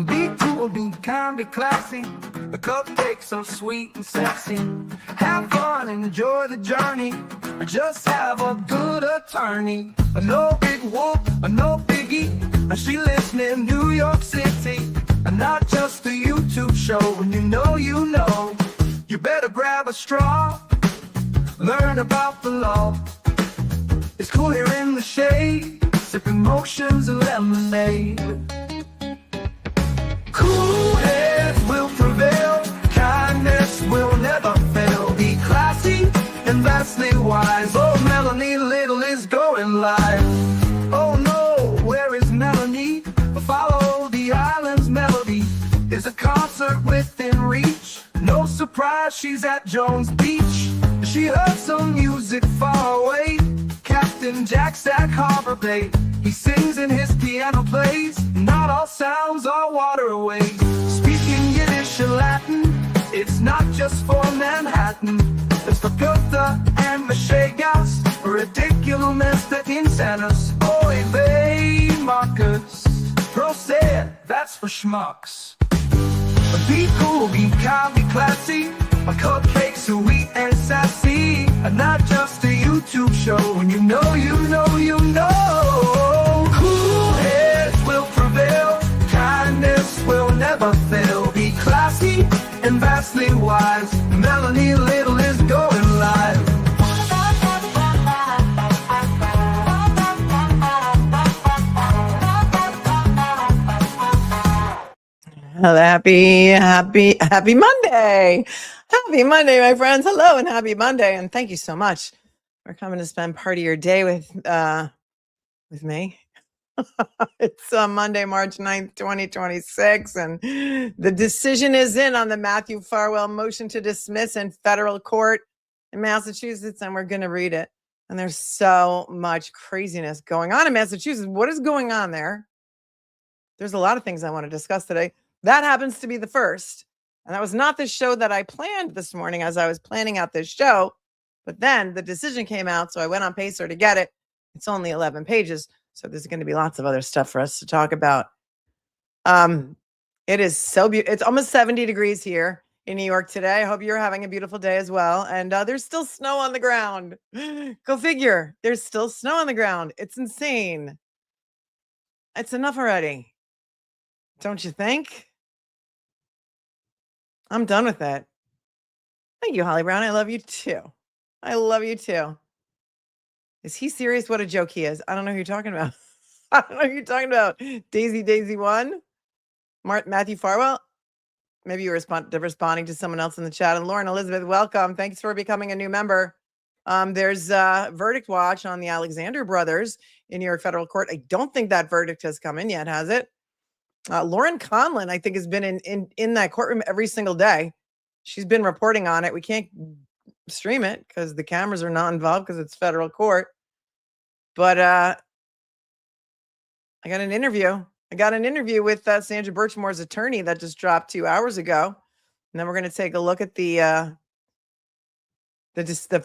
Be cool, be kind, be classy. The cupcakes so sweet and sexy. Have fun and enjoy the journey. Or just have a good attorney. No big whoop, no biggie. She lives near New York City. And not just a YouTube show. When you know, you better grab a straw. Learn about the law. It's cool here in the shade. Sipping motions of lemonade. Cool heads will prevail. Kindness will never fail. Be classy and vastly wise. Oh, Melanie Little is going live. Oh no, where is Melanie? Follow the island's melody. There's a concert within reach. No surprise, she's at Jones Beach. She heard some music far away. Captain Jack Stack Harbor Bay. He sings and his piano plays. Not all sounds are waterways. Speaking Yiddish and Latin, it's not just for Manhattan. It's for Goethe and Machegas. Ridiculous that insanus. Oy vey, Marcus. Proset, that's for schmucks. Be cool, be kind, be classy. My cupcakes are sweet and sassy. And not just a YouTube show. When you know. Cool heads will prevail. Kindness will never fail. Be classy and vastly wise. Melanie Little is going live. Happy Monday. Happy Monday, my friends. Hello and happy Monday. And thank you so much for coming to spend part of your day with me. It's Monday, March 9th, 2026. And the decision is in on the Matthew Farwell motion to dismiss in federal court in Massachusetts. And we're going to read it. And there's so much craziness going on in Massachusetts. What is going on there? There's a lot of things I want to discuss today. That happens to be the first. And that was not the show that I planned this morning as I was planning out this show. But then the decision came out, so I went on Pacer to get it. It's only 11 pages, so there's going to be lots of other stuff for us to talk about. It is so beautiful. It's almost 70 degrees here in New York today. I hope you're having a beautiful day as well. And there's still snow on the ground. Go figure. There's still snow on the ground. It's insane. It's enough already. Don't you think? I'm done with it. Thank you, Holly Brown. I love you too. I love you too. Is he serious? What a joke he is. I don't know who you're talking about. I don't know who you're talking about. Daisy 1? Matthew Farwell? Maybe you're responding to someone else in the chat. And Lauren Elizabeth, welcome. Thanks for becoming a new member. There's verdict watch on the Alexander brothers in New York federal court. I don't think that verdict has come in yet, has it? Lauren Conlon, I think, has been in that courtroom every single day. She's been reporting on it. We can't stream it because the cameras are not involved because it's federal court. But I got an interview. With Sandra Birchmore's attorney that just dropped 2 hours ago. And then we're going to take a look at the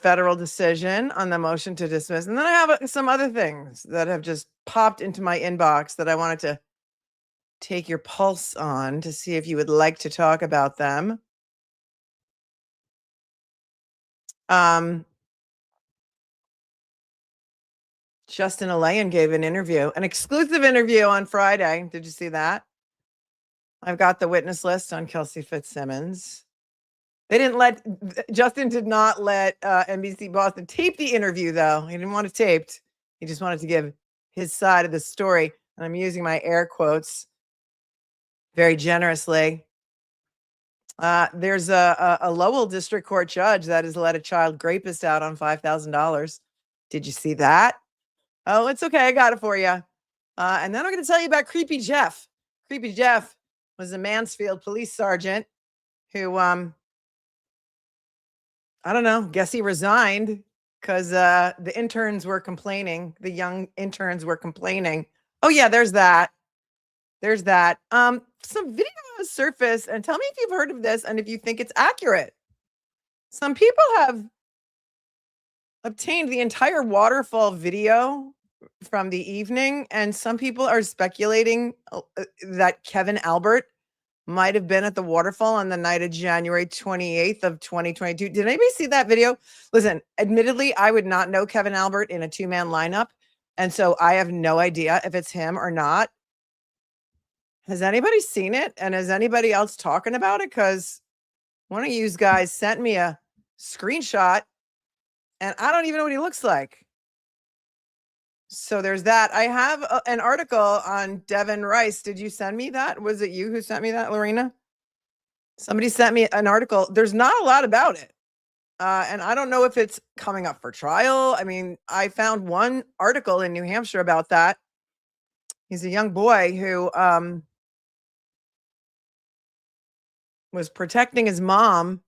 federal decision on the motion to dismiss. And then I have some other things that have just popped into my inbox that I wanted to take your pulse on to see if you would like to talk about them. Justin ALEIAN gave an exclusive interview on Friday. Did you see that? I've got the witness list on KELSEY FITZSIMMONS. Justin did not let NBC Boston tape the interview, though. He didn't want it taped. He just wanted to give his side of the story. And I'm using my air quotes very generously. There's a Lowell District Court judge that has let a child grapist out on $5,000. Did you see that? Oh, it's okay. I got it for you. And then I'm going to tell you about Creepy Jeff. Creepy Jeff was a Mansfield Police Sergeant who, I don't know, guess he resigned because the interns were complaining. The young interns were complaining. Oh, yeah, there's that. Some video has surfaced, and tell me if you've heard of this and if you think it's accurate. Some people have obtained the entire Waterfall video from the evening, and some people are speculating that Kevin Albert might have been at the Waterfall on the night of January 28th of 2022. Did anybody see that video? Listen, admittedly, I would not know Kevin Albert in a two-man lineup, and so I have no idea if it's him or not. Has anybody seen it? And is anybody else talking about it? Because one of you guys sent me a screenshot, and I don't even know what he looks like. So there's that. I have an article on Devin Rice. Did you send me that? Was it you who sent me that, Lorena? Somebody sent me an article. There's not a lot about it. And I don't know if it's coming up for trial. I mean, I found one article in New Hampshire about that. He's a young boy who was protecting his mom,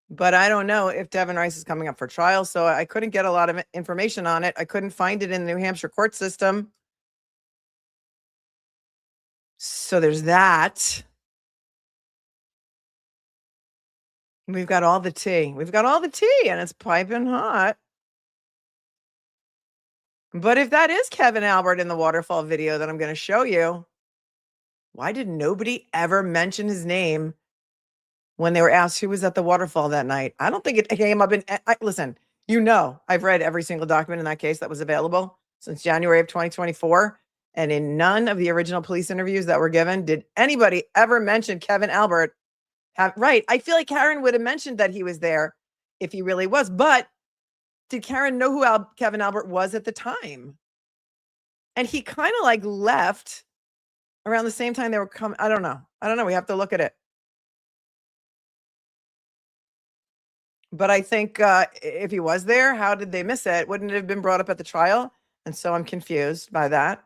but I don't know if Devin Rice is coming up for trial, so I couldn't get a lot of information on it. I couldn't find it in the New Hampshire court system. So there's that. We've got all the tea. We've got all the tea, and it's piping hot. But if that is Kevin Albert in the Waterfall video that I'm going to show you, why did nobody ever mention his name when they were asked who was at the Waterfall that night? I don't think it came up in, listen, I've read every single document in that case that was available since January of 2024. And in none of the original police interviews that were given, did anybody ever mention Kevin Albert? Right. I feel like Karen would have mentioned that he was there if he really was. But did Karen know who Kevin Albert was at the time? And he kind of like left around the same time they were coming. I don't know. We have to look at it. But I think if he was there, how did they miss it? Wouldn't it have been brought up at the trial? And so I'm confused by that.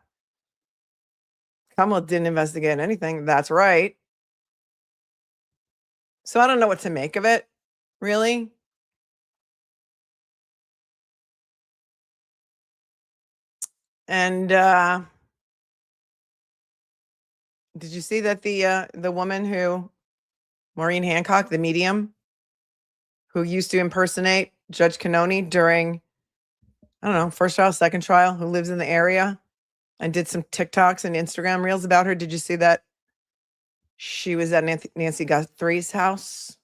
Commonwealth didn't investigate anything. That's right. So I don't know what to make of it, really. And did you see that the woman who, Maureen Hancock, the medium, who used to impersonate Judge Cannone during, I don't know, first trial, second trial, who lives in the area and did some TikToks and Instagram reels about her? Did you see that? She was at Nancy Guthrie's house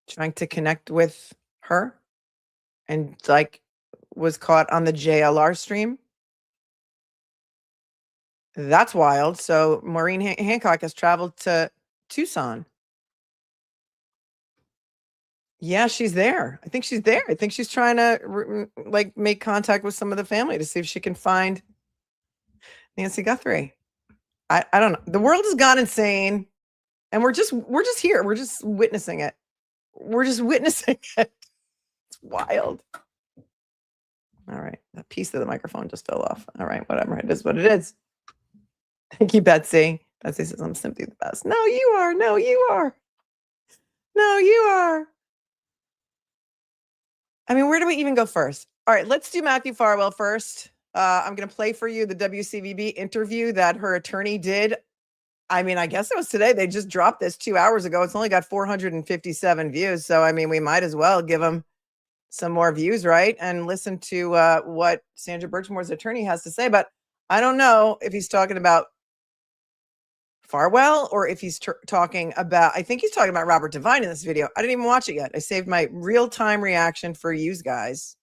trying to connect with her and like was caught on the JLR stream. That's wild. So Maureen Hancock has traveled to Tucson. Yeah, she's there. I think she's there. I think she's trying to like make contact with some of the family to see if she can find Nancy Guthrie. I don't know. The world has gone insane, and we're just here. We're just witnessing it. We're just witnessing it. It's wild. All right, that piece of the microphone just fell off. All right, whatever. It is what it is. Thank you, Betsy. Betsy says I'm simply the best. No, you are. No, you are. No, you are. I mean, where do we even go first? All right, let's do Matthew Farwell first. I'm going to play for you the WCVB interview that her attorney did. I mean, I guess it was today. They just dropped this 2 hours ago. It's only got 457 views. So, I mean, we might as well give them some more views, right? And listen to what Sandra Birchmore's attorney has to say. But I don't know if he's talking about Farwell or if he's talking about, I think he's talking about Robert Devine in this video. I didn't even watch it yet. I saved my real-time reaction for you guys.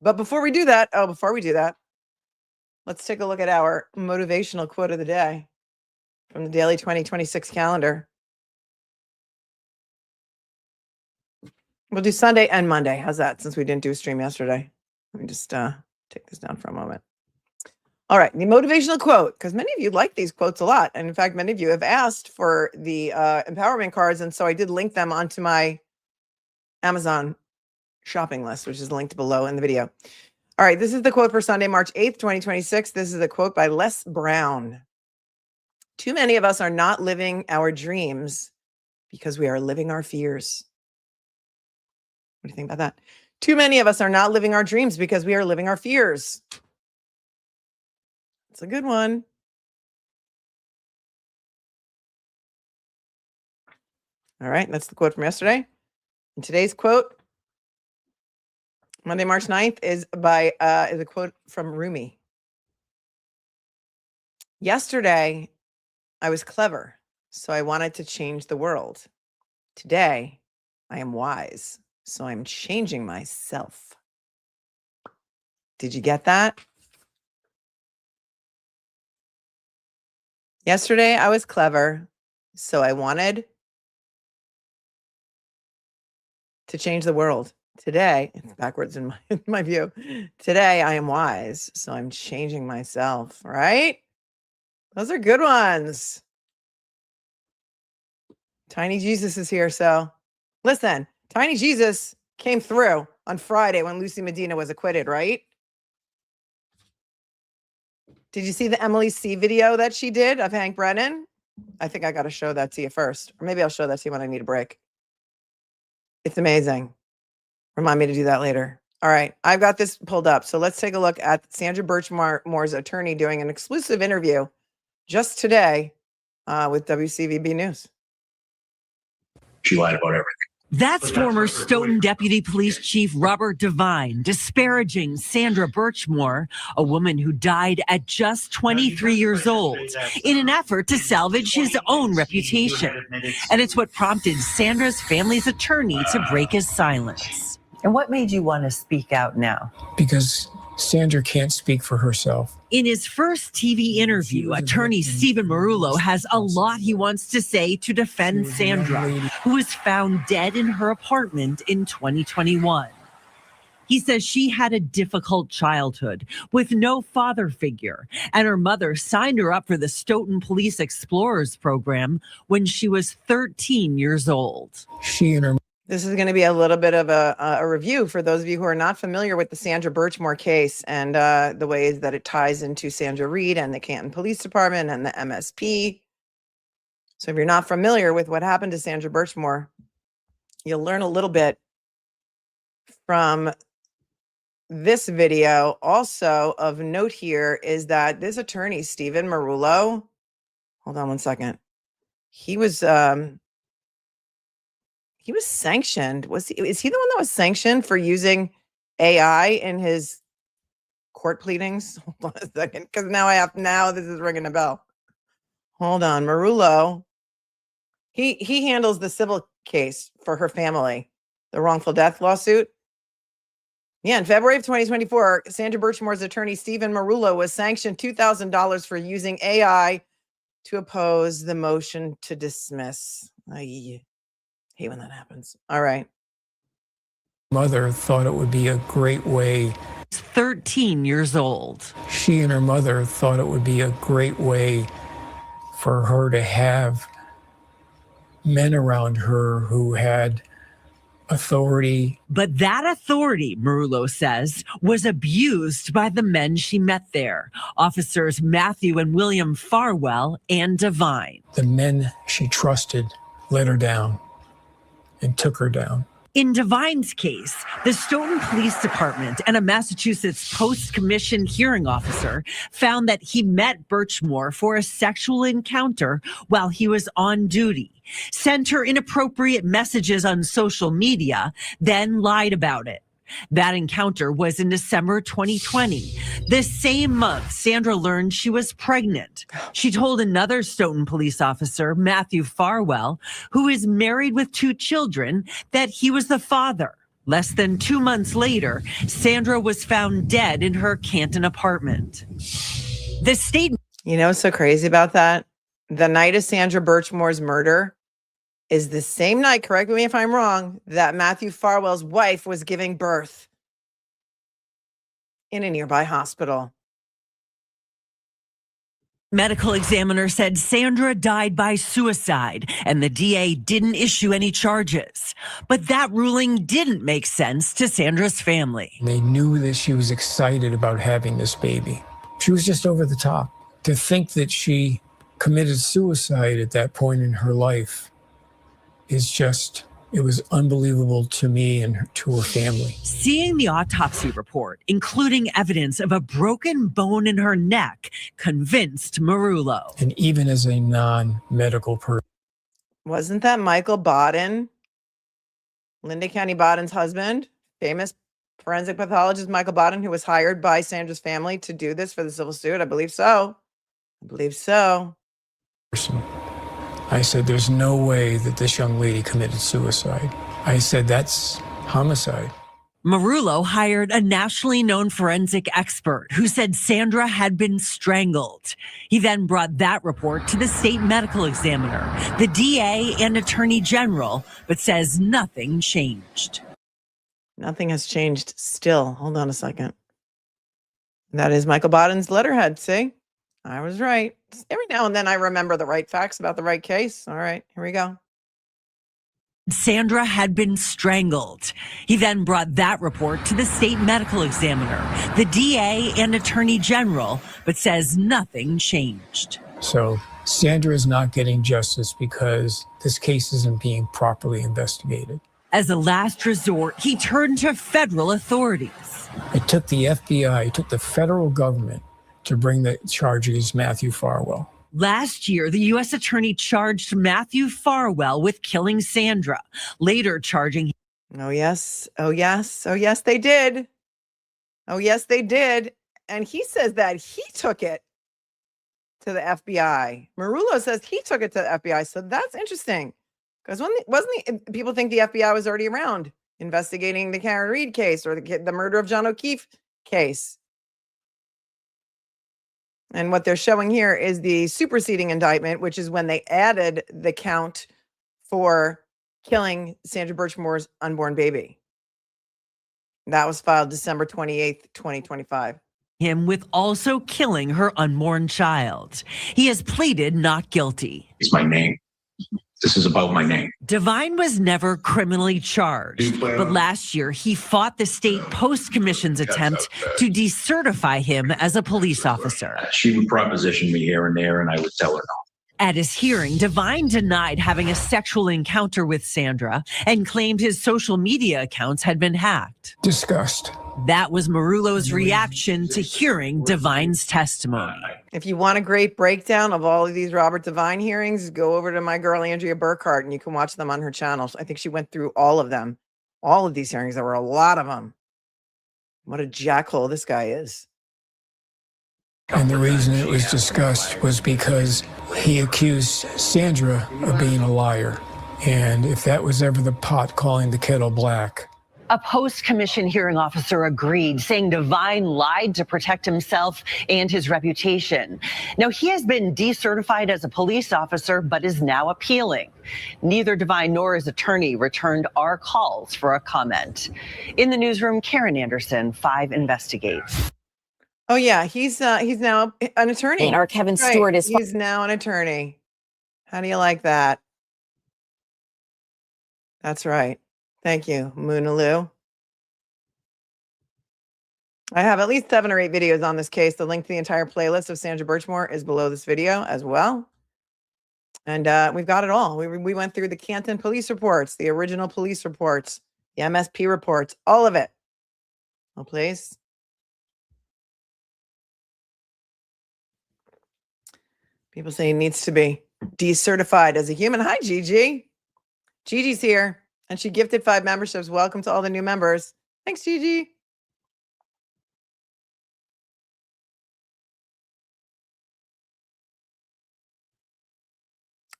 But before we do that, let's take a look at our motivational quote of the day from the daily 2026 calendar. We'll do Sunday and Monday. How's that? Since we didn't do a stream yesterday. Let me just take this down for a moment. All right, the motivational quote, because many of you like these quotes a lot. And in fact, many of you have asked for the empowerment cards. And so I did link them onto my Amazon shopping list, which is linked below in the video. All right, this is the quote for Sunday, March 8th, 2026. This is a quote by Les Brown. Too many of us are not living our dreams because we are living our fears. What do you think about that? Too many of us are not living our dreams because we are living our fears. It's a good one. All right, that's the quote from yesterday. And today's quote, Monday, March 9th is is a quote from Rumi. Yesterday, I was clever, so I wanted to change the world. Today, I am wise, so I'm changing myself. Did you get that? Yesterday, I was clever, so I wanted to change the world. Today, it's backwards in my view. Today, I am wise, so I'm changing myself, right? Those are good ones. Tiny Jesus is here, so listen, Tiny Jesus came through on Friday when Lucy Medina was acquitted, right? Did you see the EmilySeee video that she did of Hank Brennan? I think I got to show that to you first, or maybe I'll show that to you when I need a break. It's amazing. Remind me to do that later. All right, I've got this pulled up. So let's take a look at Sandra Birchmore's attorney doing an exclusive interview just today with WCVB News. She lied about everything. That's former Stoughton Deputy Police Chief Robert Devine disparaging Sandra Birchmore, a woman who died at just 23 years old, in an effort to salvage his own reputation. And it's what prompted Sandra's family's attorney to break his silence. And what made you want to speak out now? Because Sandra can't speak for herself. In his first TV interview, attorney Stephen Marullo has a lot he wants to say to defend Sandra, who was found dead in her apartment in 2021. He says she had a difficult childhood with no father figure, and her mother signed her up for the Stoughton Police Explorers program when she was 13 years old. She and her This is going to be a little bit of a review for those of you who are not familiar with the Sandra Birchmore case and the ways that it ties into Sandra Reed and the Canton Police Department and the MSP. So if you're not familiar with what happened to Sandra Birchmore, you'll learn a little bit from this video. Also of note here is that this attorney, Stephen Marullo, hold on one second. He was sanctioned. Is he the one that was sanctioned for using AI in his court pleadings? Hold on a second, because now this is ringing a bell. Hold on, Marullo. He handles the civil case for her family, the wrongful death lawsuit. Yeah, in February of 2024, Sandra Birchmore's attorney, Stephen Marullo, was sanctioned $2,000 for using AI to oppose the motion to dismiss. I hate when that happens. All right. mother thought it would be a great way. 13 years old. She and her mother thought it would be a great way for her to have men around her who had authority. But that authority, Marullo says, was abused by the men she met there, officers Matthew and William Farwell and Devine. The men she trusted let her down and took her down. In Devine's case, the Stoughton Police Department and a Massachusetts post-commissioned hearing officer found that he met Birchmore for a sexual encounter while he was on duty, sent her inappropriate messages on social media, then lied about it. That encounter was in December 2020. The same month, Sandra learned she was pregnant. She told another Stoughton police officer, Matthew Farwell, who is married with 2 children, that he was the father. Less than 2 months later, Sandra was found dead in her Canton apartment. The state... You know what's so crazy about that? The night of Sandra Birchmore's murder is the same night, correct me if I'm wrong, that Matthew Farwell's wife was giving birth in a nearby hospital. Medical examiner said Sandra died by suicide, and the DA didn't issue any charges. But that ruling didn't make sense to Sandra's family. They knew that she was excited about having this baby. She was just over the top. To think that she committed suicide at that point in her life is just, it was unbelievable to me and to her family. Seeing the autopsy report, including evidence of a broken bone in her neck, convinced Marullo. And even as a non-medical person. Wasn't that Michael Baden, Linda County Baden's husband, famous forensic pathologist Michael Bowden, who was hired by Sandra's family to do this for the civil suit? I believe so. I believe so. I said, there's no way that this young lady committed suicide. I said, that's homicide. Marullo hired a nationally known forensic expert who said Sandra had been strangled. He then brought that report to the state medical examiner, the DA, and attorney general, but says nothing changed. Nothing has changed still. Hold on a second. That is Michael Bowden's letterhead. See? I was right. Every now and then I remember the right facts about the right case. All right, here we go. Sandra had been strangled. He then brought that report to the state medical examiner, the DA, and attorney general, but says nothing changed. So Sandra is not getting justice because this case isn't being properly investigated. As a last resort, he turned to federal authorities. It took the FBI, it took the federal government to bring the charge against Matthew Farwell. Last year, the U.S. attorney charged Matthew Farwell with killing Sandra, later charging. Oh, yes. Oh, yes. Oh, yes, they did. Oh, yes, they did. And he says that he took it to the FBI. Marullo says he took it to the FBI. So that's interesting. Because people think the FBI was already around investigating the Karen Reed case or the murder of John O'Keefe case. And what they're showing here is the superseding indictment, which is when they added the count for killing Sandra Birchmore's unborn baby. That was filed December 28th, 2025. Him with also killing her unborn child. He has pleaded not guilty. It's my name. This is about my name. Devine was never criminally charged, but last year he fought the state post commission's attempt to decertify him as a police officer. She would proposition me here and there, and I would tell her no. At his hearing, Devine denied having a sexual encounter with Sandra and claimed his social media accounts had been hacked. Disgust. That was Marullo's reaction to hearing Devine's testimony. If you want a great breakdown of all of these Robert Devine hearings, go over to my girl Andrea Burkhart and you can watch them on her channel. I think she went through all of them. All of these hearings. There were a lot of them. What a jackhole this guy is. And the reason it was discussed was because he accused Sandra of being a liar. And if that was ever the pot calling the kettle black. A post-commission hearing officer agreed, saying Devine lied to protect himself and his reputation. Now, he has been decertified as a police officer, but is now appealing. Neither Devine nor his attorney returned our calls for a comment. In the newsroom, Karen Anderson, 5 Investigates. Oh yeah, he's now an attorney. And our Kevin Stewart is. He's now an attorney. How do you like that? That's right. Thank you, Moonaloo. I have at least 7 or 8 videos on this case. The link to the entire playlist of Sandra Birchmore is below this video as well. And we've got it all. We went through the Canton police reports, the original police reports, the MSP reports, all of it. Oh, please. People say he needs to be decertified as a human. Hi, Gigi. Gigi's here, and she gifted 5 memberships. Welcome to all the new members. Thanks, Gigi.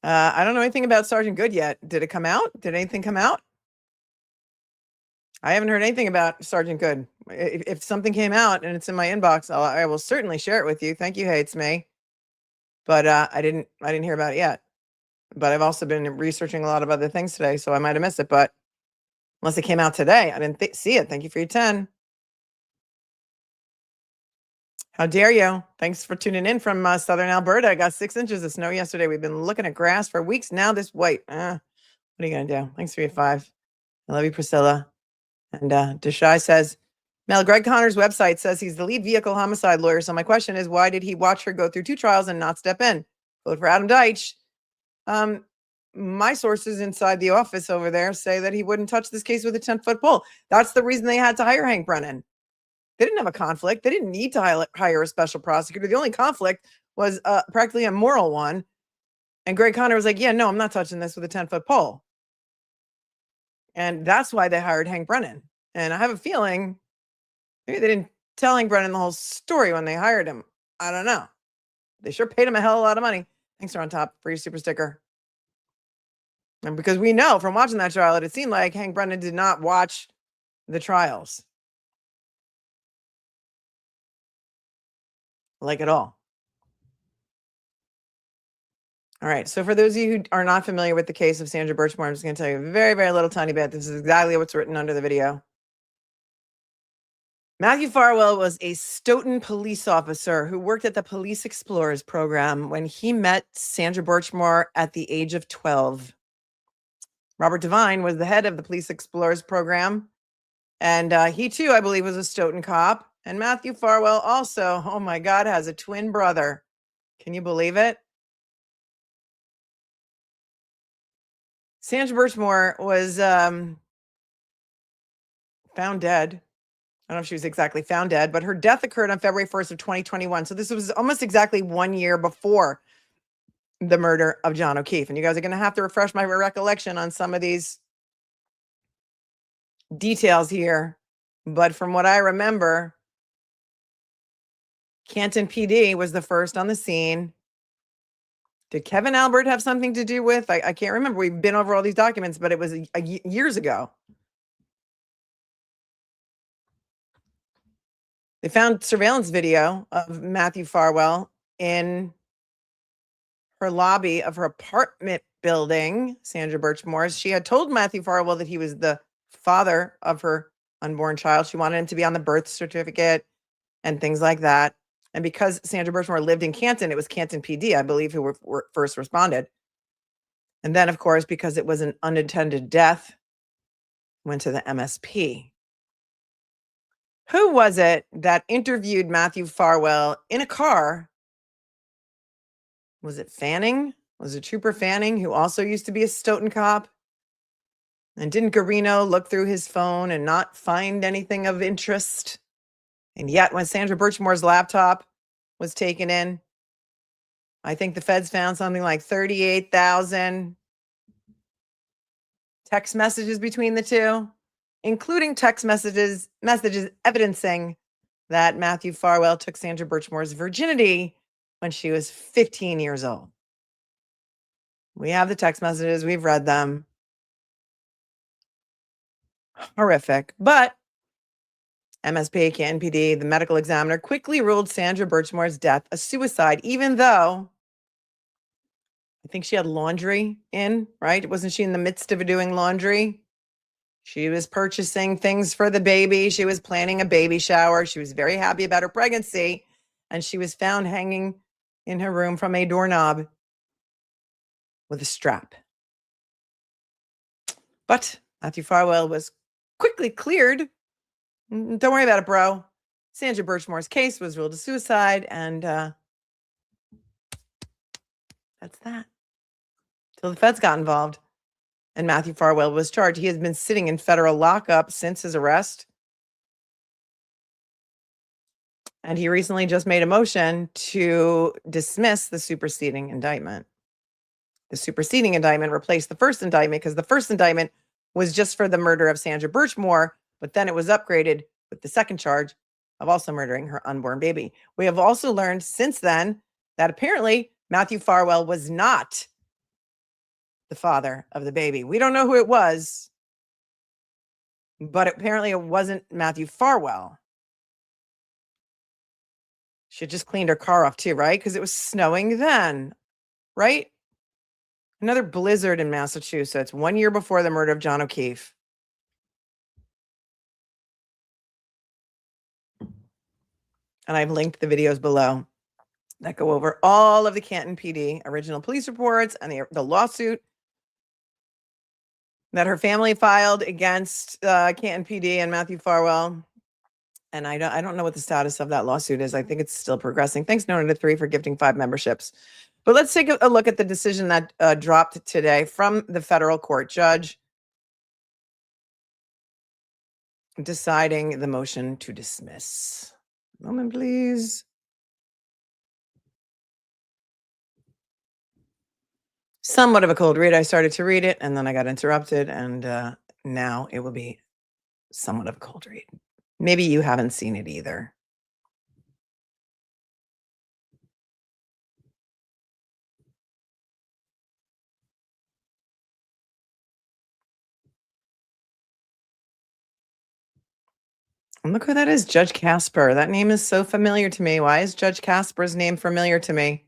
I don't know anything about Sergeant Good yet. Did it come out? Did anything come out? I haven't heard anything about Sergeant Good. If something came out and it's in my inbox, I will certainly share it with you. Thank you, Hates Me. But I didn't hear about it yet. But I've also been researching a lot of other things today, so I might have missed it. But unless it came out today, I didn't see it. Thank you for your 10. How dare you? Thanks for tuning in from Southern Alberta. I got 6 inches of snow yesterday. We've been looking at grass for weeks now. This white. What are you going to do? Thanks for your 5. I love you, Priscilla. And Deshai says, Mel, Greg Connor's website says he's the lead vehicle homicide lawyer. So my question is, why did he watch her go through 2 trials and not step in? Vote for Adam Deitch. My sources inside the office over there say that he wouldn't touch this case with a 10-foot pole. That's the reason they had to hire Hank Brennan. They didn't have a conflict. They didn't need to hire a special prosecutor. The only conflict was practically a moral one. And Greg Connor was like, yeah, no, I'm not touching this with a 10-foot pole. And that's why they hired Hank Brennan. And I have a feeling Maybe they didn't tell Hank Brennan the whole story when they hired him. I don't know. They sure paid him a hell of a lot of money. Thanks for on top for your super sticker. And because we know from watching that trial, it seemed like Hank Brennan did not watch the trials. Like at all. All right. So for those of you who are not familiar with the case of Sandra Birchmore, I'm just going to tell you a very, very little tiny bit. This is exactly what's written under the video. Matthew Farwell was a Stoughton police officer who worked at the Police Explorers program when he met Sandra Birchmore at the age of 12. Robert Devine was the head of the Police Explorers program, and he too, I believe, was a Stoughton cop. And Matthew Farwell also, oh my God, has a twin brother. Can you believe it? Sandra Birchmore was found dead. I don't know if she was exactly found dead, but her death occurred on February 1st of 2021. So this was almost exactly 1 year before the murder of John O'Keefe. And you guys are going to have to refresh my recollection on some of these details here. But from what I remember, Canton PD was the first on the scene. Did Kevin Albert have something to do with? I can't remember. We've been over all these documents, but it was years ago. They found surveillance video of Matthew Farwell in her lobby of her apartment building, Sandra Birchmore's. She had told Matthew Farwell that he was the father of her unborn child. She wanted him to be on the birth certificate and things like that. And because Sandra Birchmore lived in Canton, it was Canton PD, I believe, who were first responded. And then, of course, because it was an unattended death, went to the MSP. Who was it that interviewed Matthew Farwell in a car? Was it Fanning? Was it Trooper Fanning, who also used to be a Stoughton cop? And didn't Garino look through his phone and not find anything of interest? And yet, when Sandra Birchmore's laptop was taken in, I think the feds found something like 38,000 text messages between the two, including text messages evidencing that Matthew Farwell took Sandra Birchmore's virginity when she was 15 years old. We have the text messages. We've read them. Horrific. But MSP, Canton PD, the medical examiner quickly ruled Sandra Birchmore's death a suicide, even though I think she had laundry in, right? Wasn't she in the midst of doing laundry? She was purchasing things for the baby. She was planning a baby shower. She was very happy about her pregnancy. And she was found hanging in her room from a doorknob with a strap. But Matthew Farwell was quickly cleared. Don't worry about it, bro. Sandra Birchmore's case was ruled a suicide, and that's that. Till the feds got involved, and Matthew Farwell was charged. He has been sitting in federal lockup since his arrest, and he recently just made a motion to dismiss the superseding indictment. The superseding indictment replaced the first indictment because the first indictment was just for the murder of Sandra Birchmore, but then it was upgraded with the second charge of also murdering her unborn baby. We have also learned since then that apparently Matthew Farwell was not the father of the baby. We don't know who it was, but apparently it wasn't Matthew Farwell. She had just cleaned her car off too, right? Because it was snowing then, right? Another blizzard in Massachusetts 1 year before the murder of John O'Keefe. And I've linked the videos below that go over all of the Canton PD original police reports and the lawsuit that her family filed against Canton PD and Matthew Farwell. And I don't know what the status of that lawsuit is. I think it's still progressing. Thanks, Nona 3, for gifting 5 memberships. But let's take a look at the decision that dropped today from the federal court judge deciding the motion to dismiss. Moment, please. Somewhat of a cold read. I started to read it and then I got interrupted, and now it will be somewhat of a cold read. Maybe you haven't seen it either. And look who that is, Judge Casper. That name is so familiar to me. Why is Judge Casper's name familiar to me?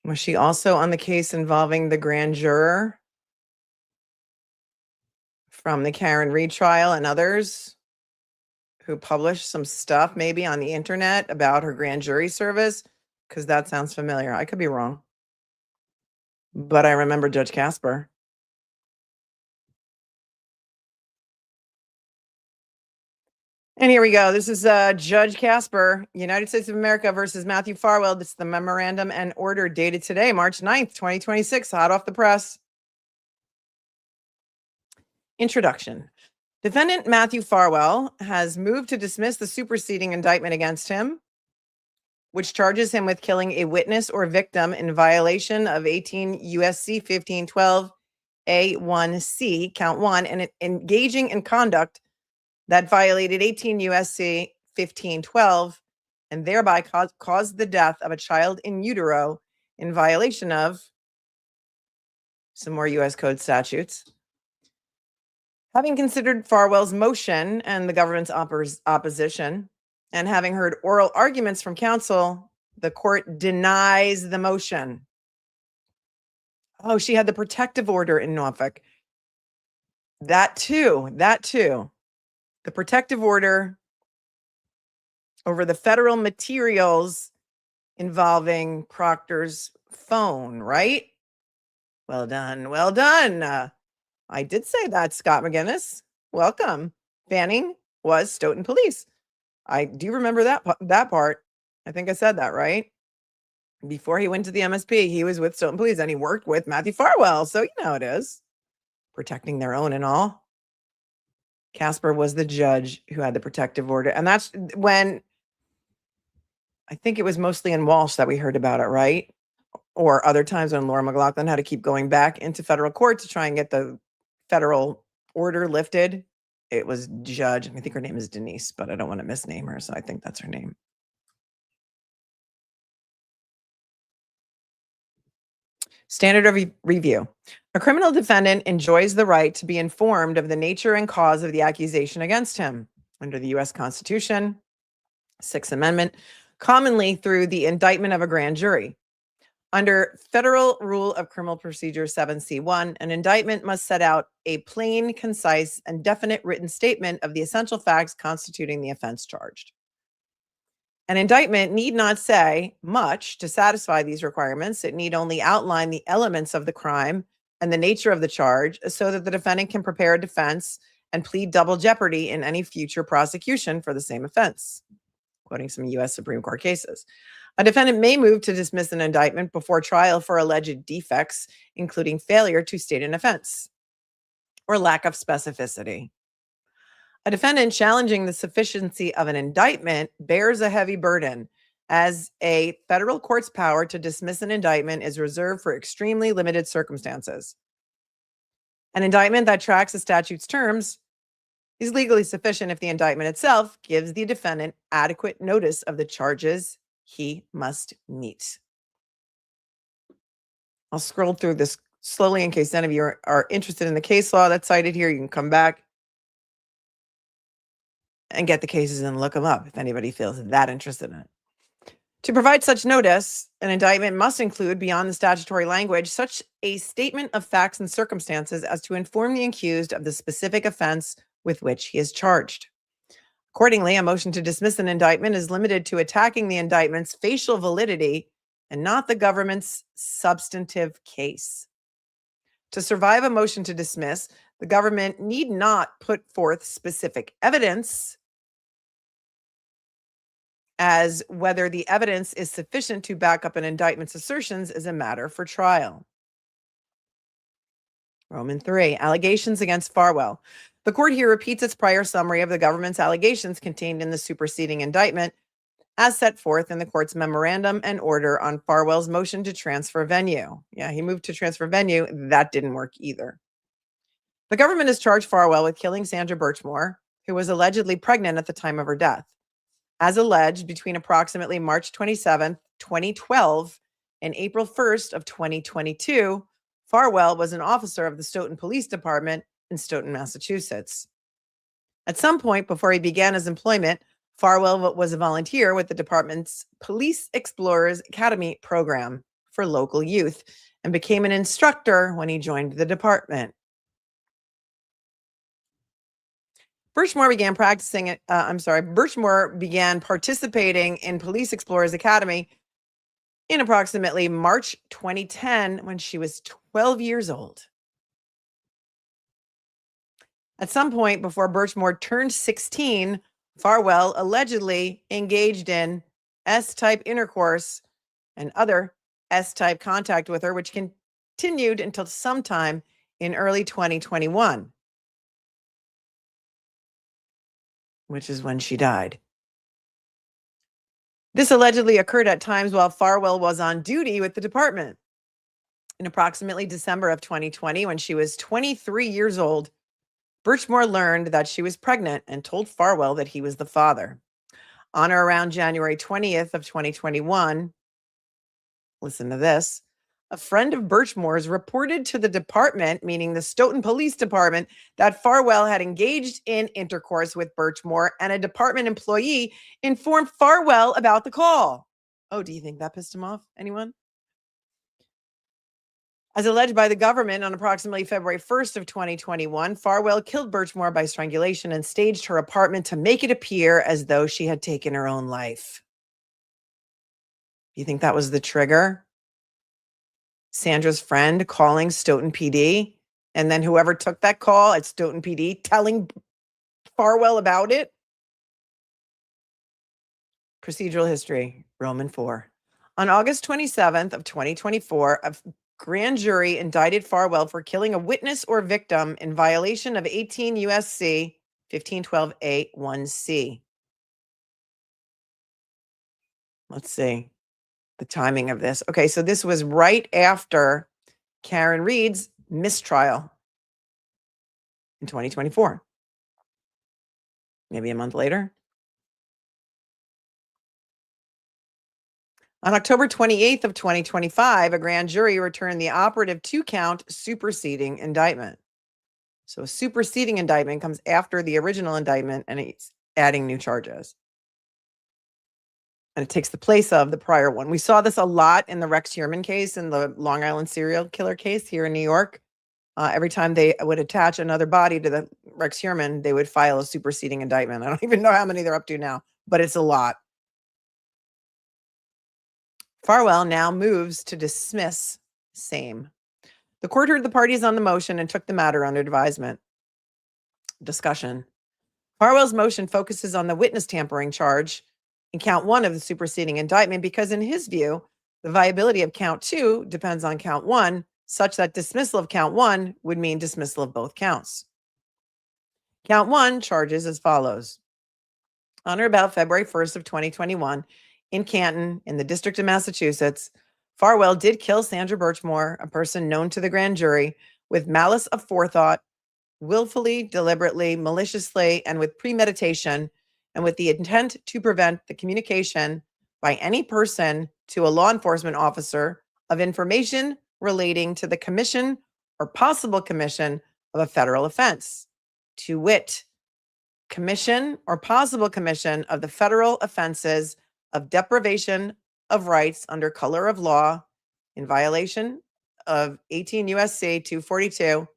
Was she also on the case involving the grand juror from the Karen Reed trial and others who published some stuff maybe on the internet about her grand jury service? Because that sounds familiar. I could be wrong. But I remember Judge Casper. And here we go. This is Judge Casper, United States of America versus Matthew Farwell. This is the memorandum and order dated today, March 9th, 2026, hot off the press. Introduction. Defendant Matthew Farwell has moved to dismiss the superseding indictment against him, which charges him with killing a witness or victim in violation of 18 U.S.C. 1512 A1C, count 1, and engaging in conduct that violated 18 U.S.C. 1512 and thereby caused the death of a child in utero in violation of some more U.S. Code statutes. Having considered Farwell's motion and the government's opposition, and having heard oral arguments from counsel, the court denies the motion. Oh, she had the protective order in Norfolk. That too. The protective order over the federal materials involving Proctor's phone, right? Well done. Well done. I did say that, Scott McGinnis. Welcome. Fanning was Stoughton Police. I do remember that part. I think I said that, right? Before he went to the MSP, he was with Stoughton Police and he worked with Matthew Farwell. So you know how it is. Protecting their own and all. Casper was the judge who had the protective order. And that's when, I think it was mostly in Walsh that we heard about it, right? Or other times when Laura McLaughlin had to keep going back into federal court to try and get the federal order lifted. It was Judge, I think her name is Denise, but I don't want to misname her, so I think that's her name. Standard of review. A criminal defendant enjoys the right to be informed of the nature and cause of the accusation against him under the U.S. Constitution, Sixth Amendment, commonly through the indictment of a grand jury. Under Federal Rule of Criminal Procedure 7C1, an indictment must set out a plain, concise, and definite written statement of the essential facts constituting the offense charged. An indictment need not say much to satisfy these requirements. It need only outline the elements of the crime and the nature of the charge so that the defendant can prepare a defense and plead double jeopardy in any future prosecution for the same offense. Quoting some U.S. Supreme Court cases. A defendant may move to dismiss an indictment before trial for alleged defects, including failure to state an offense or lack of specificity. A defendant challenging the sufficiency of an indictment bears a heavy burden, as a federal court's power to dismiss an indictment is reserved for extremely limited circumstances. An indictment that tracks a statute's terms is legally sufficient if the indictment itself gives the defendant adequate notice of the charges he must meet. I'll scroll through this slowly in case any of you are interested in the case law that's cited here. You can come back and get the cases and look them up if anybody feels that interested in it. To provide such notice, an indictment must include, beyond the statutory language, such a statement of facts and circumstances as to inform the accused of the specific offense with which he is charged. Accordingly, a motion to dismiss an indictment is limited to attacking the indictment's facial validity and not the government's substantive case. To survive a motion to dismiss, the government need not put forth specific evidence as whether the evidence is sufficient to back up an indictment's assertions is a matter for trial. Roman 3, allegations against Farwell. The court here repeats its prior summary of the government's allegations contained in the superseding indictment as set forth in the court's memorandum and order on Farwell's motion to transfer venue. Yeah, he moved to transfer venue. That didn't work either. The government has charged Farwell with killing Sandra Birchmore, who was allegedly pregnant at the time of her death. As alleged, between approximately March 27, 2012 and April 1st of 2022, Farwell was an officer of the Stoughton Police Department in Stoughton, Massachusetts. At some point before he began his employment, Farwell was a volunteer with the department's Police Explorers Academy program for local youth and became an instructor when he joined the department. Birchmore began participating in Police Explorers Academy in approximately March 2010 when she was 12 years old. At some point before Birchmore turned 16, Farwell allegedly engaged in S-type intercourse and other S-type contact with her, which continued until sometime in early 2021, which is when she died. This allegedly occurred at times while Farwell was on duty with the department. In approximately December of 2020, when she was 23 years old, Birchmore learned that she was pregnant and told Farwell that he was the father. On or around January 20th of 2021, listen to this, a friend of Birchmore's reported to the department, meaning the Stoughton Police Department, that Farwell had engaged in intercourse with Birchmore, and a department employee informed Farwell about the call. Oh, do you think that pissed him off? Anyone? As alleged by the government, on approximately February 1st of 2021, Farwell killed Birchmore by strangulation and staged her apartment to make it appear as though she had taken her own life. You think that was the trigger? Sandra's friend calling Stoughton PD, and then whoever took that call at Stoughton PD telling Farwell about it? Procedural history, Roman 4. On August 27th of 2024, a grand jury indicted Farwell for killing a witness or victim in violation of 18 U.S.C. 1512A1C. Let's see the timing of this. Okay, so this was right after Karen Reed's mistrial in 2024. Maybe a month later. On October 28th of 2025, a grand jury returned the operative 2-count superseding indictment. So a superseding indictment comes after the original indictment, and it's adding new charges. And it takes the place of the prior one. We saw this a lot in the Rex Heuermann case, in the Long Island serial killer case here in New York. Every time they would attach another body to the Rex Heuermann, they would file a superseding indictment. I don't even know how many they're up to now, but it's a lot. Farwell now moves to dismiss same. The court heard the parties on the motion and took the matter under advisement. Discussion. Farwell's motion focuses on the witness tampering charge in count 1 of the superseding indictment because, in his view, the viability of count 2 depends on count 1, such that dismissal of count 1 would mean dismissal of both counts. Count 1 charges as follows. On or about February 1st of 2021, in Canton, in the District of Massachusetts, Farwell did kill Sandra Birchmore, a person known to the grand jury, with malice aforethought, willfully, deliberately, maliciously, and with premeditation, and with the intent to prevent the communication by any person to a law enforcement officer of information relating to the commission or possible commission of a federal offense, to wit, commission or possible commission of the federal offenses of deprivation of rights under color of law in violation of 18 U.S.C. 242,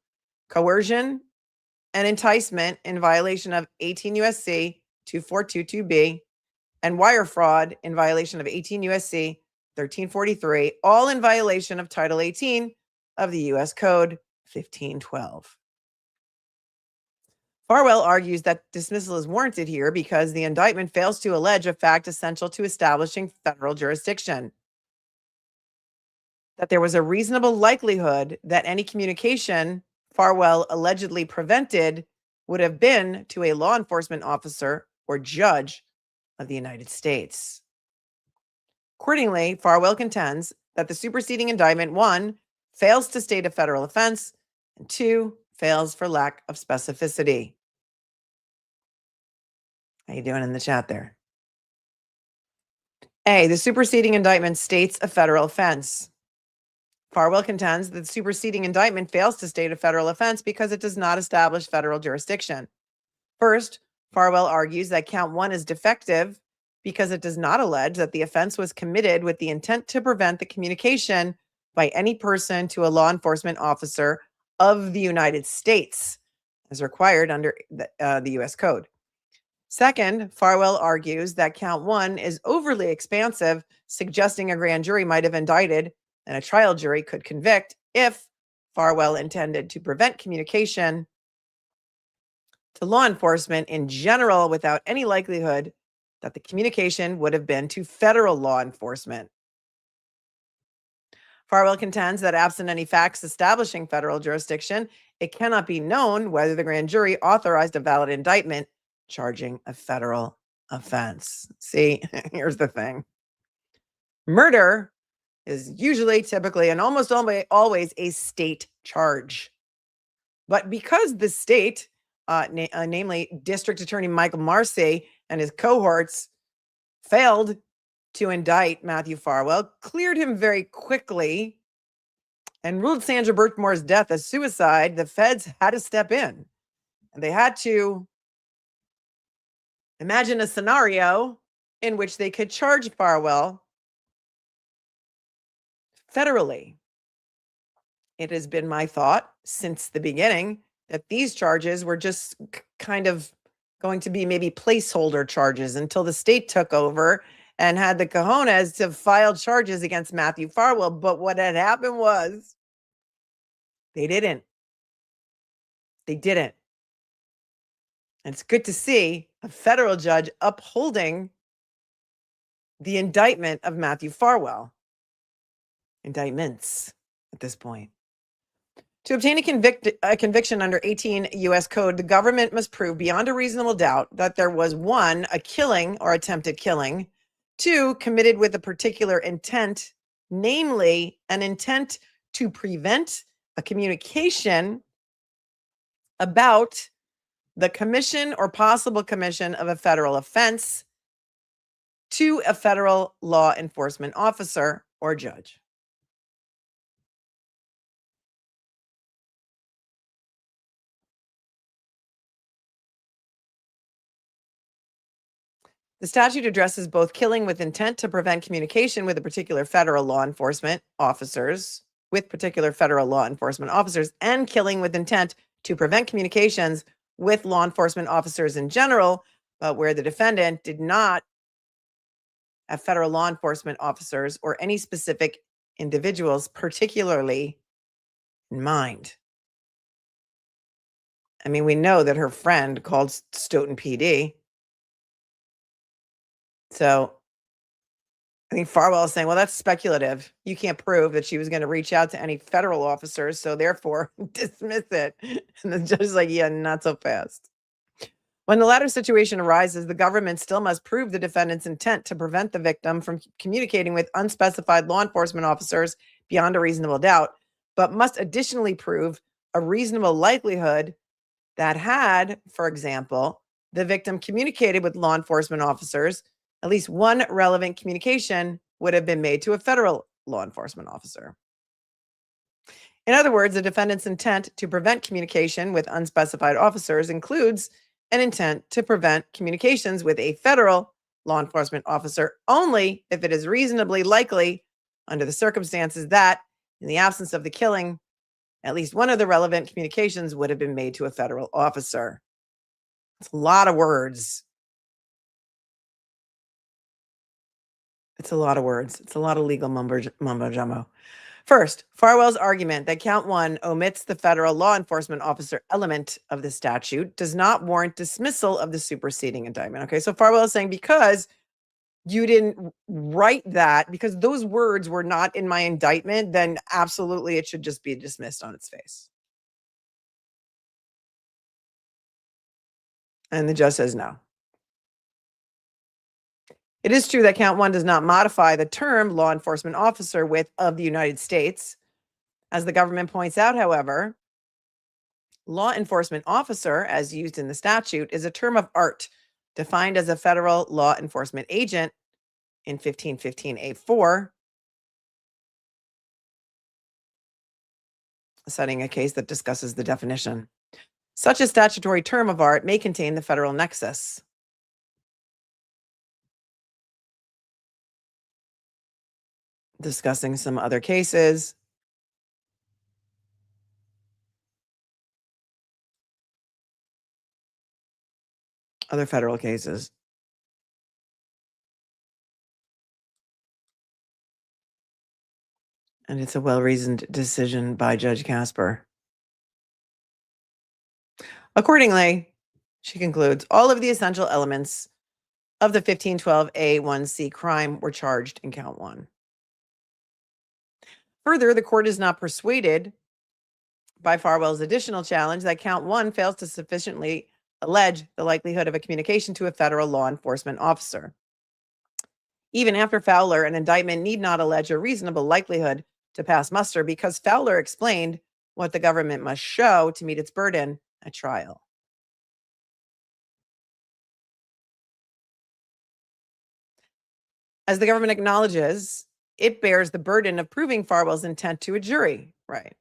coercion and enticement in violation of 18 U.S.C. 2422B, and wire fraud in violation of 18 U.S.C. 1343, all in violation of Title 18 of the U.S. Code 1512. Farwell argues that dismissal is warranted here because the indictment fails to allege a fact essential to establishing federal jurisdiction. That there was a reasonable likelihood that any communication Farwell allegedly prevented would have been to a law enforcement officer or judge of the United States. Accordingly, Farwell contends that the superseding indictment, 1, fails to state a federal offense, and 2, fails for lack of specificity. How you doing in the chat there? A, the superseding indictment states a federal offense. Farwell contends that the superseding indictment fails to state a federal offense because it does not establish federal jurisdiction. First, Farwell argues that count 1 is defective because it does not allege that the offense was committed with the intent to prevent the communication by any person to a law enforcement officer of the United States, as required under the U.S. Code. Second, Farwell argues that count 1 is overly expansive, suggesting a grand jury might have indicted and a trial jury could convict if Farwell intended to prevent communication to law enforcement in general without any likelihood that the communication would have been to federal law enforcement. Farwell contends that absent any facts establishing federal jurisdiction, it cannot be known whether the grand jury authorized a valid indictment charging a federal offense. See, here's the thing. Murder is usually, typically, and almost always a state charge. But because the state, namely District Attorney Michael Marcy and his cohorts, failed to indict Matthew Farwell, cleared him very quickly, and ruled Sandra Birchmore's death as suicide, the feds had to step in. And they had to imagine a scenario in which they could charge Farwell federally. It has been my thought since the beginning that these charges were just kind of going to be maybe placeholder charges until the state took over and had the cojones to file charges against Matthew Farwell. But what had happened was they didn't. They didn't. And it's good to see a federal judge upholding the indictment of Matthew Farwell. Indictments at this point. To obtain a conviction under 18 U.S. Code, the government must prove beyond a reasonable doubt that there was 1, a killing or attempted killing, 2, committed with a particular intent, namely an intent to prevent a communication about the commission or possible commission of a federal offense to a federal law enforcement officer or judge. The statute addresses both killing with intent to prevent communication with a particular federal law enforcement officers, and killing with intent to prevent communications with law enforcement officers in general, but where the defendant did not have federal law enforcement officers or any specific individuals particularly in mind. I mean, we know that her friend called Stoughton PD. So I think Farwell is saying, well, that's speculative. You can't prove that she was going to reach out to any federal officers, so therefore dismiss it. And the judge is like, yeah, not so fast. When the latter situation arises, the government still must prove the defendant's intent to prevent the victim from communicating with unspecified law enforcement officers beyond a reasonable doubt, but must additionally prove a reasonable likelihood that had, for example, the victim communicated with law enforcement officers, at least one relevant communication would have been made to a federal law enforcement officer. In other words, the defendant's intent to prevent communication with unspecified officers includes an intent to prevent communications with a federal law enforcement officer only if it is reasonably likely under the circumstances that, in the absence of the killing, at least one of the relevant communications would have been made to a federal officer. It's a lot of words. It's a lot of words. It's a lot of legal mumbo jumbo. First, Farwell's argument that count 1 omits the federal law enforcement officer element of the statute does not warrant dismissal of the superseding indictment. Okay, so Farwell is saying because you didn't write that, because those words were not in my indictment, then absolutely it should just be dismissed on its face. And the judge says no. It is true that count 1 does not modify the term law enforcement officer with of the United States. As the government points out, however, law enforcement officer, as used in the statute, is a term of art defined as a federal law enforcement agent in 1515A4, citing a case that discusses the definition. Such a statutory term of art may contain the federal nexus. Discussing some other cases. Other federal cases. And it's a well-reasoned decision by Judge Casper. Accordingly, she concludes, all of the essential elements of the 1512A1C crime were charged in count 1. Further, the court is not persuaded by Farwell's additional challenge that count 1 fails to sufficiently allege the likelihood of a communication to a federal law enforcement officer. Even after Fowler, an indictment need not allege a reasonable likelihood to pass muster because Fowler explained what the government must show to meet its burden at trial. As the government acknowledges, it bears the burden of proving Farwell's intent to a jury, right?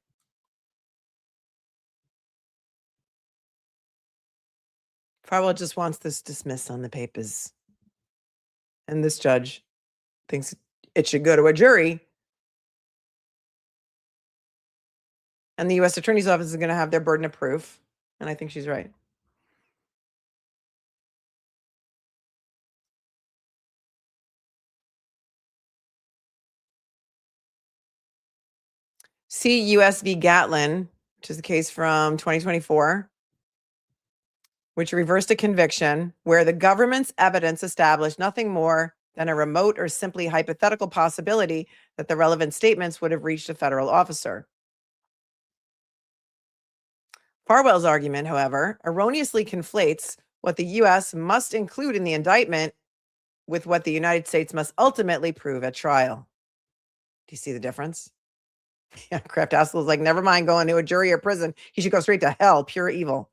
Farwell just wants this dismissed on the papers. And this judge thinks it should go to a jury. And the U.S. Attorney's Office is going to have their burden of proof. And I think she's right. See U.S. v. Gatlin, which is the case from 2024, which reversed a conviction where the government's evidence established nothing more than a remote or simply hypothetical possibility that the relevant statements would have reached a federal officer. Farwell's argument, however, erroneously conflates what the U.S. must include in the indictment with what the United States must ultimately prove at trial. Do you see the difference? Yeah, Kraft Hassel is like, never mind going to a jury or prison. He should go straight to hell, pure evil.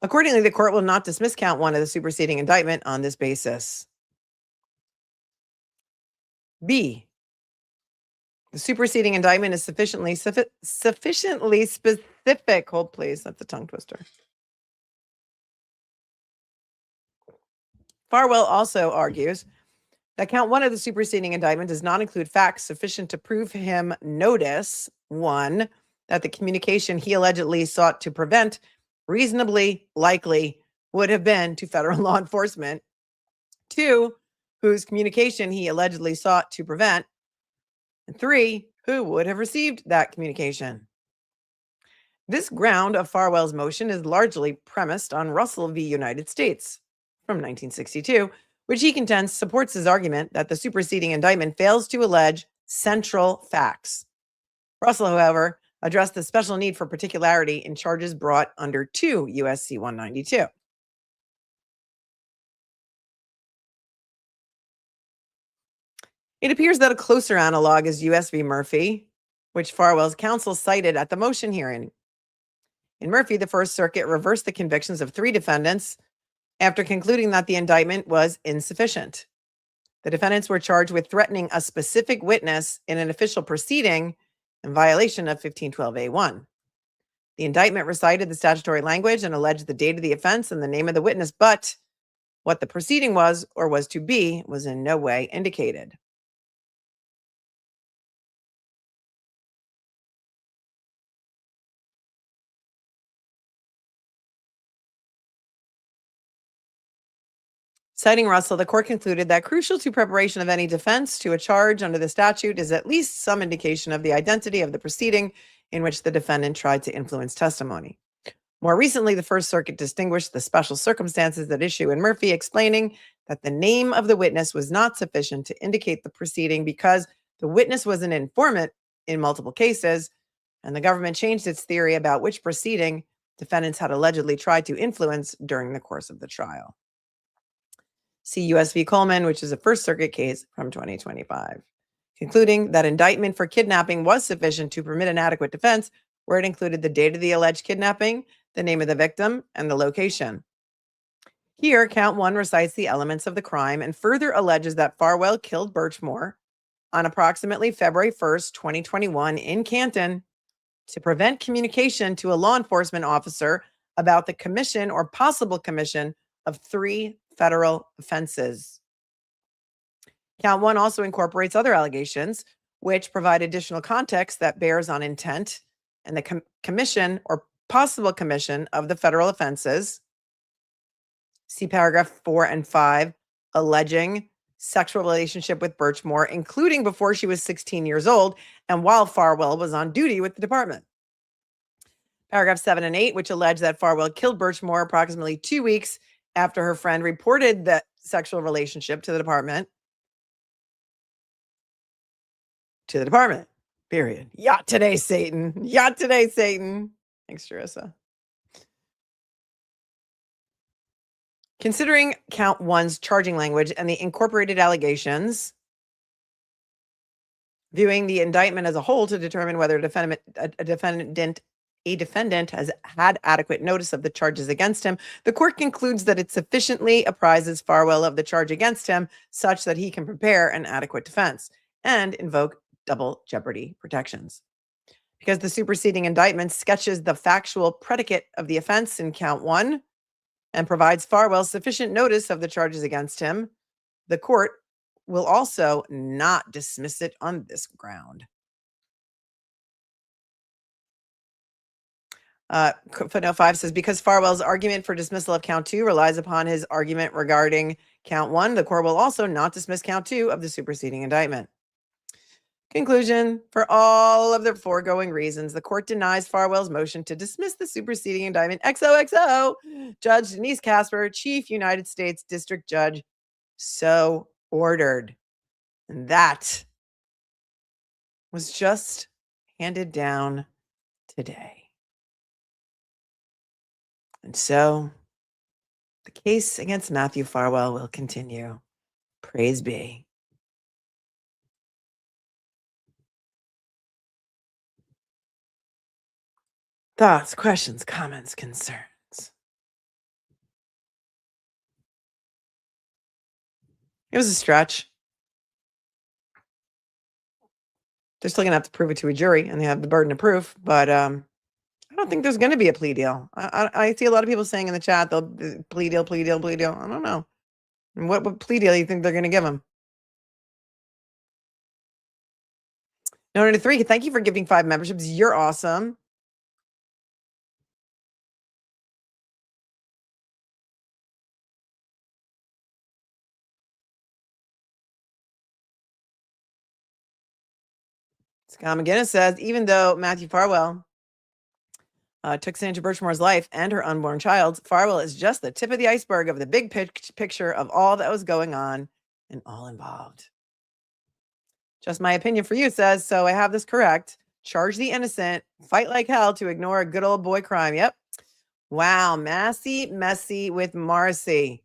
Accordingly, the court will not dismiss count 1 of the superseding indictment on this basis. B, the superseding indictment is sufficiently specific. Hold, please. That's a tongue twister. Farwell also argues that count 1 of the superseding indictment does not include facts sufficient to prove him notice, 1, that the communication he allegedly sought to prevent reasonably likely would have been to federal law enforcement, 2, whose communication he allegedly sought to prevent, and 3, who would have received that communication. This ground of Farwell's motion is largely premised on Russell v. United States from 1962, which he contends supports his argument that the superseding indictment fails to allege central facts. Russell, however, addressed the special need for particularity in charges brought under 2 U.S.C. 192. It appears that a closer analog is U.S. v. Murphy, which Farwell's counsel cited at the motion hearing. In Murphy, the First Circuit reversed the convictions of 3 defendants after concluding that the indictment was insufficient. The defendants were charged with threatening a specific witness in an official proceeding in violation of 1512A1. The indictment recited the statutory language and alleged the date of the offense and the name of the witness, but what the proceeding was or was to be was in no way indicated. Citing Russell, the court concluded that crucial to preparation of any defense to a charge under the statute is at least some indication of the identity of the proceeding in which the defendant tried to influence testimony. More recently, the First Circuit distinguished the special circumstances at issue in Murphy, explaining that the name of the witness was not sufficient to indicate the proceeding because the witness was an informant in multiple cases, and the government changed its theory about which proceeding defendants had allegedly tried to influence during the course of the trial. See U.S. v. Coleman, which is a First Circuit case from 2025, concluding that indictment for kidnapping was sufficient to permit an adequate defense where it included the date of the alleged kidnapping, the name of the victim, and the location. Here, count 1 recites the elements of the crime and further alleges that Farwell killed Birchmore on approximately February 1st, 2021 in Canton to prevent communication to a law enforcement officer about the commission or possible commission of 3 federal offenses. Count 1 also incorporates other allegations, which provide additional context that bears on intent and the commission or possible commission of the federal offenses. See paragraph 4 and 5, alleging sexual relationship with Birchmore, including before she was 16 years old and while Farwell was on duty with the department. Paragraph 7 and 8, which allege that Farwell killed Birchmore approximately 2 weeks after her friend reported that sexual relationship to the department. Period. Yacht today, Satan. Yacht today, Satan. Thanks, Teresa. Considering count 1's charging language and the incorporated allegations, viewing the indictment as a whole to determine whether a defendant has had adequate notice of the charges against him, the court concludes that it sufficiently apprises Farwell of the charge against him such that he can prepare an adequate defense and invoke double jeopardy protections. Because the superseding indictment sketches the factual predicate of the offense in count 1 and provides Farwell sufficient notice of the charges against him, the court will also not dismiss it on this ground. Footnote 5 says, because Farwell's argument for dismissal of count 2 relies upon his argument regarding count 1, the court will also not dismiss count 2 of the superseding indictment. Conclusion, for all of the foregoing reasons, the court denies Farwell's motion to dismiss the superseding indictment. XOXO, Judge Denise Casper, Chief United States District Judge, so ordered. And that was just handed down today. And so the case against Matthew Farwell will continue. Praise be. Thoughts, questions, comments, concerns. It was a stretch. They're still going to have to prove it to a jury, and they have the burden of proof. But I don't think there's going to be a plea deal. I see a lot of people saying in the chat, they'll plea deal. I don't know. And what plea deal do you think they're going to give him? No, 3. Thank you for giving 5 memberships. You're awesome. Scott McGinnis says, even though Matthew Farwell took Sandra Birchmore's life and her unborn child, Farwell is just the tip of the iceberg of the big picture of all that was going on and all involved. Just my opinion for you says, so I have this correct. Charge the innocent, fight like hell to ignore a good old boy crime. Yep. Wow. Messy with Marcy.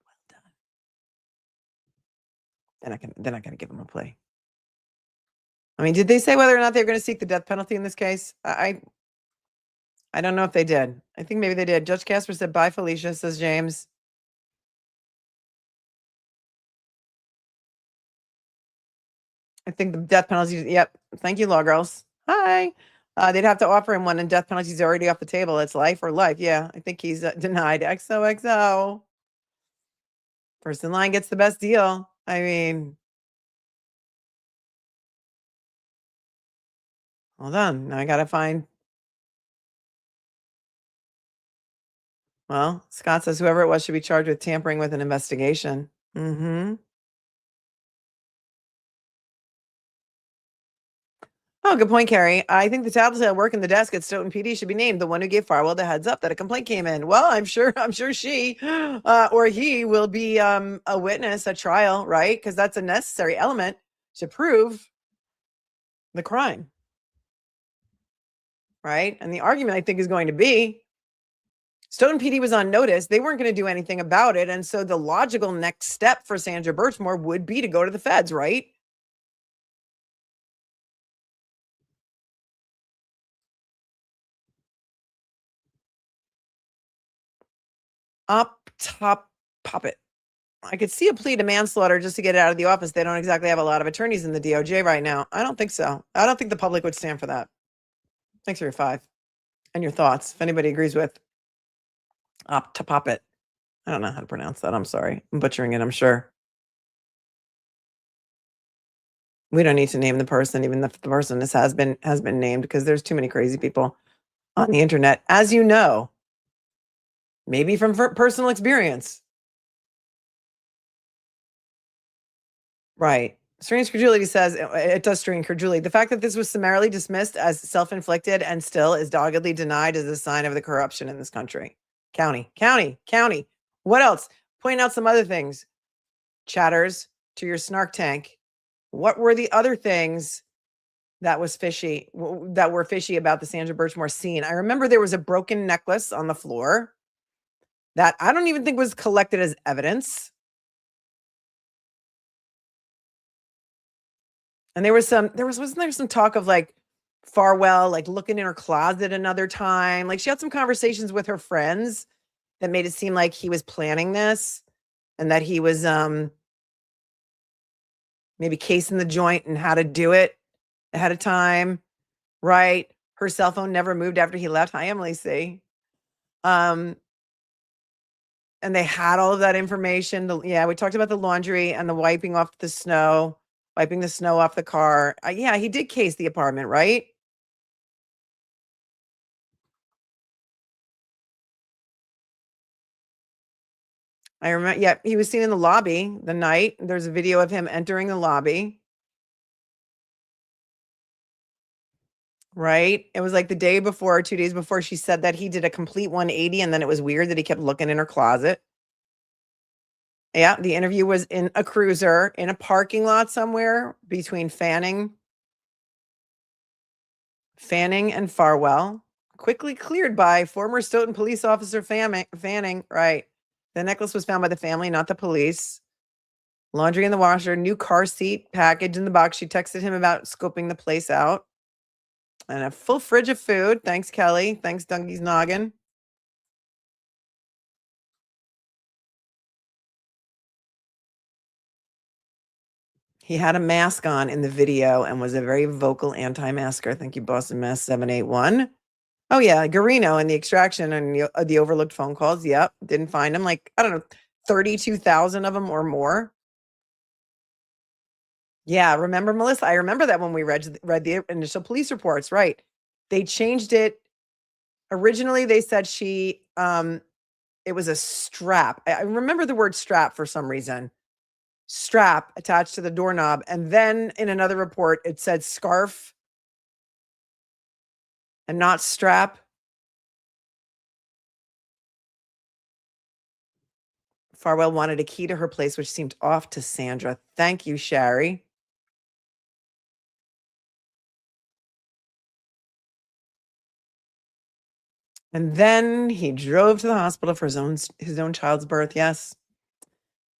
Well done. They're not going to give him a plea. I mean, did they say whether or not they're going to seek the death penalty in this case? I don't know if they did. I think maybe they did. Judge Casper said, bye, Felicia, says James. I think the death penalty, yep. Thank you, law girls. Hi. They'd have to offer him one, and death penalty's already off the table. It's life or life. Yeah, I think he's denied. XOXO. First in line gets the best deal. I mean, hold on. Now I got to find. Well, Scott says whoever it was should be charged with tampering with an investigation. Mm-hmm. Oh, good point, Carrie. I think the tattletale working the desk at Stoughton PD should be named the one who gave Farwell the heads up that a complaint came in. Well, I'm sure she or he will be a witness at trial, right? Because that's a necessary element to prove the crime, right? And the argument, I think, is going to be Stoughton PD was on notice. They weren't going to do anything about it. And so the logical next step for Sandra Birchmore would be to go to the feds, right? Up top puppet. I could see a plea to manslaughter just to get it out of the office. They don't exactly have a lot of attorneys in the DOJ right now. I don't think so. I don't think the public would stand for that. Thanks for your 5 and your thoughts. If anybody agrees with up to puppet. I don't know how to pronounce that. I'm sorry. I'm butchering it, I'm sure. We don't need to name the person, even if the person has been named, because there's too many crazy people on the internet, as you know, maybe from personal experience. Right. Strange credulity says it does strain credulity. The fact that this was summarily dismissed as self-inflicted and still is doggedly denied is a sign of the corruption in this country. County. What else? Point out some other things. Chatters, to your snark tank. What were the other things that was fishy, that were fishy about the Sandra Birchmore scene? I remember there was a broken necklace on the floor that I don't even think was collected as evidence. And wasn't there some talk of like Farwell, like looking in her closet another time? Like she had some conversations with her friends that made it seem like he was planning this and that he was, maybe casing the joint and how to do it ahead of time, right? Her cell phone never moved after he left. Hi, EmilySeee. And they had all of that information. Yeah, we talked about the laundry and the wiping the snow off the car. Yeah, he did case the apartment, right? I remember, yeah, he was seen in the lobby the night. There's a video of him entering the lobby. Right? It was like the day before, or 2 days before, she said that he did a complete 180 and then it was weird that he kept looking in her closet. Yeah, the interview was in a cruiser in a parking lot somewhere between Fanning and Farwell. Quickly cleared by former Stoughton police officer Fanning. Right. The necklace was found by the family, not the police. Laundry in the washer, new car seat package in the box. She texted him about scoping the place out. And a full fridge of food. Thanks, Kelly. Thanks, Dungy's Noggin. He had a mask on in the video and was a very vocal anti-masker. Thank you, Boston Mass 781. Oh, yeah, Garino and the extraction and the overlooked phone calls. Yep, didn't find him. Like, I don't know, 32,000 of them or more. Yeah, remember, Melissa? I remember that when we read the initial police reports, right? They changed it. Originally, they said it was a strap. I remember the word strap for some reason. Strap attached to the doorknob. And then in another report, it said scarf and not strap. Farwell wanted a key to her place, which seemed off to Sandra. Thank you, Shari. And then he drove to the hospital for his own child's birth. Yes.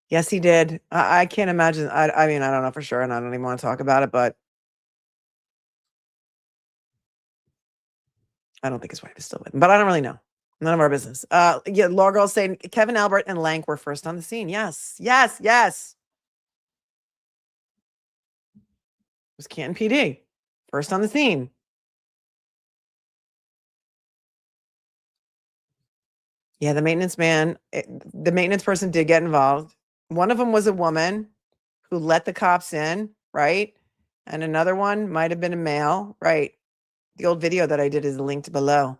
Yes, he did. I can't imagine. I mean, I don't know for sure, and I don't even want to talk about it, but I don't think his wife is still with him, but I don't really know. None of our business. Yeah, Law Girl saying Kevin Albert and Lank were first on the scene. Yes. It was Canton PD. First on the scene. Yeah, the maintenance person did get involved. One of them was a woman who let the cops in, right? And another one might have been a male, right? The old video that I did is linked below.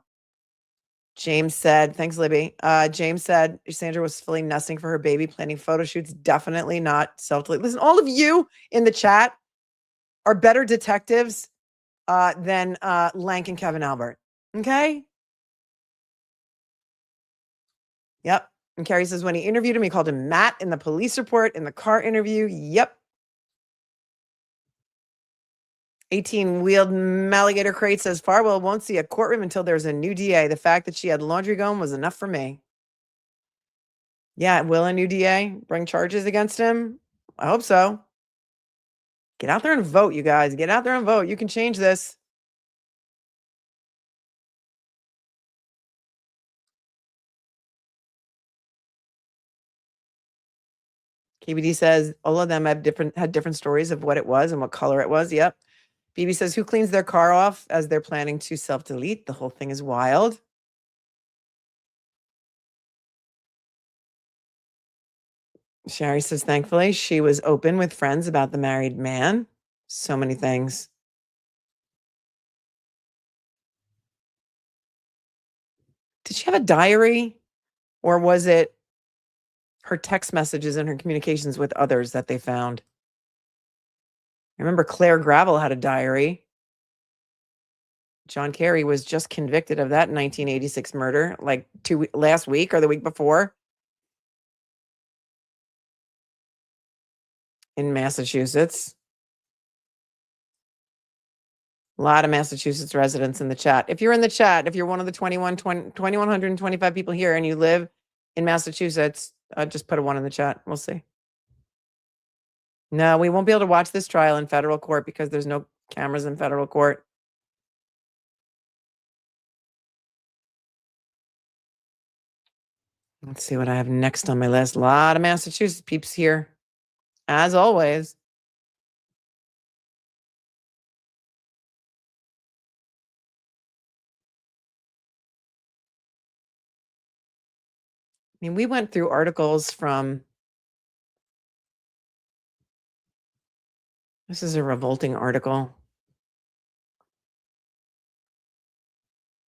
James said, thanks, Libby. James said Sandra was fully nesting for her baby, planning photo shoots. Definitely not self-delete. Listen, all of you in the chat are better detectives than Lank and Kevin Albert. Okay? Yep. And Carrie says when he interviewed him, he called him Matt in the police report, in the car interview. Yep. 18-wheeled Alligator Crate says Farwell won't see a courtroom until there's a new DA. The fact that she had laundry going was enough for me. Yeah, will a new DA bring charges against him? I hope so. Get out there and vote, you guys. Get out there and vote. You can change this. KBD says all of them had different stories of what it was and what color it was. Yep. BB says, who cleans their car off as they're planning to self-delete? The whole thing is wild. Sherry says, thankfully, she was open with friends about the married man. So many things. Did she have a diary? Or was it her text messages and her communications with others that they found? I remember Claire Gravel had a diary. John Kerry was just convicted of that 1986 murder, like last week or the week before in Massachusetts. A lot of Massachusetts residents in the chat. If you're in the chat, if you're one of the 2,125 people here and you live in Massachusetts, just put a 1 in the chat. We'll see. No, we won't be able to watch this trial in federal court because there's no cameras in federal court. Let's see what I have next on my list. A lot of Massachusetts peeps here, as always. I mean, we went through articles from, this is a revolting article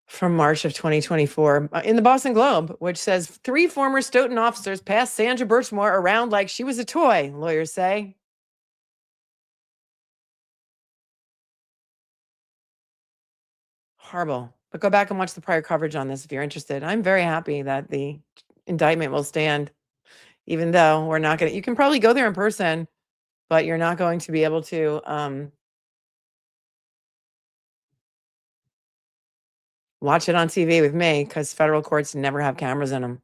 from March of 2024 in the Boston Globe, which says 3 former Stoughton officers passed Sandra Birchmore around like she was a toy, lawyers say. Horrible. But go back and watch the prior coverage on this if you're interested. I'm very happy that the indictment will stand, even though we're not going to, you can probably go there in person, but you're not going to be able to watch it on TV with me because federal courts never have cameras in them.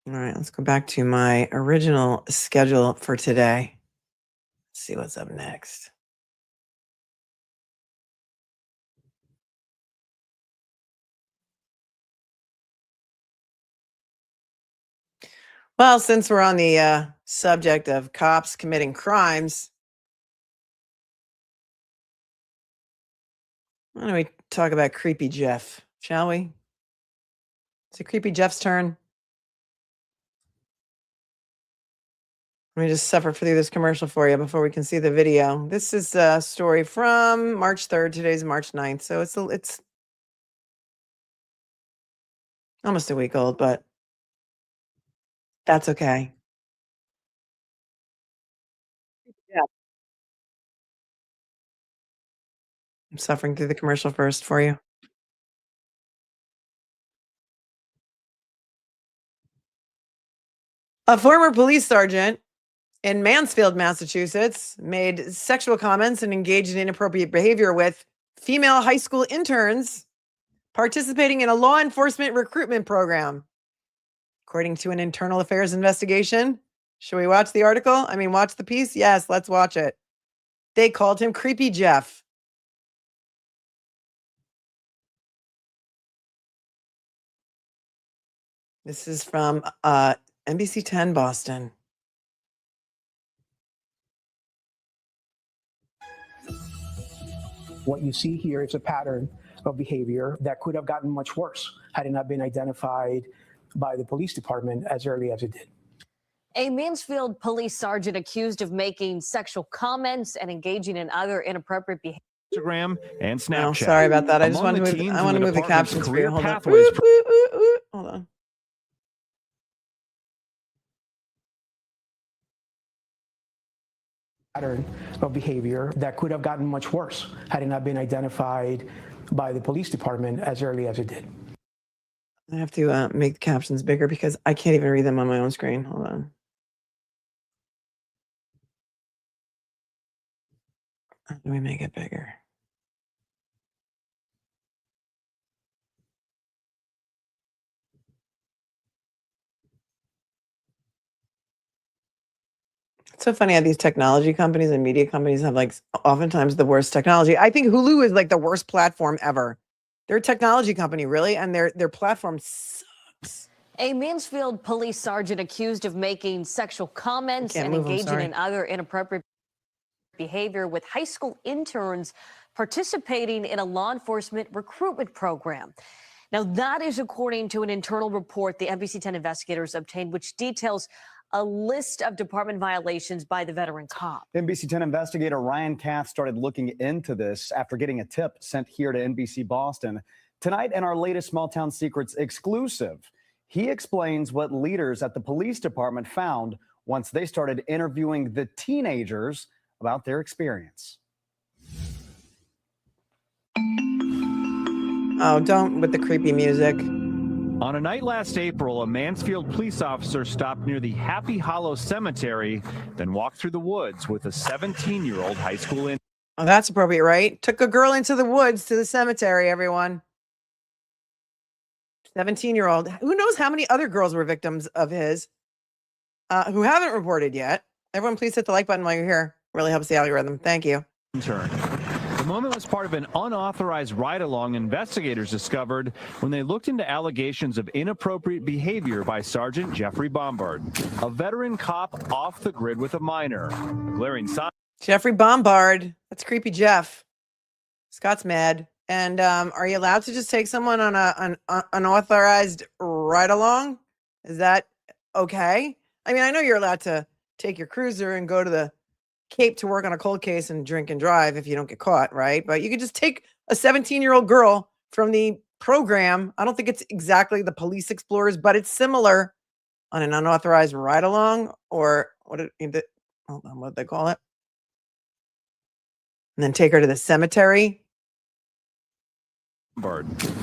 All right, let's go back to my original schedule for today. Let's see what's up next. Well, since we're on the subject of cops committing crimes, why don't we talk about Creepy Jeff, shall we? Is it Creepy Jeff's turn? Let me just suffer through this commercial for you before we can see the video. This is a story from March 3rd. Today's March 9th. So it's almost a week old, but that's okay. Yeah. I'm suffering through the commercial first for you. A former police sergeant in Mansfield, Massachusetts, made sexual comments and engaged in inappropriate behavior with female high school interns participating in a law enforcement recruitment program, according to an internal affairs investigation. Should we watch the article? I mean, watch the piece? Yes, let's watch it. They called him Creepy Jeff. This is from NBC 10 Boston. What you see here is a pattern of behavior that could have gotten much worse had it not been identified by the police department as early as it did. A Mansfield police sergeant accused of making sexual comments and engaging in other inappropriate behavior. Instagram and Snapchat. Oh, sorry about that. I just want to move. I want to move the captions for you. Hold on. Hold on. Pattern of behavior that could have gotten much worse had it not been identified by the police department as early as it did. I have to make the captions bigger because I can't even read them on my own screen. Hold on. How do we make it bigger? It's so funny how these technology companies and media companies have like oftentimes the worst technology. I think Hulu is like the worst platform ever. They're a technology company, really, and their platform sucks. A Mansfield police sergeant accused of making sexual comments and engaging in other inappropriate behavior with high school interns participating in a law enforcement recruitment program. Now, that is according to an internal report the NBC10 investigators obtained, which details a list of department violations by the veteran cop. NBC10 investigator Ryan Kath started looking into this after getting a tip sent here to NBC Boston. Tonight, in our latest Small Town Secrets exclusive, he explains what leaders at the police department found once they started interviewing the teenagers about their experience. Oh, don't with the creepy music. On a night last April, a Mansfield police officer stopped near the Happy Hollow Cemetery, then walked through the woods with a 17-year-old high school intern. Oh, that's appropriate, right? Took a girl into the woods to the cemetery, everyone. 17-year-old. Who knows how many other girls were victims of his who haven't reported yet. Everyone, please hit the like button while you're here. Really helps the algorithm. Thank you. The moment was part of an unauthorized ride-along investigators discovered when they looked into allegations of inappropriate behavior by Sergeant Jeffrey Bombard, a veteran cop off the grid with a minor. A glaring sign. Jeffrey Bombard. That's creepy Jeff. Scott's mad. And are you allowed to just take someone on an unauthorized ride-along? Is that okay? I mean, I know you're allowed to take your cruiser and go to the Cape to work on a cold case and drink and drive if you don't get caught, right? But you could just take a 17-year-old girl from the program. I don't think it's exactly the Police Explorers, but it's similar, on an unauthorized ride-along, or hold on, what they call it? And then take her to the cemetery.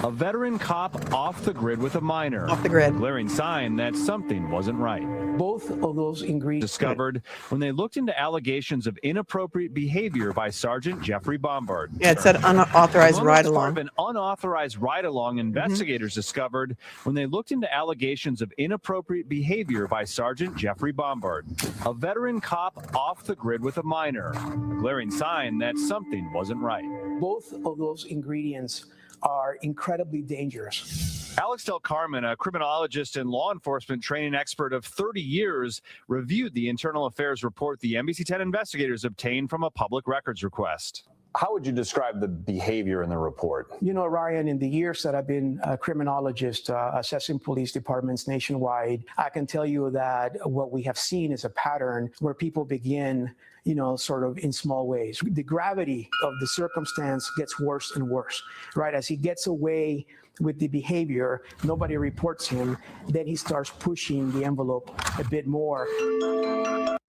A veteran cop off the grid with a minor. Off the grid. Glaring sign that something wasn't right. Both of those ingredients Discovered when they looked into allegations of inappropriate behavior by Sergeant Jeffrey Bombard. Yeah, it said unauthorized ride-along. An unauthorized ride-along investigators discovered when they looked into allegations of inappropriate behavior by Sergeant Jeffrey Bombard, a veteran cop off the grid with a minor. A glaring sign that something wasn't right. Both of those ingredients are incredibly dangerous. Alex Del Carmen, a criminologist and law enforcement training expert of 30 years, reviewed the internal affairs report the NBC10 investigators obtained from a public records request. How would you describe the behavior in the report? You know, Ryan, in the years that I've been a criminologist assessing police departments nationwide, I can tell you that what we have seen is a pattern where people begin, you know, sort of in small ways. The gravity of the circumstance gets worse and worse, right? As he gets away with the behavior, nobody reports him, then he starts pushing the envelope a bit more.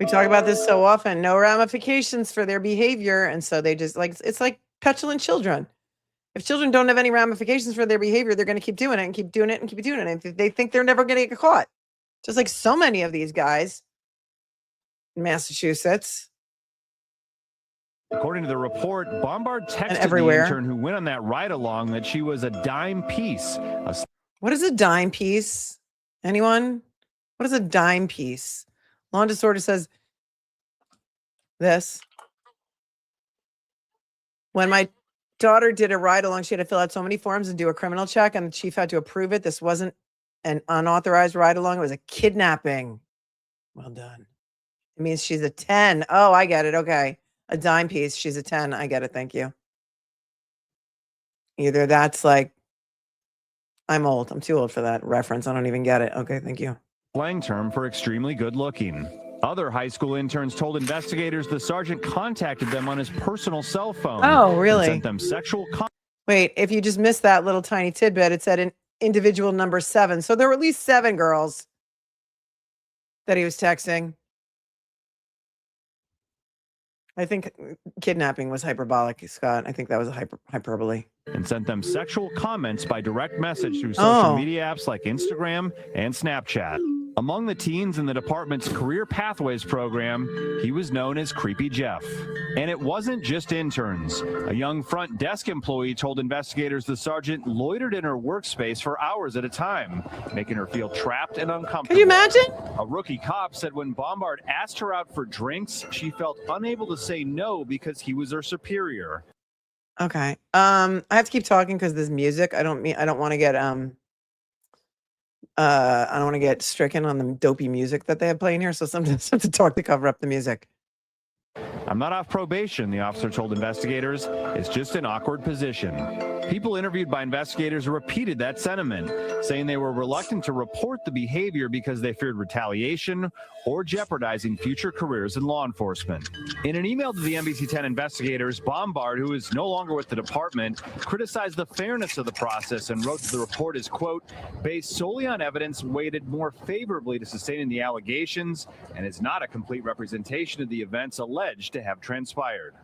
We talk about this so often, no ramifications for their behavior. And so they just it's like petulant children. If children don't have any ramifications for their behavior, they're going to keep doing it and keep doing it and keep doing it. And they think they're never going to get caught. Just like so many of these guys in Massachusetts. According to the report, Bombard texted everywhere. the intern who went on that ride-along that she was a dime piece. What is a dime piece? Anyone? What is a dime piece? Law and Disorder says this. When my daughter did a ride-along, she had to fill out so many forms and do a criminal check, and the chief had to approve it. This wasn't an unauthorized ride-along. It was a kidnapping. Well done. It means she's a 10. Oh, I get it. Okay. A dime piece. She's a 10. I get it. Thank you. Either that's like, I'm old. I'm too old for that reference. I don't even get it. Okay. Thank you. Slang term for extremely good looking. Other high school interns told investigators the sergeant contacted them on his personal cell phone. Oh, really? Sent them sexual Wait, if you just missed that little tiny tidbit, it said an individual number 7. So there were at least 7 girls that he was texting. I think kidnapping was hyperbolic, Scott. I think that was a hyperbole. And sent them sexual comments by direct message through social media apps like Instagram and Snapchat. Among the teens in the department's Career Pathways program, he was known as Creepy Jeff. And it wasn't just interns. A young front desk employee told investigators the sergeant loitered in her workspace for hours at a time, making her feel trapped and uncomfortable. Can you imagine? A rookie cop said when Bombard asked her out for drinks, she felt unable to say no because he was her superior. Okay. I have to keep talking because there's music. I don't want to get I don't want to get stricken on the dopey music that they have playing here. So sometimes I have to talk to cover up the music. I'm not off probation, the officer told investigators. It's just an awkward position. People interviewed by investigators repeated that sentiment, saying they were reluctant to report the behavior because they feared retaliation or jeopardizing future careers in law enforcement. In an email to the NBC 10 investigators, BOMBARD, who is no longer with the department, criticized the fairness of the process and wrote that the report is, quote, based solely on evidence weighted more favorably to sustaining the allegations and is not a complete representation of the events alleged to have transpired.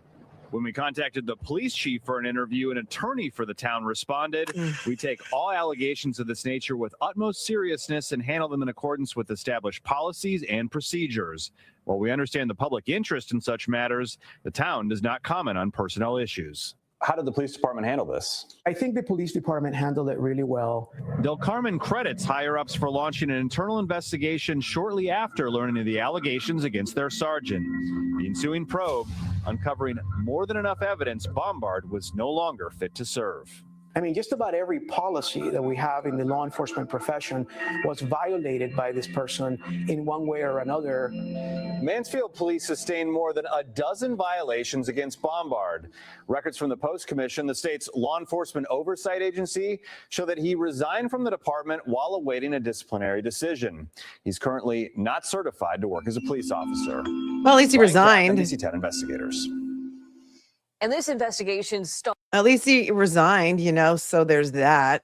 When we contacted the police chief for an interview, an attorney for the town responded, we take all allegations of this nature with utmost seriousness and handle them in accordance with established policies and procedures. While we understand the public interest in such matters, the town does not comment on personnel issues. How did the police department handle this? I think the police department handled it really well. Del Carmen credits higher-ups for launching an internal investigation shortly after learning of the allegations against their sergeant. The ensuing probe uncovering more than enough evidence BOMBARD was no longer fit to serve. I mean, just about every policy that we have in the law enforcement profession was violated by this person in one way or another. Mansfield Police sustained more than a dozen violations against BOMBARD. Records from the Post Commission, the state's law enforcement oversight agency, show that he resigned from the department while awaiting a disciplinary decision. He's currently not certified to work as a police officer. Well, at least he resigned. NBC 10 investigators. And this investigation At least he resigned, you know, so there's that.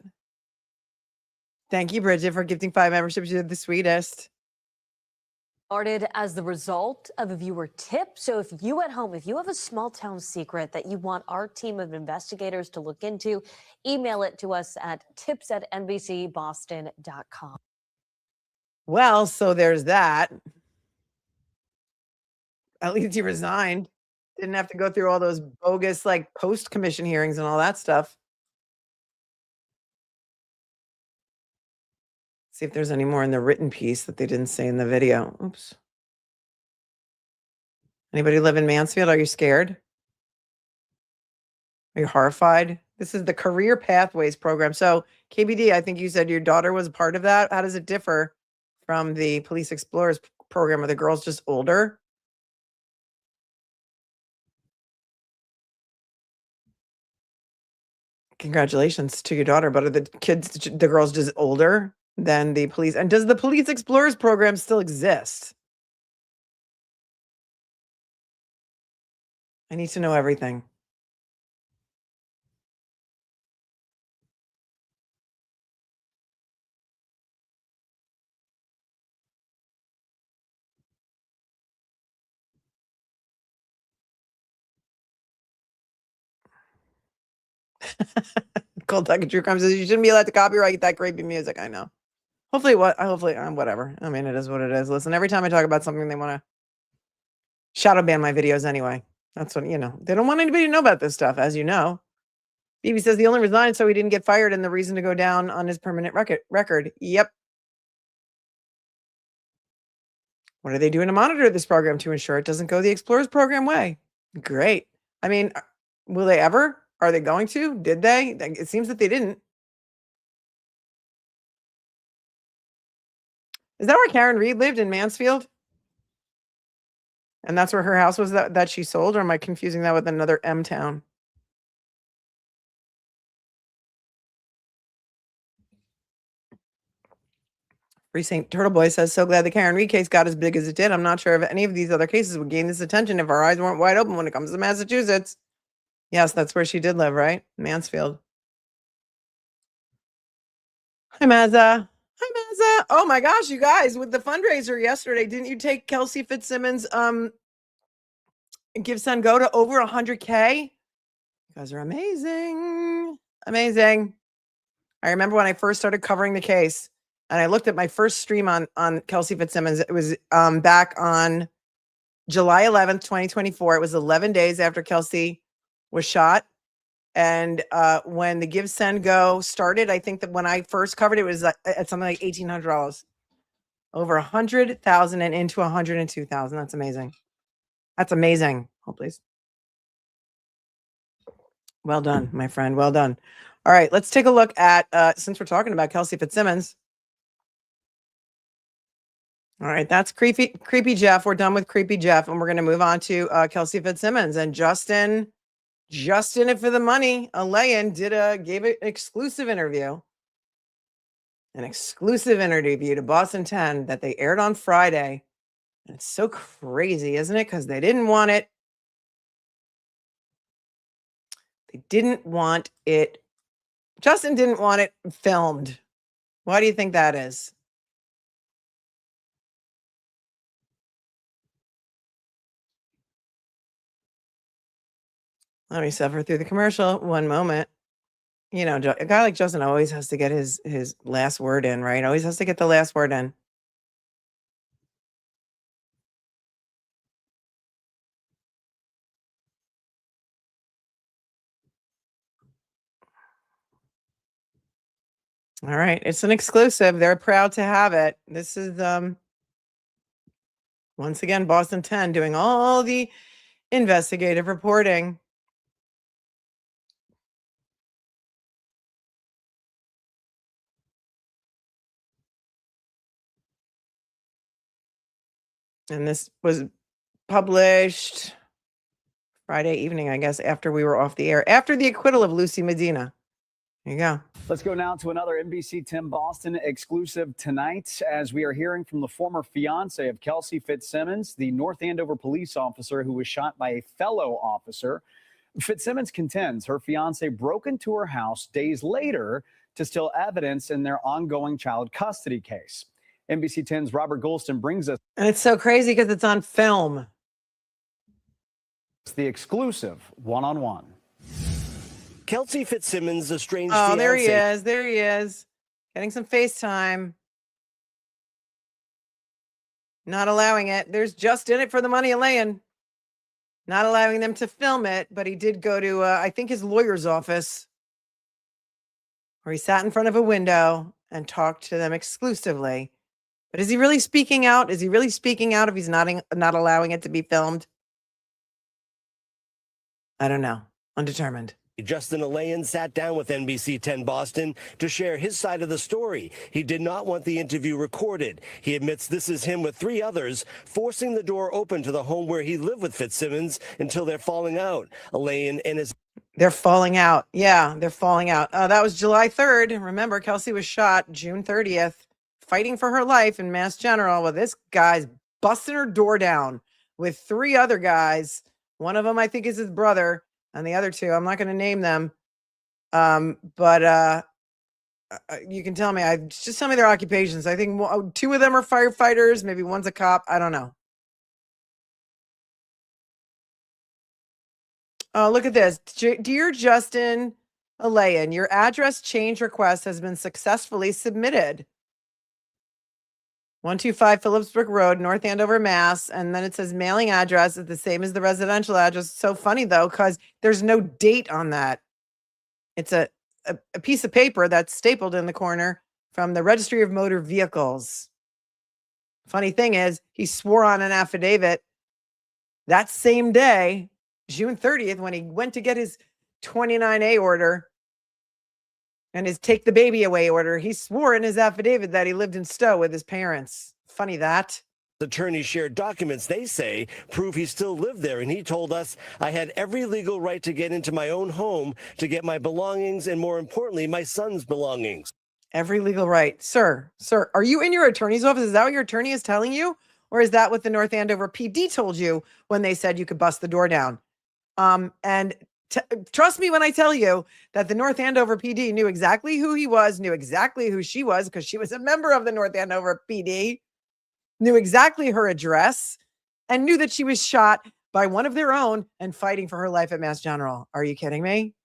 Thank you, Bridget, for gifting 5 memberships. You're the sweetest. started as the result of a viewer tip. So if you at home, if you have a small town secret that you want our team of investigators to look into, email it to us at tips@nbcboston.com. Well, so there's that. At least he resigned. Didn't have to go through all those bogus, like, post-commission hearings and all that stuff. See if there's any more in the written piece that they didn't say in the video. Oops. Anybody live in Mansfield? Are you scared? Are you horrified? This is the Career Pathways program. So, KBD, I think you said your daughter was part of that. How does it differ from the Police Explorers program? Are the girls just older? Congratulations to your daughter, but are the kids, the girls just older than the police? And does the Police Explorers program still exist? I need to know everything. Cold Tucky True Crime says you shouldn't be allowed to copyright that creepy music. I know. Hopefully, whatever. I mean, it is what it is. Listen, every time I talk about something, they want to shadow ban my videos anyway. That's what, you know, they don't want anybody to know about this stuff, as you know. BB says he only resigned so he didn't get fired and the reason to go down on his permanent record. Yep. What are they doing to monitor this program to ensure it doesn't go the Explorers program way? Great. I mean, will they ever? Are they going to? Did they? It seems that they didn't. Is that where Karen Reed lived, in Mansfield? And that's where her house was that she sold? Or am I confusing that with another M town? Free St. Turtle Boy says, so glad the Karen Reed case got as big as it did. I'm not sure if any of these other cases would gain this attention if our eyes weren't wide open when it comes to Massachusetts. Yes, that's where she did live, right? Mansfield. Hi, Mazza. Hi, Mazza. Oh my gosh, you guys, with the fundraiser yesterday, didn't you take KELSEY FITZSIMMONS Give Send Go to over 100K? You guys are amazing. Amazing. I remember when I first started covering the case and I looked at my first stream on KELSEY FITZSIMMONS. It was back on July 11th, 2024. It was 11 days after KELSEY was shot. And when the Give Send Go started, I think that when I first covered it was at something like $1,800, over 100,000 and into 102,000. That's amazing. That's amazing. Hold please. Well done, my friend. Well done. All right, let's take a look at, since we're talking about Kelsey Fitzsimmons. All right, that's creepy Jeff. We're done with creepy Jeff, and we're going to move on to Kelsey Fitzsimmons. And Justin it for the money. ALEIAN gave an exclusive interview. An exclusive interview to Boston 10 that they aired on Friday. And it's so crazy, isn't it? Because they didn't want it. They didn't want it. Justin didn't want it filmed. Why do you think that is? Let me suffer through the commercial. One moment. You know, a guy like Justin always has to get his last word in, right? Always has to get the last word in. All right, it's an exclusive. They're proud to have it. This is once again Boston 10 doing all the investigative reporting. And this was published Friday evening, I guess, after we were off the air, after the acquittal of Lucy Medina. There you go. Let's go now to another NBC 10 Boston exclusive tonight, as we are hearing from the former fiance of Kelsey Fitzsimmons, the North Andover police officer who was shot by a fellow officer. Fitzsimmons contends her fiance broke into her house days later to steal evidence in their ongoing child custody case. NBC 10's Robert Golston brings us. And it's so crazy because it's on film. It's the exclusive one-on-one. Kelsey Fitzsimmons, estranged fiance. Oh, there he is. There he is. Getting some FaceTime. Not allowing it. There's just in it for the money, ALEIAN. Not allowing them to film it, but he did go to, I think, his lawyer's office, where he sat in front of a window and talked to them exclusively. But is he really speaking out? Is he really speaking out if he's not allowing it to be filmed? I don't know. Undetermined. Justin ALEIAN sat down with NBC 10 Boston to share his side of the story. He did not want the interview recorded. He admits this is him with 3 others forcing the door open to the home where he lived with Fitzsimmons until they're falling out. ALEIAN and his... They're falling out. Yeah, they're falling out. That was July 3rd. Remember, Kelsey was shot June 30th, fighting for her life in Mass General. Well, this guy's busting her door down with 3 other guys. One of them, I think, is his brother. And the other 2, I'm not going to name them. But you can tell me. Just tell me their occupations. I think 2 of them are firefighters. Maybe one's a cop. I don't know. Oh, look at this. Dear Justin ALEIAN, your address change request has been successfully submitted. 125 Phillipsbrook Road, North Andover, Mass. And then it says mailing address is the same as the residential address. It's so funny, though, because there's no date on that. It's a piece of paper that's stapled in the corner from the Registry of Motor Vehicles. Funny thing is, he swore on an affidavit that same day, June 30th, when he went to get his 29A order and his take the baby away order. He swore in his affidavit that he lived in Stowe with his parents. Funny that. Attorneys shared documents they say prove he still lived there, and he told us, I had every legal right to get into my own home to get my belongings and, more importantly, my son's belongings. Every legal right. Sir, are you in your attorney's office? Is that what your attorney is telling you? Or is that what the North Andover PD told you when they said you could bust the door down? And trust me when I tell you that the North Andover PD knew exactly who he was, knew exactly who she was, because she was a member of the North Andover PD, knew exactly her address, and knew that she was shot by one of their own and fighting for her life at Mass General. Are you kidding me?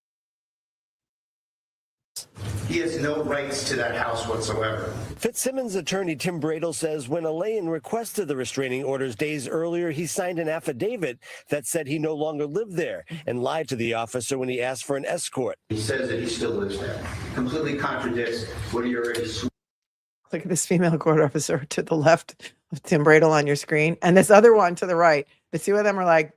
He has no rights to that house whatsoever. Fitzsimmons' attorney Tim Bradle says when ALEIAN requested the restraining orders days earlier, he signed an affidavit that said he no longer lived there and lied to the officer when he asked for an escort. He says that he still lives there. Completely contradicts what he already swore. Look at this female court officer to the left of Tim Bradle on your screen, and this other one to the right. The 2 of them are like,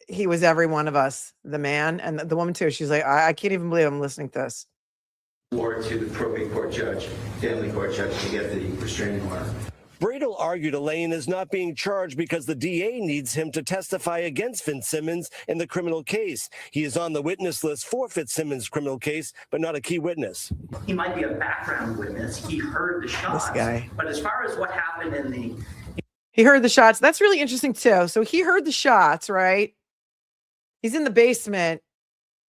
he was every one of us, the man and the woman too. She's like, I can't even believe I'm listening to this. Or to the probate court judge, family court judge, to get the restraining order. Bradel argued ALEIAN is not being charged because the DA needs him to testify against Fitzsimmons in the criminal case. He is on the witness list for Fitzsimmons' criminal case, but not a key witness. He might be a background witness. He heard the shots. This guy. But as far as what happened in the... He heard the shots. That's really interesting too. So he heard the shots, right? He's in the basement.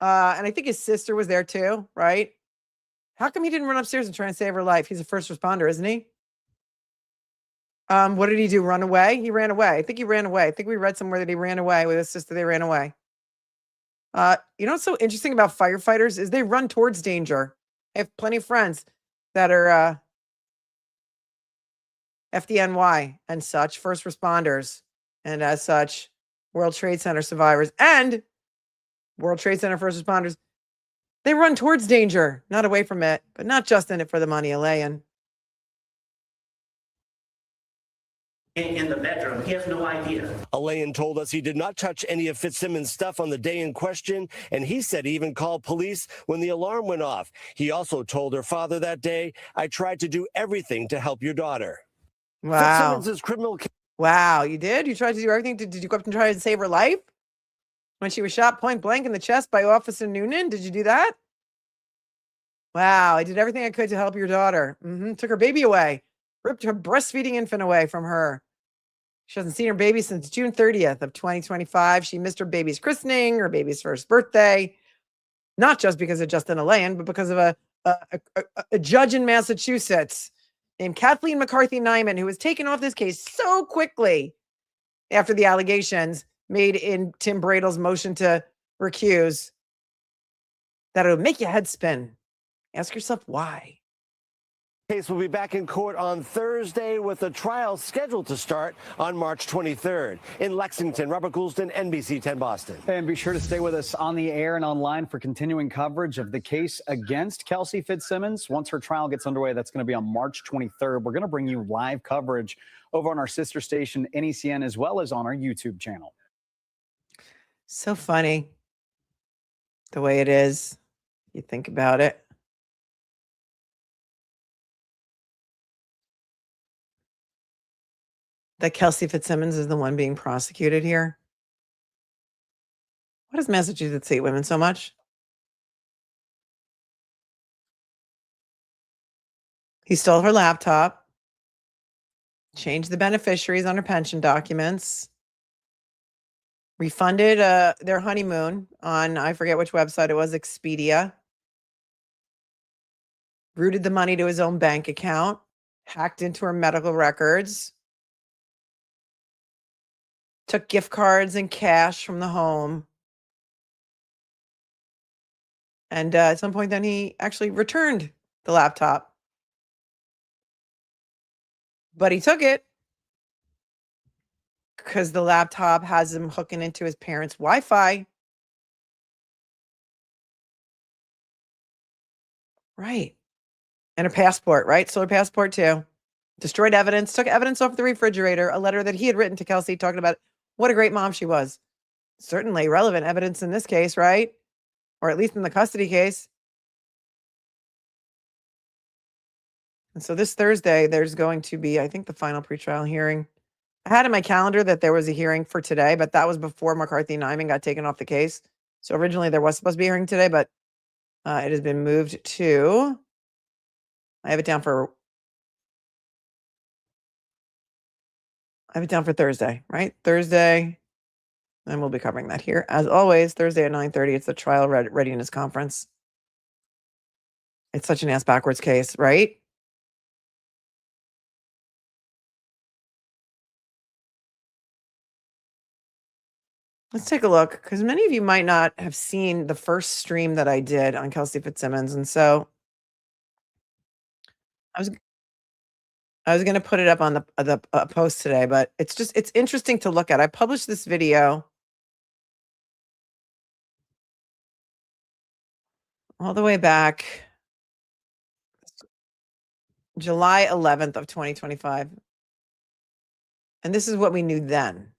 And I think his sister was there too, right? How come he didn't run upstairs and try and save her life? He's a first responder, isn't he? What did he do? Run away? He ran away. I think he ran away. I think we read somewhere that he ran away with his sister. They ran away. You know what's so interesting about firefighters is they run towards danger. I have plenty of friends that are FDNY and such, first responders, and as such, World Trade Center survivors and World Trade Center first responders. They run towards danger, not away from it, but not just in it for the money, ALEIAN. in the bedroom. He has no idea. ALEIAN told us he did not touch any of Fitzsimmons' stuff on the day in question, and he said he even called police when the alarm went off. He also told her father that day, I tried to do everything to help your daughter. Wow. Fitzsimmons' criminal case. Wow, you did? You tried to do everything? Did you go up and try to save her life? When she was shot point blank in the chest by Officer Noonan? Did you do that? Wow, I did everything I could to help your daughter. Took her baby away. Ripped her breastfeeding infant away from her. She hasn't seen her baby since June 30th of 2025. She missed her baby's christening, her baby's first birthday. Not just because of Justin ALEIAN, but because of a judge in Massachusetts named Kathleen McCarthy Nyman, who was taken off this case so quickly after the allegations made in Tim Bradel's motion to recuse that it would make your head spin. Ask yourself why. Case will be back in court on Thursday with the trial scheduled to start on March 23rd. In Lexington, Robert Goulston, NBC 10 Boston. And be sure to stay with us on the air and online for continuing coverage of the case against KELSEY FITZSIMMONS. Once her trial gets underway, that's going to be on March 23rd. We're going to bring you live coverage over on our sister station, NECN, as well as on our YouTube channel. So funny the way it is. You think about it. That KELSEY FITZSIMMONS is the one being prosecuted here. Why does Massachusetts hate women so much? He stole her laptop, changed the beneficiaries on her pension documents, refunded their honeymoon on, I forget which website it was, Expedia, routed the money to his own bank account, hacked into her medical records, took gift cards and cash from the home. And at some point then he actually returned the laptop. But he took it because the laptop has him hooking into his parents' Wi-Fi. Right. And a passport, right? Stole her passport too. Destroyed evidence, took evidence off the refrigerator, a letter that he had written to KELSEY talking about what a great mom she was. Certainly relevant evidence in this case, right? Or at least in the custody case. And so this Thursday, there's going to be, I think, the final pretrial hearing. I had in my calendar that there was a hearing for today, but that was before McCarthy Nyman got taken off the case. So originally there was supposed to be a hearing today, but it has been moved to, I have it down for Thursday, right? Thursday. And we'll be covering that here. As always, Thursday at 9:30, it's the trial readiness conference. It's such an ass backwards case, right? Let's take a look, because many of you might not have seen the first stream that I did on KELSEY FITZSIMMONS. And so I was going to put it up on the post today, but it's interesting to look at. I published this video all the way back July 11th of 2025. And this is what we knew then.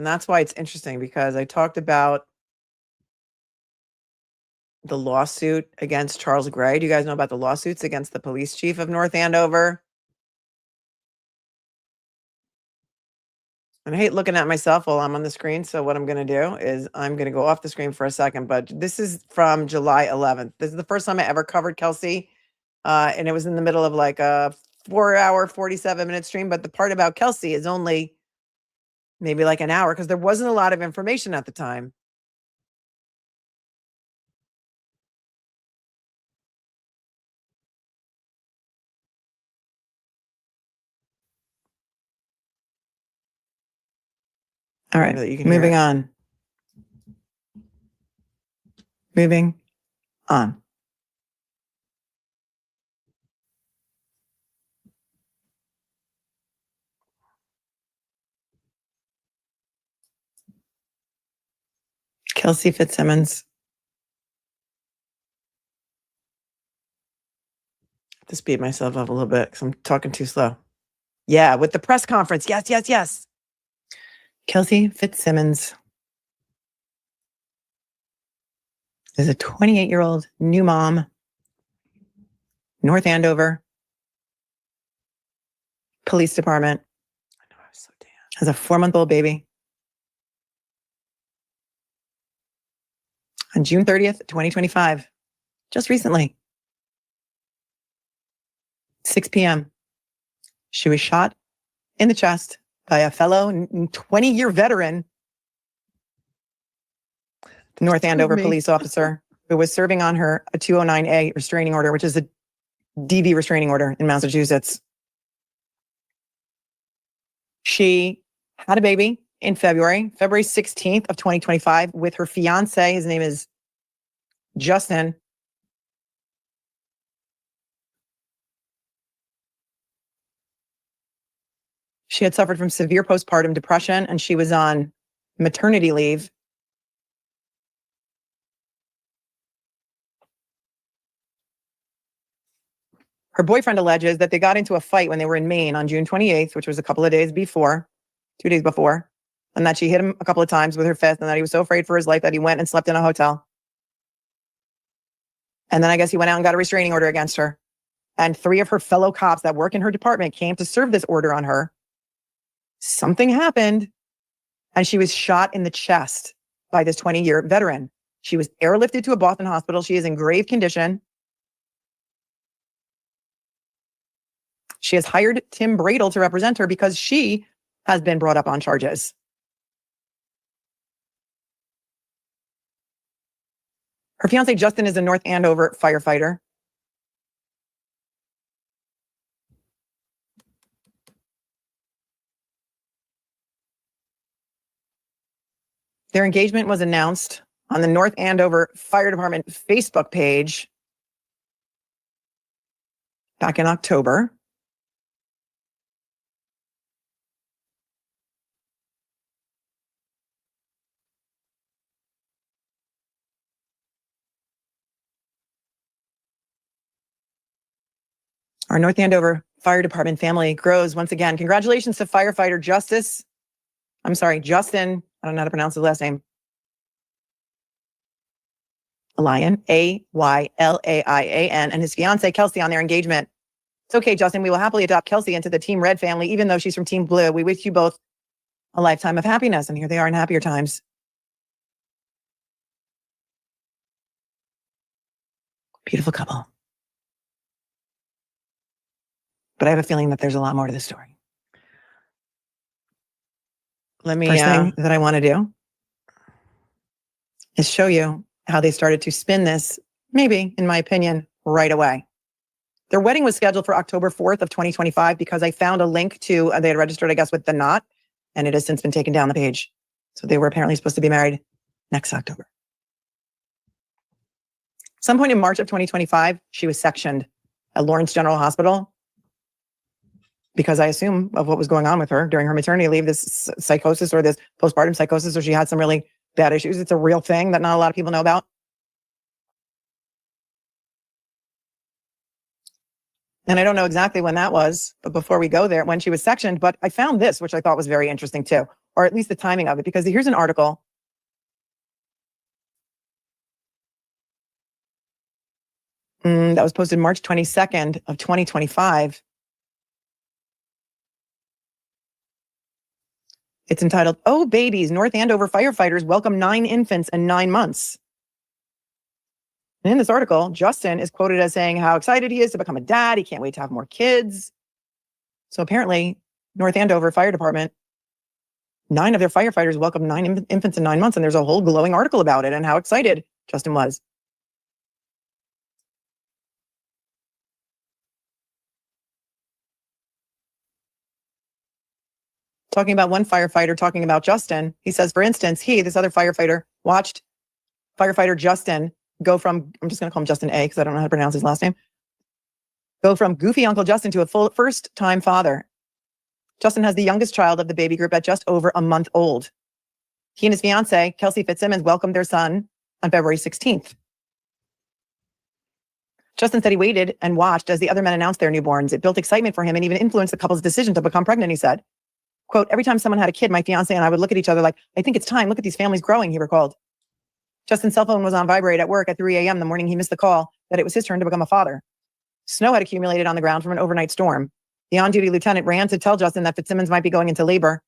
And that's why it's interesting, because I talked about the lawsuit against Charles Gray. Do you guys know about the lawsuits against the police chief of North Andover? And I hate looking at myself while I'm on the screen. So what I'm going to do is I'm going to go off the screen for a second. But this is from July 11th. This is the first time I ever covered Kelsey. And it was in the middle of like a 4-hour, 47-minute stream. But the part about Kelsey is only maybe like an hour, because there wasn't a lot of information at the time. All right, moving on. Moving on. KELSEY FITZSIMMONS. I have to speed myself up a little bit because I'm talking too slow. Yeah, with the press conference. Yes, yes, yes. KELSEY FITZSIMMONS is a 28-year-old new mom, North Andover Police Department. I know, I was so damn. Has a 4-month-old baby. On June 30th, 2025, just recently, 6 p.m., she was shot in the chest by a fellow 20-year veteran North Andover police officer who was serving on her a 209A restraining order, which is a DV restraining order in Massachusetts. She had a baby in February 16th of 2025 with her fiance. His name is Justin. She had suffered from severe postpartum depression and she was on maternity leave. Her boyfriend alleges that they got into a fight when they were in Maine on June 28th, which was a couple of days before, 2 days before, and that she hit him a couple of times with her fist and that he was so afraid for his life that he went and slept in a hotel. And then I guess he went out and got a restraining order against her. And 3 of her fellow cops that work in her department came to serve this order on her. Something happened and she was shot in the chest by this 20-year veteran. She was airlifted to a Boston hospital. She is in grave condition. She has hired Tim Bradle to represent her because she has been brought up on charges. Her fiance, Justin, is a North Andover firefighter. Their engagement was announced on the North Andover Fire Department Facebook page back in October. Our North Andover Fire Department family grows once again. Congratulations to firefighter Justin. I don't know how to pronounce his last name. AYLAIAN, AYLAIAN, and his fiance Kelsey on their engagement. It's okay, Justin. We will happily adopt Kelsey into the Team Red family, even though she's from Team Blue. We wish you both a lifetime of happiness. And here they are in happier times. Beautiful couple. But I have a feeling that there's a lot more to the story. First thing that I want to do is show you how they started to spin this, maybe, in my opinion, right away. Their wedding was scheduled for October 4th of 2025 because I found a link to, they had registered, I guess, with the knot, and it has since been taken down the page. So they were apparently supposed to be married next October. Some point in March of 2025, she was sectioned at Lawrence General Hospital because I assume of what was going on with her during her maternity leave, this psychosis or this postpartum psychosis, or she had some really bad issues. It's a real thing that not a lot of people know about. And I don't know exactly when that was, but before we go there, when she was sectioned, but I found this, which I thought was very interesting too. or at least the timing of it, because here's an article. That was posted March 22nd of 2025. It's entitled, "Oh Babies, North Andover Firefighters Welcome 9 Infants in 9 Months." And in this article, Justin is quoted as saying how excited he is to become a dad. He can't wait to have more kids. So apparently, North Andover Fire Department, 9 of their firefighters welcomed 9 infants in 9 months. And there's a whole glowing article about it and how excited Justin was. Talking about one firefighter talking about Justin, he says, for instance, this other firefighter, watched firefighter Justin go from, I'm just going to call him Justin A because I don't know how to pronounce his last name, go from goofy Uncle Justin to a full first-time father. Justin has the youngest child of the baby group at just over a month old. He and his fiancee, KELSEY FITZSIMMONS, welcomed their son on February 16th. Justin said he waited and watched as the other men announced their newborns. It built excitement for him and even influenced the couple's decision to become pregnant, he said. Quote, "Every time someone had a kid, my fiance and I would look at each other like, I think it's time. Look at these families growing," he recalled. Justin's cell phone was on vibrate at work at 3 a.m. the morning he missed the call that it was his turn to become a father. Snow had accumulated on the ground from an overnight storm. The on-duty lieutenant ran to tell Justin that FitzSimmons might be going into labor.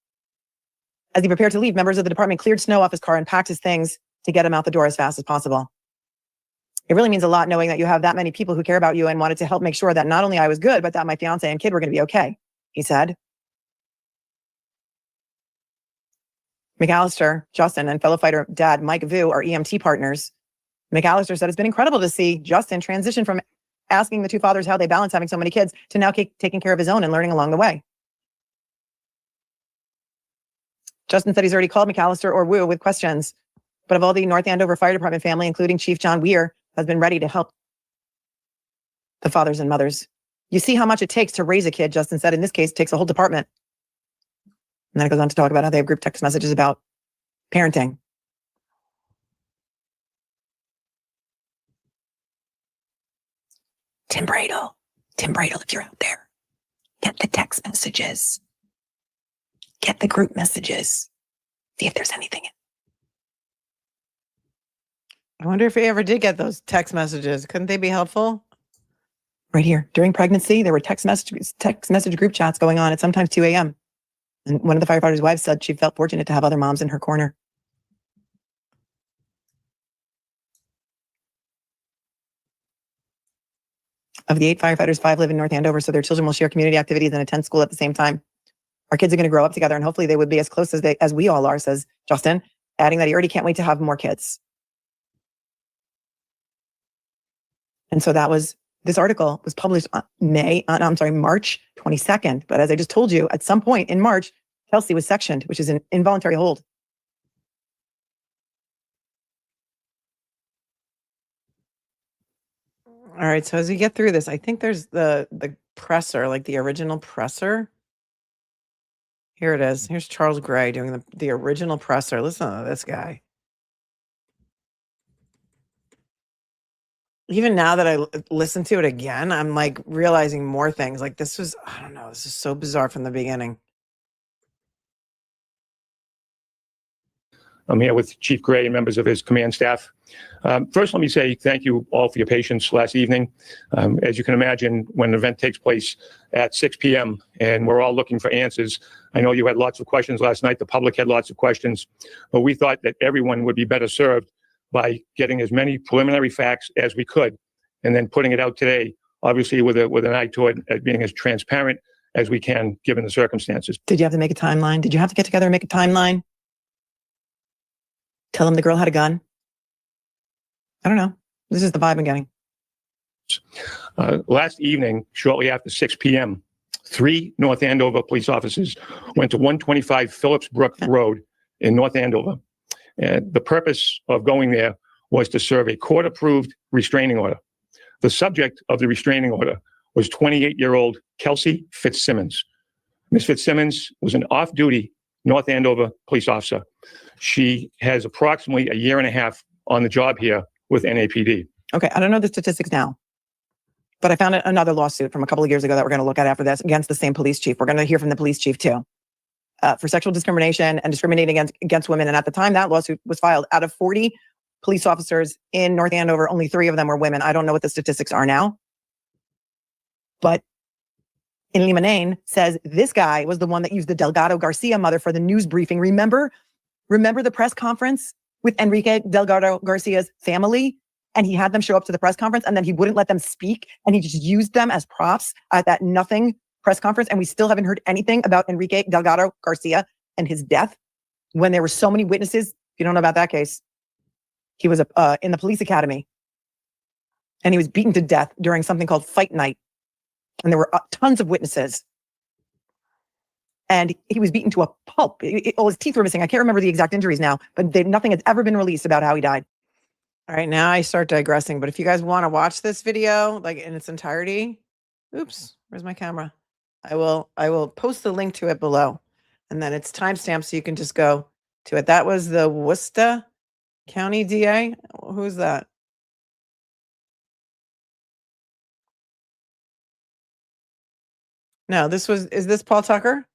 As he prepared to leave, members of the department cleared snow off his car and packed his things to get him out the door as fast as possible. It really means a lot knowing that you have that many people who care about you and wanted to help make sure that not only I was good, but that my fiance and kid were going to be okay, he said. McAllister, Justin, and fellow fighter dad Mike Vu are EMT partners. McAllister said it's been incredible to see Justin transition from asking the two fathers how they balance having so many kids to now taking care of his own and learning along the way. Justin said he's already called McAllister or Wu with questions, but of all the North Andover Fire Department family, including Chief John Weir, has been ready to help the fathers and mothers. You see how much it takes to raise a kid, Justin said. In this case, it takes a whole department. And then it goes on to talk about how they have group text messages about parenting. Tim Bradle, if you're out there, get the text messages. Get the group messages. See if there's anything. I wonder if we ever did get those text messages. Couldn't they be helpful? Right here. During pregnancy, there were text message group chats going on at sometimes 2 a.m. And one of the firefighters' wives said she felt fortunate to have other moms in her corner. Of the 8 firefighters, 5 live in North Andover, so their children will share community activities and attend school at the same time. Our kids are going to grow up together, and hopefully they would be as close as we all are, says Justin, adding that he already can't wait to have more kids. And so this article was published on March 22nd. But as I just told you, at some point in March, KELSEY was sectioned, which is an involuntary hold. All right, so as we get through this, I think there's the presser, like the original presser. Here it is. Here's Charles Gray doing the original presser. Listen to this guy. Even now that I listen to it again, I'm like realizing more things. Like this is so bizarre from the beginning. I'm here with Chief Gray and members of his command staff. First, let me say thank you all for your patience last evening. As you can imagine, when an event takes place at 6 p.m. and we're all looking for answers, I know you had lots of questions last night. The public had lots of questions, but we thought that everyone would be better served by getting as many preliminary facts as we could and then putting it out today, obviously with an eye toward being as transparent as we can given the circumstances. Did you have to make a timeline? Did you have to get together and make a timeline? Tell him the girl had a gun? I don't know. This is the vibe I'm getting. Last evening, shortly after 6 p.m., 3 North Andover police officers went to 125 Phillips Brook Road in North Andover. The purpose of going there was to serve a court-approved restraining order. The subject of the restraining order was 28-year-old KELSEY FITZSIMMONS. Ms. FitzSimmons was an off-duty North Andover police officer. She has approximately a year and a half on the job here with NAPD. Okay, I don't know the statistics now, but I found another lawsuit from a couple of years ago that we're going to look at after this against the same police chief. We're going to hear from the police chief too. for sexual discrimination and discriminating against women. And at the time that lawsuit was filed, out of 40 police officers in North Andover, only 3 of them were women. I don't know what the statistics are now. But EmilySeee says this guy was the one that used the Delgado Garcia mother for the news briefing. Remember the press conference with Enrique Delgado Garcia's family? And he had them show up to the press conference and then he wouldn't let them speak. And he just used them as props at that nothing press conference. And we still haven't heard anything about Enrique Delgado Garcia and his death when there were so many witnesses. If you don't know about that case, he was in the police academy and he was beaten to death during something called Fight Night. And there were tons of witnesses. And he was beaten to a pulp. All his teeth were missing. I can't remember the exact injuries now, but nothing has ever been released about how he died. All right, now I start digressing. But if you guys want to watch this video like in its entirety, oops, where's my camera? I will post the link to it below. And then it's timestamped so you can just go to it. That was the Worcester County DA. Who's that? No, is this Paul Tucker?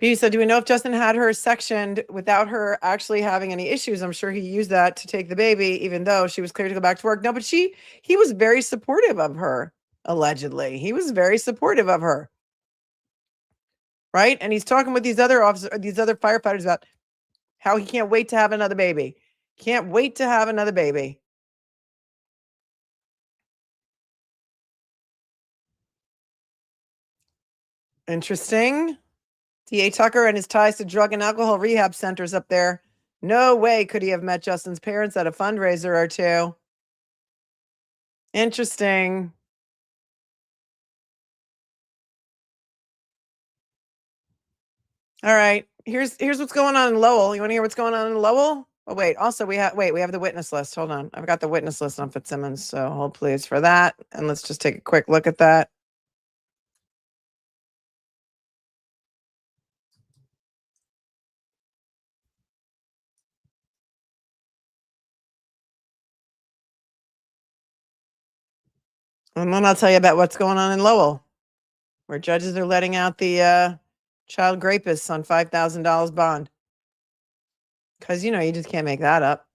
He said, do we know if Justin had her sectioned without her actually having any issues? I'm sure he used that to take the baby, even though she was cleared to go back to work. No, but he was very supportive of her, allegedly. He was very supportive of her. Right? And he's talking with these other firefighters about how he can't wait to have another baby. Can't wait to have another baby. Interesting. D.A. Tucker and his ties to drug and alcohol rehab centers up there. No way could he have met Justin's parents at a fundraiser or two. Interesting. All right. Here's what's going on in Lowell. You want to hear what's going on in Lowell? Oh, wait. Also, we have the witness list. Hold on. I've got the witness list on Fitzsimmons. So hold please for that. And let's just take a quick look at that. And then I'll tell you about what's going on in Lowell, where judges are letting out the child rapists on $5,000 bond. Because, you just can't make that up.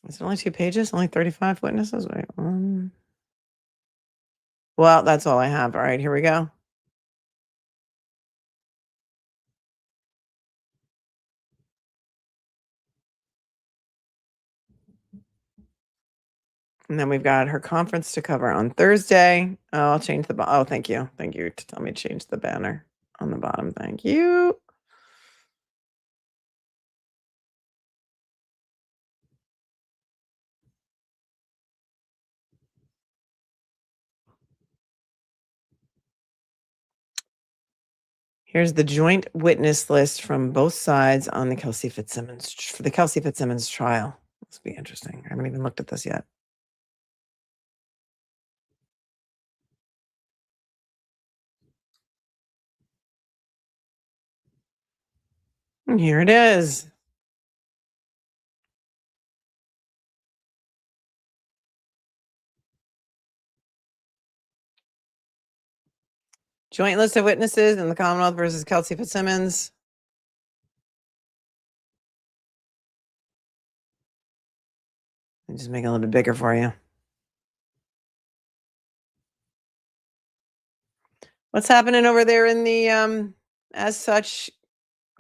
Is it only 2 pages? Only 35 witnesses? Wait. Well, that's all I have. All right, here we go. And then we've got her conference to cover on Thursday. Oh, I'll change the oh, thank you. Thank you to tell me to change the banner on the bottom. Thank you. Here's the joint witness list from both sides on the KELSEY Fitzsimmons for the KELSEY Fitzsimmons trial. This will be interesting. I haven't even looked at this yet. And here it is. Joint list of witnesses in the Commonwealth versus KELSEY Fitzsimmons. I'll just make it a little bit bigger for you. What's happening over there in the as such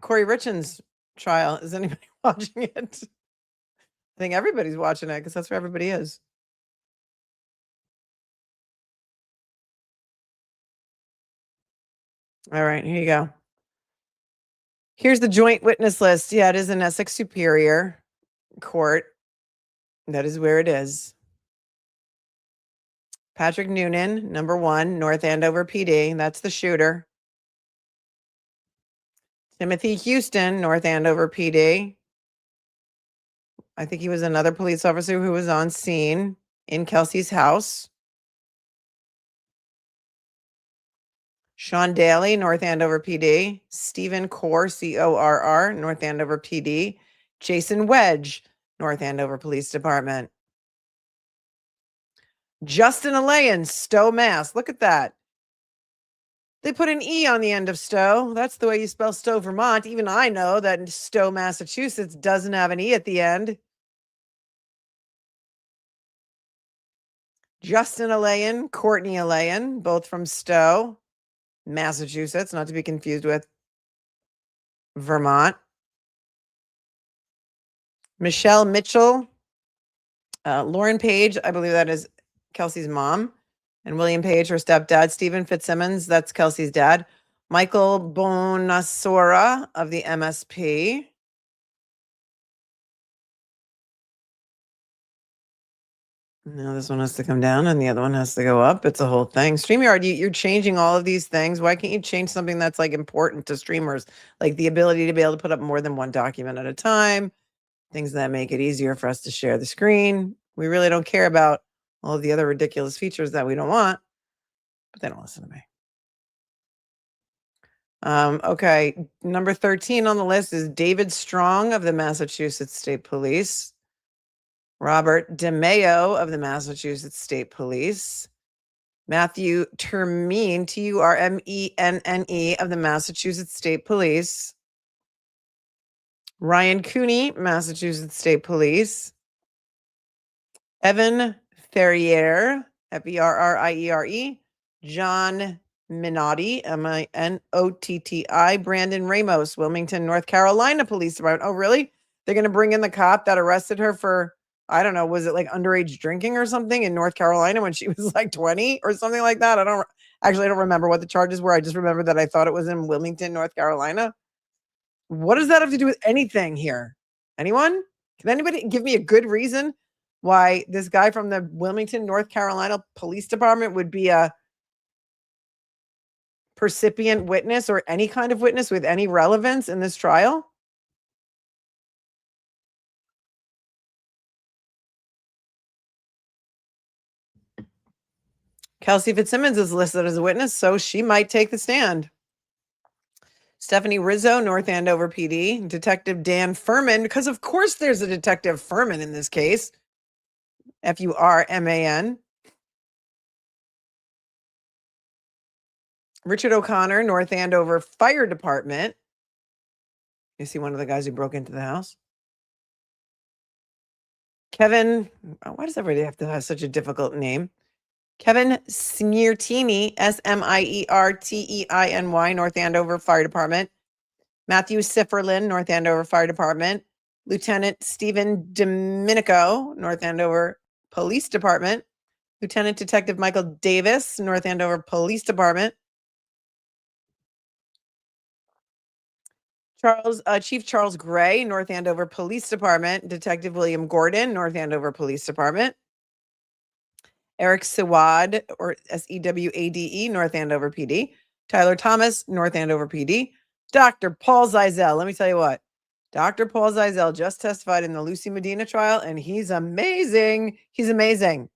Corey Richens trial? Is anybody watching it? I think everybody's watching it because that's where everybody is. All right, here you go. Here's the joint witness list. Yeah, it is in Essex Superior Court. That is where it is. Patrick Noonan, number 1, North Andover PD. That's the shooter. Timothy Houston, North Andover PD. I think he was another police officer who was on scene in Kelsey's house. Sean Daly, North Andover PD. Stephen Corr, C-O-R-R, North Andover PD. Jason Wedge, North Andover Police Department. Justin ALEIAN, Stowe, Mass. Look at that. They put an E on the end of Stowe. That's the way you spell Stowe, Vermont. Even I know that Stowe, Massachusetts doesn't have an E at the end. Justin ALEIAN, Courtney ALEIAN, both from Stowe, Massachusetts, not to be confused with Vermont. Michelle Mitchell, Lauren Page, I believe that is Kelsey's mom, and William Page, her stepdad. Stephen Fitzsimmons, that's Kelsey's dad. Michael Bonasora of the MSP. Now this one has to come down and the other one has to go up. It's a whole thing. StreamYard, you're changing all of these things. Why can't you change something that's like important to streamers? Like the ability to be able to put up more than one document at a time. Things that make it easier for us to share the screen. We really don't care about all of the other ridiculous features that we don't want, but they don't listen to me. Okay, number 13 on the list is David Strong of the Massachusetts State Police. Robert DeMeo of the Massachusetts State Police. Matthew Turmene, Turmenne of the Massachusetts State Police. Ryan Cooney, Massachusetts State Police. Evan Ferriere, Ferriere. John Minotti, Minotti. Brandon Ramos, Wilmington, North Carolina Police Department. Oh, really? They're going to bring in the cop that arrested her for, I don't know, was it like underage drinking or something in North Carolina when she was like 20 or something like that? I don't remember what the charges were. I just remember that I thought it was in Wilmington, North Carolina. What does that have to do with anything here? Anyone? Can anybody give me a good reason why this guy from the Wilmington, North Carolina Police Department would be a percipient witness or any kind of witness with any relevance in this trial? Kelsey Fitzsimmons is listed as a witness, so she might take the stand. Stephanie Rizzo, North Andover PD. Detective Dan Furman, because of course there's a Detective Furman in this case. Furman. Richard O'Connor, North Andover Fire Department. You see one of the guys who broke into the house? Kevin, why does everybody have to have such a difficult name? Kevin Smiertini, Smierteny, North Andover Fire Department. Matthew Sifferlin, North Andover Fire Department. Lieutenant Stephen Domenico, North Andover Police Department. Lieutenant Detective Michael Davis, North Andover Police Department. Chief Charles Gray, North Andover Police Department. Detective William Gordon, North Andover Police Department. Eric Sewad, or Sewade, North Andover PD. Tyler Thomas, North Andover PD. Dr. Paul Zeisel. Let me tell you what. Dr. Paul Zeisel just testified in the Lucy Medina trial, and he's amazing. He's amazing.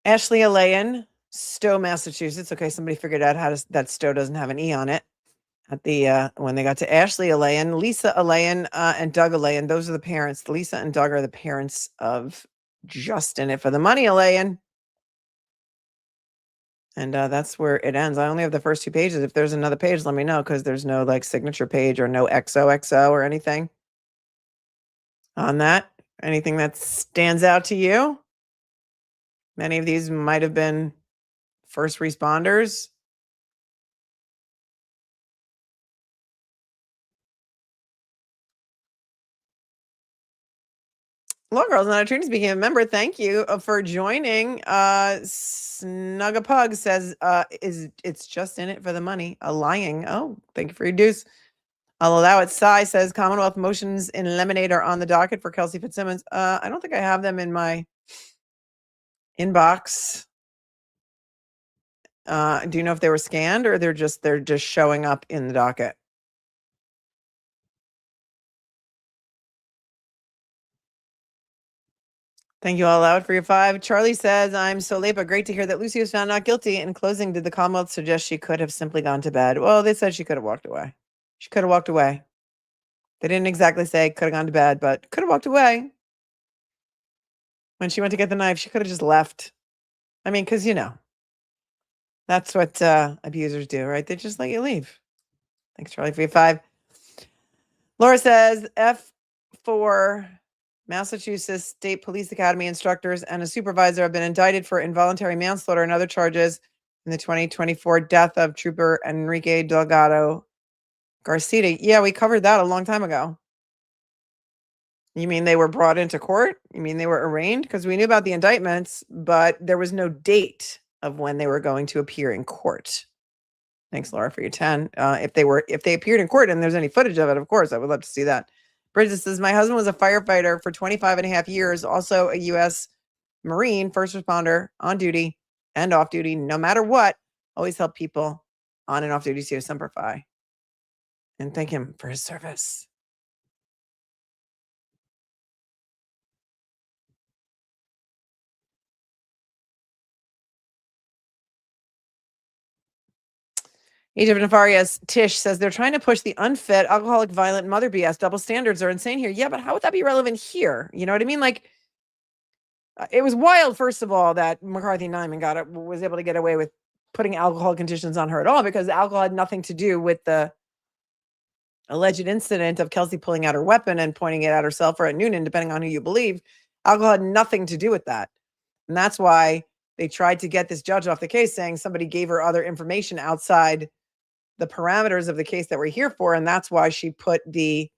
Ashley ALEIAN, Stowe, Massachusetts. Okay, somebody figured out how that Stowe doesn't have an E on it. At the when they got to Ashley ALEIAN, Lisa ALEIAN, and Doug ALEIAN. Those are the parents. Lisa and Doug are the parents of Just In It for the Money ALEIAN. And that's where it ends. I only have the first two pages. If there's another page, let me know, because there's no like signature page or no XOXO or anything on that. Anything that stands out to you? Many of these might have been first responders. Law Girls Not Attorneys became a member. Thank you for joining. Snuggapug says, it's just in it for the money. A lying. Oh, thank you for your dues. I'll allow it. Cy says Commonwealth motions in Lemonade are on the docket for Kelsey Fitzsimmons. I don't think I have them in my inbox. Do you know if they were scanned or they're just showing up in the docket? Thank you all loud for your 5. Charlie says, I'm so late, but great to hear that Lucy was found not guilty. In closing, did the Commonwealth suggest she could have simply gone to bed? Well, they said she could have walked away. She could have walked away. They didn't exactly say could have gone to bed, but could have walked away. When she went to get the knife, she could have just left. I mean, because, that's what abusers do, right? They just let you leave. Thanks, Charlie, for your 5. Laura says, F4 Massachusetts State Police Academy instructors and a supervisor have been indicted for involuntary manslaughter and other charges in the 2024 death of Trooper Enrique Delgado Garcia. Yeah, we covered that a long time ago. You mean they were brought into court? You mean they were arraigned? Because we knew about the indictments, but there was no date of when they were going to appear in court. Thanks, Laura, for your 10. If they appeared in court and there's any footage of it, of course, I would love to see that. Bridget says, my husband was a firefighter for 25 and a half years, also a U.S. Marine, first responder, on duty and off duty, no matter what, always help people on and off duty. So Semper Fi. And thank him for his service. Egypt Nefarious Tish says they're trying to push the unfit, alcoholic, violent mother BS. Double standards are insane here. Yeah, but how would that be relevant here? You know what I mean? Like, it was wild, first of all, that McCarthy Nyman was able to get away with putting alcohol conditions on her at all, because alcohol had nothing to do with the alleged incident of Kelsey pulling out her weapon and pointing it at herself or at Noonan, depending on who you believe. Alcohol had nothing to do with that. And that's why they tried to get this judge off the case, saying somebody gave her other information outside the parameters of the case that we're here for. And that's why she put the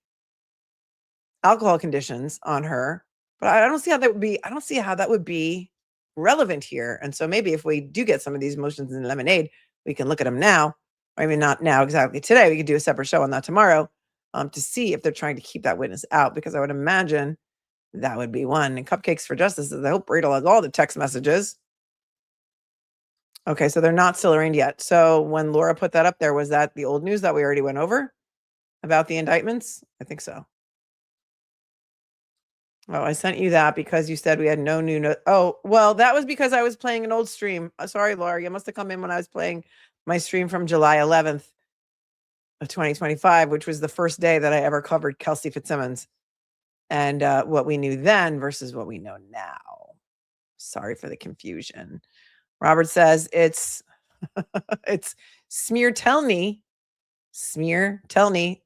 alcohol conditions on her. But I don't see how that would be relevant here. And so maybe if we do get some of these motions in lemonade, we can look at them now. I mean, not now exactly today. We could do a separate show on that tomorrow to see if they're trying to keep that witness out, because I would imagine that would be one. And Cupcakes for Justice says, I hope Bradel has all the text messages. Okay, so they're not still arraigned yet. So when Laura put that up there, was that the old news that we already went over about the indictments? I think so. Oh, I sent you that because you said we had no new. Oh, well, that was because I was playing an old stream. Sorry, Laura, you must have come in when I was playing my stream from July 11th of 2025, which was the first day that I ever covered KELSEY FITZSIMMONS and what we knew then versus what we know now. Sorry for the confusion. Robert says it's Smeartelny, Smiertelny,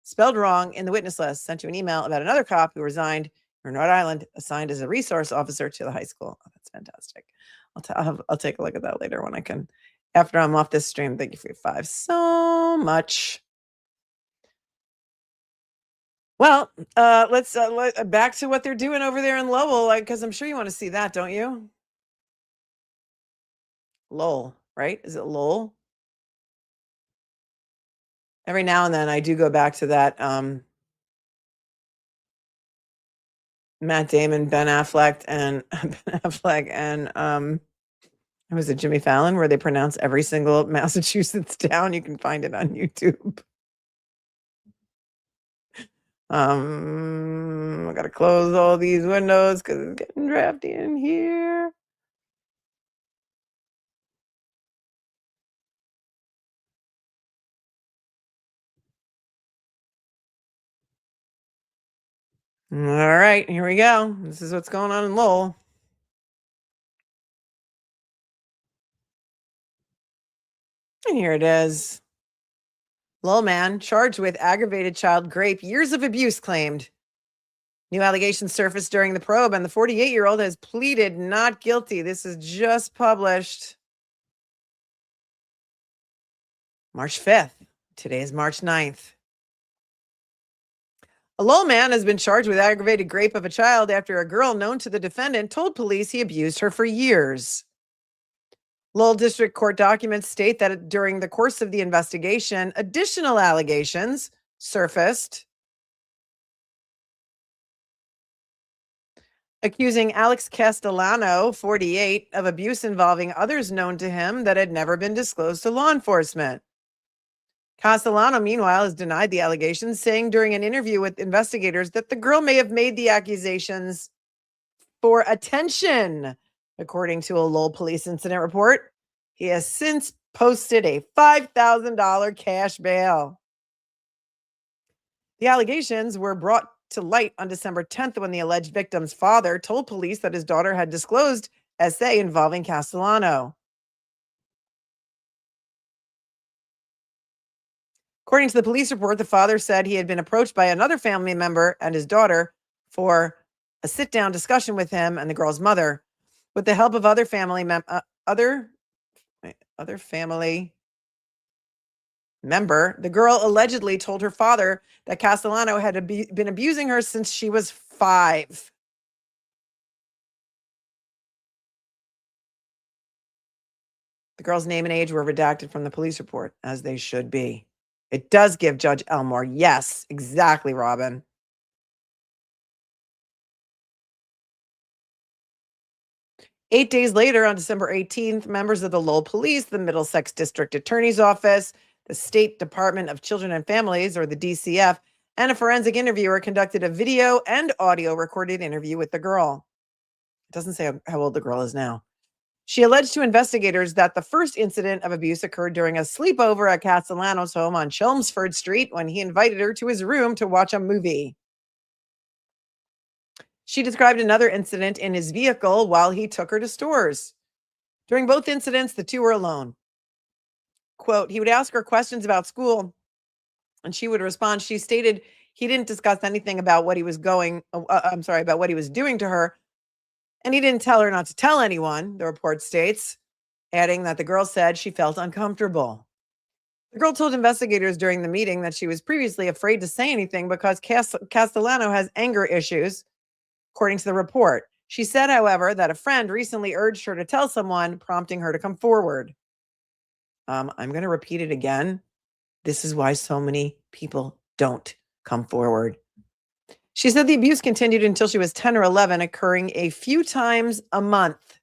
spelled wrong in the witness list. Sent you an email about another cop who resigned from Rhode Island, assigned as a resource officer to the high school. Oh, that's fantastic. I'll take a look at that later when I can, after I'm off this stream. Thank you for your 5 so much. Well, let's back to what they're doing over there in Lowell, because I'm sure you want to see that, don't you? Lowell, right? Is it Lowell? Every now and then I do go back to that Matt Damon, Ben Affleck, and was it Jimmy Fallon, where they pronounce every single Massachusetts town. You can find it on YouTube. I gotta close all these windows because it's getting drafty in here. All right, here we go. This is what's going on in Lowell. And here it is. Lowell man charged with aggravated child rape, years of abuse claimed. New allegations surfaced during the probe, and the 48-year-old has pleaded not guilty. This is just published March 5th. Today is March 9th. A Lowell man has been charged with aggravated rape of a child after a girl known to the defendant told police he abused her for years. Lowell District Court documents state that during the course of the investigation, additional allegations surfaced. accusing Alex Castellano, 48, of abuse involving others known to him that had never been disclosed to law enforcement. Castellano, meanwhile, has denied the allegations, saying during an interview with investigators that the girl may have made the accusations for attention, according to a Lowell police incident report. He has since posted a $5,000 cash bail. The allegations were brought to light on December 10th when the alleged victim's father told police that his daughter had disclosed essay involving Castellano. According to the police report, the father said he had been approached by another family member and his daughter for a sit-down discussion with him and the girl's mother. With the help of other family member, the girl allegedly told her father that Castellano had been abusing her since she was 5. The girl's name and age were redacted from the police report, as they should be. It does give Judge Elmore. Yes, exactly, Robin. Eight days later, on December 18th, members of the Lowell Police, the Middlesex District Attorney's Office, the State Department of Children and Families, or the DCF, and a forensic interviewer conducted a video and audio recorded interview with the girl. It doesn't say how old the girl is now. She alleged to investigators that the first incident of abuse occurred during a sleepover at Castellano's home on Chelmsford Street when he invited her to his room to watch a movie. She described another incident in his vehicle while he took her to stores. During both incidents, the two were alone. Quote, he would ask her questions about school and she would respond. She stated he didn't discuss anything about what he was doing to her. And he didn't tell her not to tell anyone, the report states, adding that the girl said she felt uncomfortable. The girl told investigators during the meeting that she was previously afraid to say anything because Castellano has anger issues, according to the report. She said, however, that a friend recently urged her to tell someone, prompting her to come forward. I'm going to repeat it again. This is why so many people don't come forward. She said the abuse continued until she was 10 or 11, occurring a few times a month.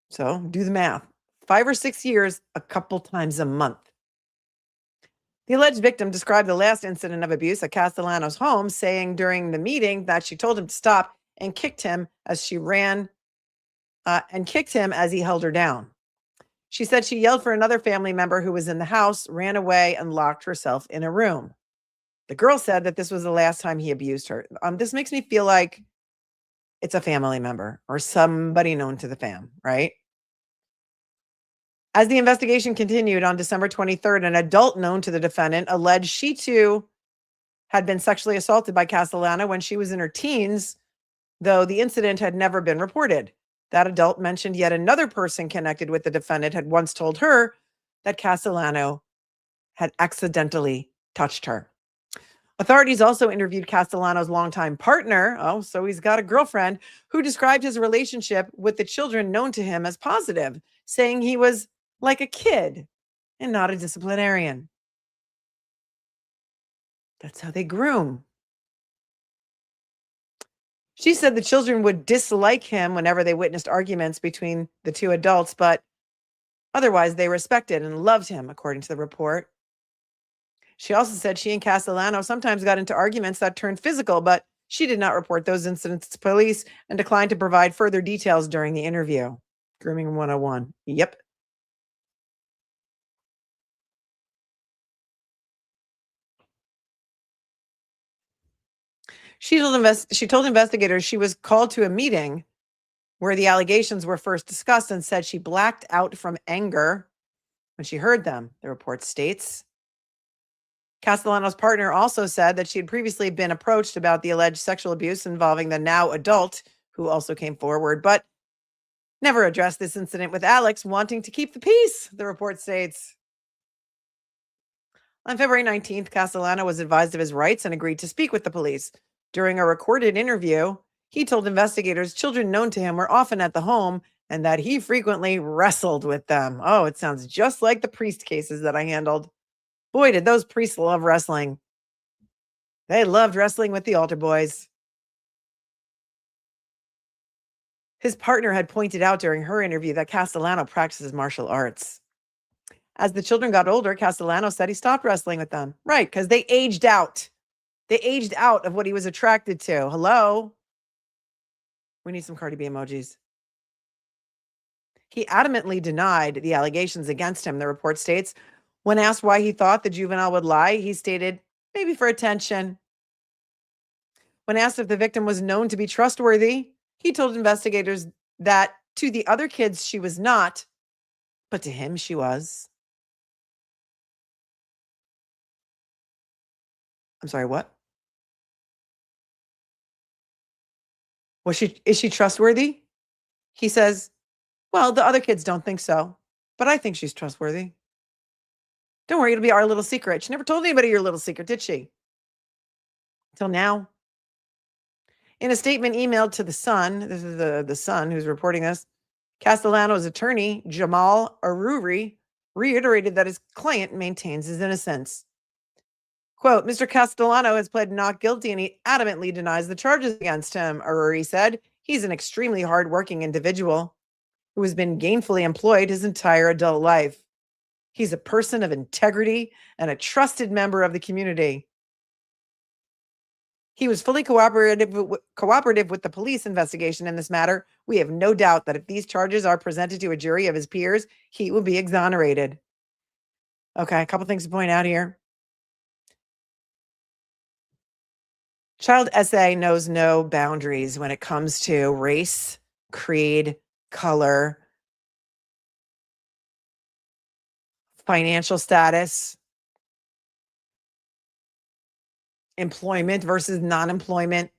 So do the math. 5 or 6 years, a couple times a month. The alleged victim described the last incident of abuse at Castellano's home, saying during the meeting that she told him to stop and kicked him as he held her down. She said she yelled for another family member who was in the house, ran away, and locked herself in a room. The girl said that this was the last time he abused her. This makes me feel like it's a family member or somebody known to the fam, right? As the investigation continued on December 23rd, an adult known to the defendant alleged she too had been sexually assaulted by Castellano when she was in her teens, though the incident had never been reported. That adult mentioned yet another person connected with the defendant had once told her that Castellano had accidentally touched her. Authorities also interviewed Castellano's longtime partner, so he's got a girlfriend, who described his relationship with the children known to him as positive, saying he was like a kid and not a disciplinarian. That's how they groom. She said the children would dislike him whenever they witnessed arguments between the two adults, but otherwise they respected and loved him, according to the report. She also said she and Castellano sometimes got into arguments that turned physical, but she did not report those incidents to police and declined to provide further details during the interview. Grooming 101. Yep. She told investigators she was called to a meeting where the allegations were first discussed and said she blacked out from anger when she heard them, the report states. Castellano's partner also said that she had previously been approached about the alleged sexual abuse involving the now adult, who also came forward, but never addressed this incident with Alex, wanting to keep the peace, the report states. On February 19th, Castellano was advised of his rights and agreed to speak with the police. During a recorded interview, he told investigators children known to him were often at the home and that he frequently wrestled with them. Oh, it sounds just like the priest cases that I handled. Boy, did those priests love wrestling. They loved wrestling with the altar boys. His partner had pointed out during her interview that Castellano practices martial arts. As the children got older, Castellano said he stopped wrestling with them. Right, because they aged out. They aged out of what he was attracted to. Hello? We need some Cardi B emojis. He adamantly denied the allegations against him, the report states. When asked why he thought the juvenile would lie, he stated, maybe for attention. When asked if the victim was known to be trustworthy, he told investigators that to the other kids she was not, but to him she was. I'm sorry, what? Is she trustworthy? He says, well, the other kids don't think so, but I think she's trustworthy. Don't worry, it'll be our little secret. She never told anybody your little secret, did she? Till now. In a statement emailed to the Sun, this is the Sun who's reporting this, Castellano's attorney, Jamal Aruri, reiterated that his client maintains his innocence. Quote, Mr. Castellano has pled not guilty and he adamantly denies the charges against him, Aruri said. He's an extremely hardworking individual who has been gainfully employed his entire adult life. He's a person of integrity and a trusted member of the community. He was fully cooperative with the police investigation in this matter. We have no doubt that if these charges are presented to a jury of his peers, he will be exonerated. Okay, a couple things to point out here. Child SA knows no boundaries when it comes to race, creed, color, financial status, employment versus non-employment,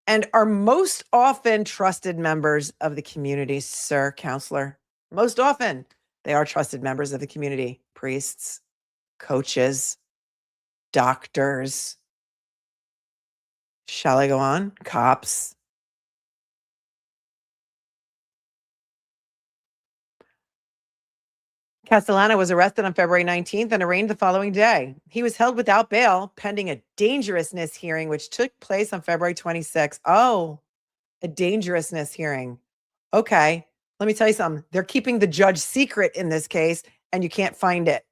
and are most often trusted members of the community, sir, counselor. Most often, they are trusted members of the community. Priests, coaches, doctors. Shall I go on? Cops. Castellano was arrested on February 19th and arraigned the following day. He was held without bail pending a dangerousness hearing, which took place on February 26th. Oh, a dangerousness hearing. Okay, let me tell you something. They're keeping the judge secret in this case, and you can't find it.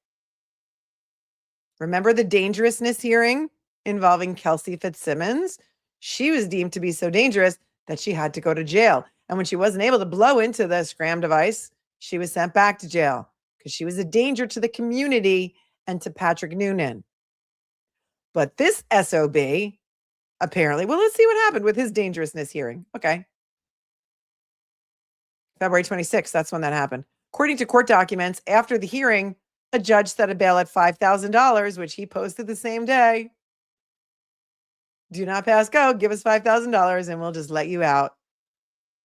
Remember the dangerousness hearing involving KELSEY FITZSIMMONS? She was deemed to be so dangerous that she had to go to jail. And when she wasn't able to blow into the scram device, she was sent back to jail because she was a danger to the community and to Patrick Noonan. But this SOB, apparently, well, let's see what happened with his dangerousness hearing. Okay. February 26th, that's when that happened. According to court documents, after the hearing, a judge set a bail at $5,000, which he posted the same day. Do not pass go. Give us $5,000 and we'll just let you out.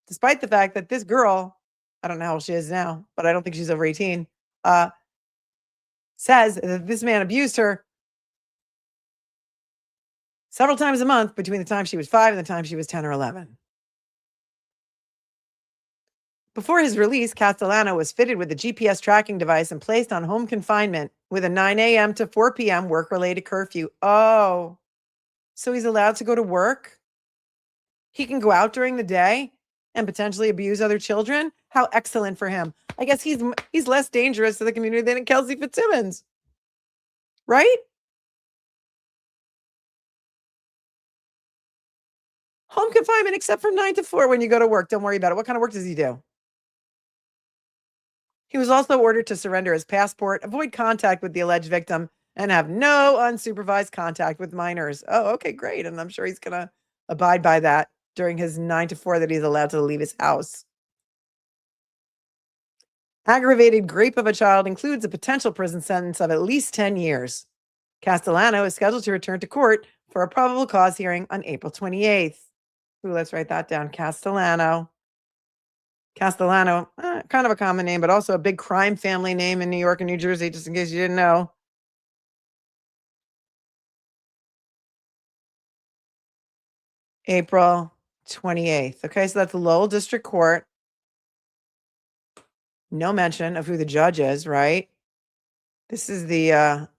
Despite the fact that this girl, I don't know how old she is now, but I don't think she's over 18, says that this man abused her several times a month between the time she was 5 and the time she was 10 or 11. Before his release, Castellano was fitted with a GPS tracking device and placed on home confinement with a 9 a.m. to 4 p.m. work-related curfew. Oh, so he's allowed to go to work? He can go out during the day and potentially abuse other children? How excellent for him. I guess he's less dangerous to the community than KELSEY FITZSIMMONS. Right? Home confinement except from 9 to 4 when you go to work. Don't worry about it. What kind of work does he do? He was also ordered to surrender his passport, avoid contact with the alleged victim, and have no unsupervised contact with minors. Oh, okay, great. And I'm sure he's going to abide by that during his 9 to 4 that he's allowed to leave his house. Aggravated rape of a child includes a potential prison sentence of at least 10 years. Castellano is scheduled to return to court for a probable cause hearing on April 28th. Ooh, let's write that down. Castellano. Castellano, kind of a common name, but also a big crime family name in New York and New Jersey, just in case you didn't know. April 28th. Okay, so that's the Lowell District Court. No mention of who the judge is, right? This is the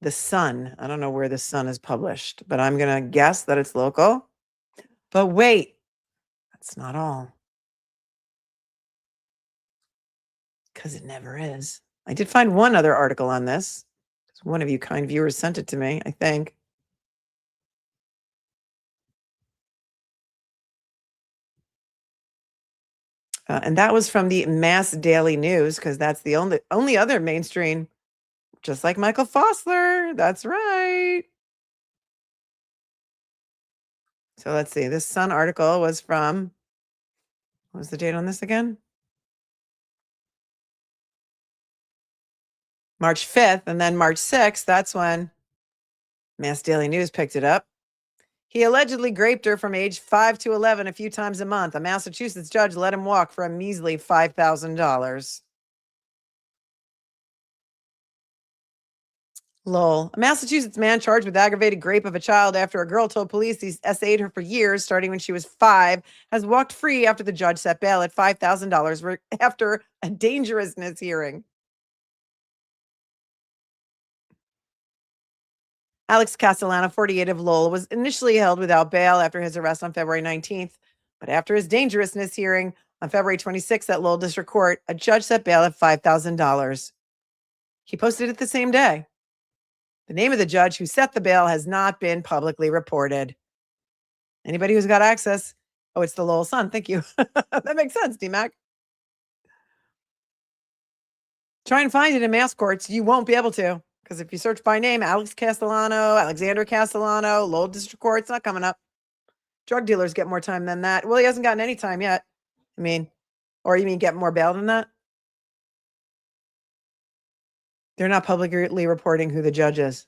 The Sun. I don't know where The Sun is published, but I'm going to guess that it's local. But wait, that's not all. Because it never is. I did find one other article on this. One of you kind viewers sent it to me, I think. And that was from the Mass Daily News, because that's the only other mainstream, just like Michael Fossler. That's right. So let's see. This Sun article was from, what was the date on this again? March 5th, and then March 6th, that's when Mass Daily News picked it up. He allegedly raped her from age 5 to 11 a few times a month. A Massachusetts judge let him walk for a measly $5,000. Lowell. A Massachusetts man charged with aggravated rape of a child after a girl told police he's essayed her for years, starting when she was 5, has walked free after the judge set bail at $5,000 after a dangerousness hearing. ALEX Castellano, 48 of Lowell, was initially held without bail after his arrest on February 19th. But after his dangerousness hearing on February 26th at Lowell District Court, a judge set bail at $5,000. He posted it the same day. The name of the judge who set the bail has not been publicly reported. Anybody who's got access? Oh, it's the Lowell Sun. Thank you. That makes sense, D-Mac. Try and find it in mass courts. You won't be able to. Because if you search by name, Alex Castellano, Alexander Castellano, Lowell District Court, it's not coming up. Drug dealers get more time than that. Well, he hasn't gotten any time yet. I mean, or you mean get more bail than that? They're not publicly reporting who the judge is.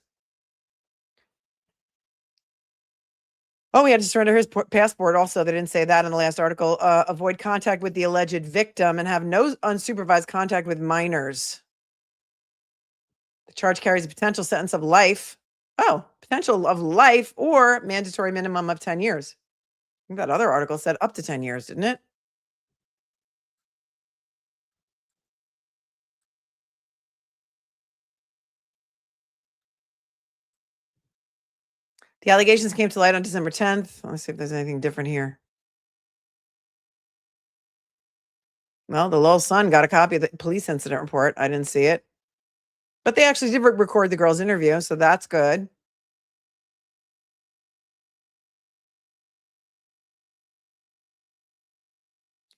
Oh, he had to surrender his passport also. They didn't say that in the last article. Avoid contact with the alleged victim and have no unsupervised contact with minors. The charge carries a potential sentence of life. Oh, potential of life or mandatory minimum of 10 years. I think that other article said up to 10 years, didn't it? The allegations came to light on December 10th. Let's see if there's anything different here. Well, the Lowell Sun got a copy of the police incident report. I didn't see it. But they actually did record the girl's interview, so that's good.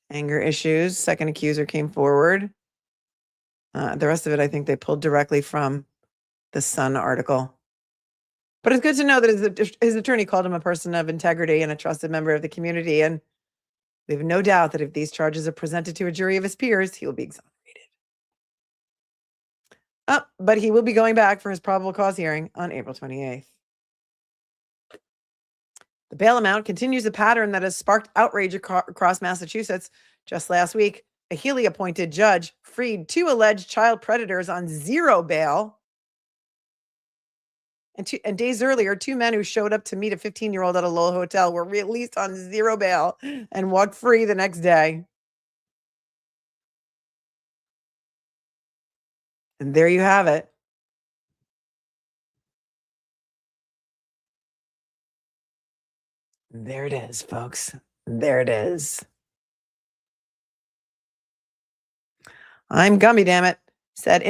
Anger issues. Second accuser came forward. The rest of it, I think they pulled directly from the Sun article. But it's good to know that his attorney called him a person of integrity and a trusted member of the community. And we have no doubt that if these charges are presented to a jury of his peers, he will be exonerated. But he will be going back for his probable cause hearing on April 28th. The bail amount continues a pattern that has sparked outrage across Massachusetts. Just last week, a Healy-appointed judge freed 2 alleged child predators on 0 bail. And days earlier, 2 men who showed up to meet a 15-year-old at a Lowell hotel were released on 0 bail and walked free the next day. And there you have it. There it is, folks. There it is. I'm Gummy, damn it. Said,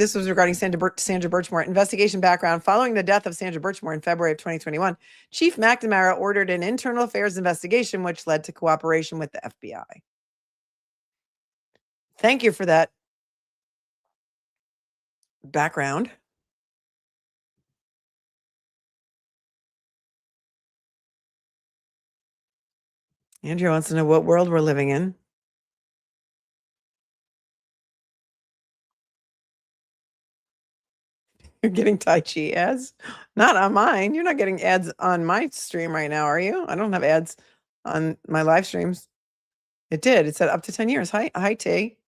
this was regarding Sandra Birchmore. Investigation background. Following the death of Sandra Birchmore in February of 2021, Chief McNamara ordered an internal affairs investigation, which led to cooperation with the FBI. Thank you for that background. Andrew wants to know what world we're living in. You're getting Tai Chi ads? Not on mine. You're not getting ads on my stream right now, are you? I don't have ads on my live streams. It did. It said up to 10 years. Hi, T.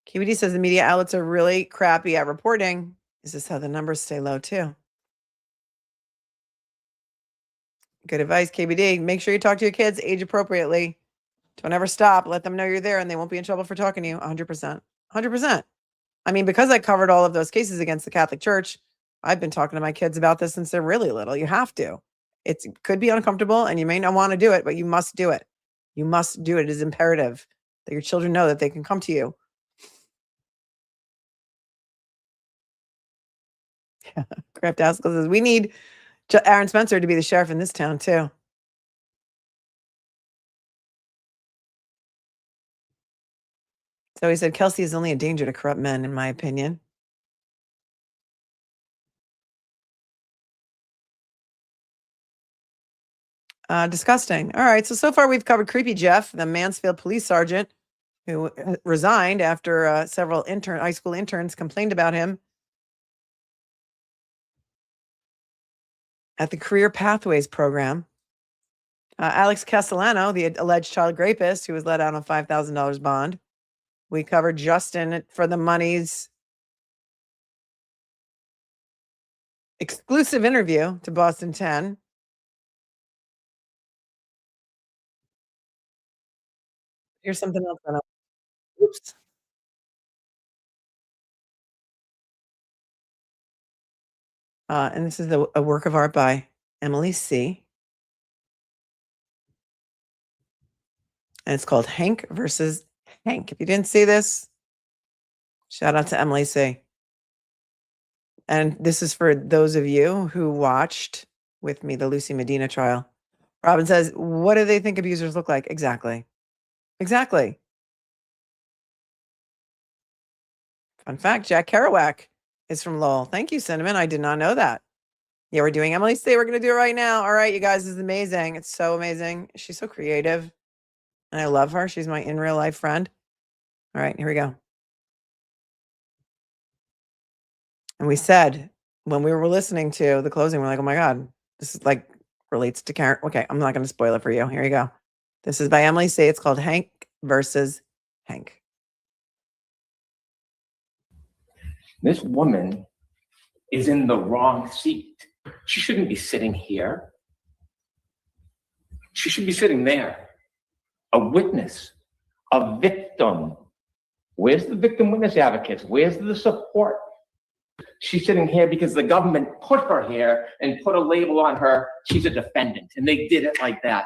KBD says the media outlets are really crappy at reporting. Is this how the numbers stay low too? Good advice, KBD. Make sure you talk to your kids age appropriately. Don't ever stop. Let them know you're there and they won't be in trouble for talking to you. 100%. 100%. I mean, because I covered all of those cases against the Catholic Church, I've been talking to my kids about this since they're really little. You have to. It could be uncomfortable and you may not want to do it, but you must do it. You must do it. It is imperative that your children know that they can come to you. Crap Daskell says, we need Aaron Spencer to be the sheriff in this town too. So he said, Kelsey is only a danger to corrupt men, in my opinion. Disgusting. All right. So far we've covered Creepy Jeff, the Mansfield Police Sergeant, who resigned after several high school interns complained about him at the Career Pathways program. Alex Castellano, the alleged child rapist who was let out on $5,000 bond. We covered Justin for the Money's exclusive interview to Boston 10. Here's something else. Oops. And this is a work of art by EmilySeee. And it's called Hank versus Hank. If you didn't see this, shout out to EmilySeee. And this is for those of you who watched with me the Lucy Medina trial. Robin says, what do they think abusers look like? Exactly. Exactly. Fun fact, Jack Kerouac is from Lowell. Thank you, Cinnamon. I did not know that. Yeah, we're doing EmilySeee. We're going to do it right now. All right, you guys, this is amazing. It's so amazing. She's so creative. And I love her. She's my in real life friend. All right, here we go. And we said, when we were listening to the closing, we're like, oh my God, this is like relates to Karen. Okay, I'm not going to spoil it for you. Here you go. This is by EmilySeee. It's called Hank versus Hank. This woman is in the wrong seat. She shouldn't be sitting here. She should be sitting there. A witness, a victim. Where's the victim witness advocates? Where's the support? She's sitting here because the government put her here and put a label on her. She's a defendant, and they did it like that.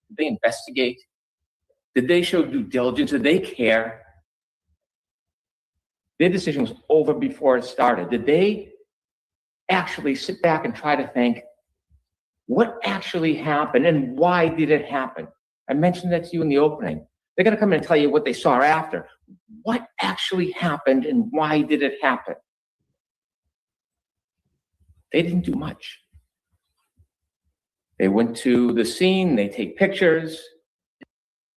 Did they investigate? Did they show due diligence? Did they care? Their decision was over before it started. Did they actually sit back and try to think, what actually happened and why did it happen? I mentioned that to you in the opening. They're going to come in and tell you what they saw after. What actually happened and why did it happen? They didn't do much. They went to the scene, they take pictures.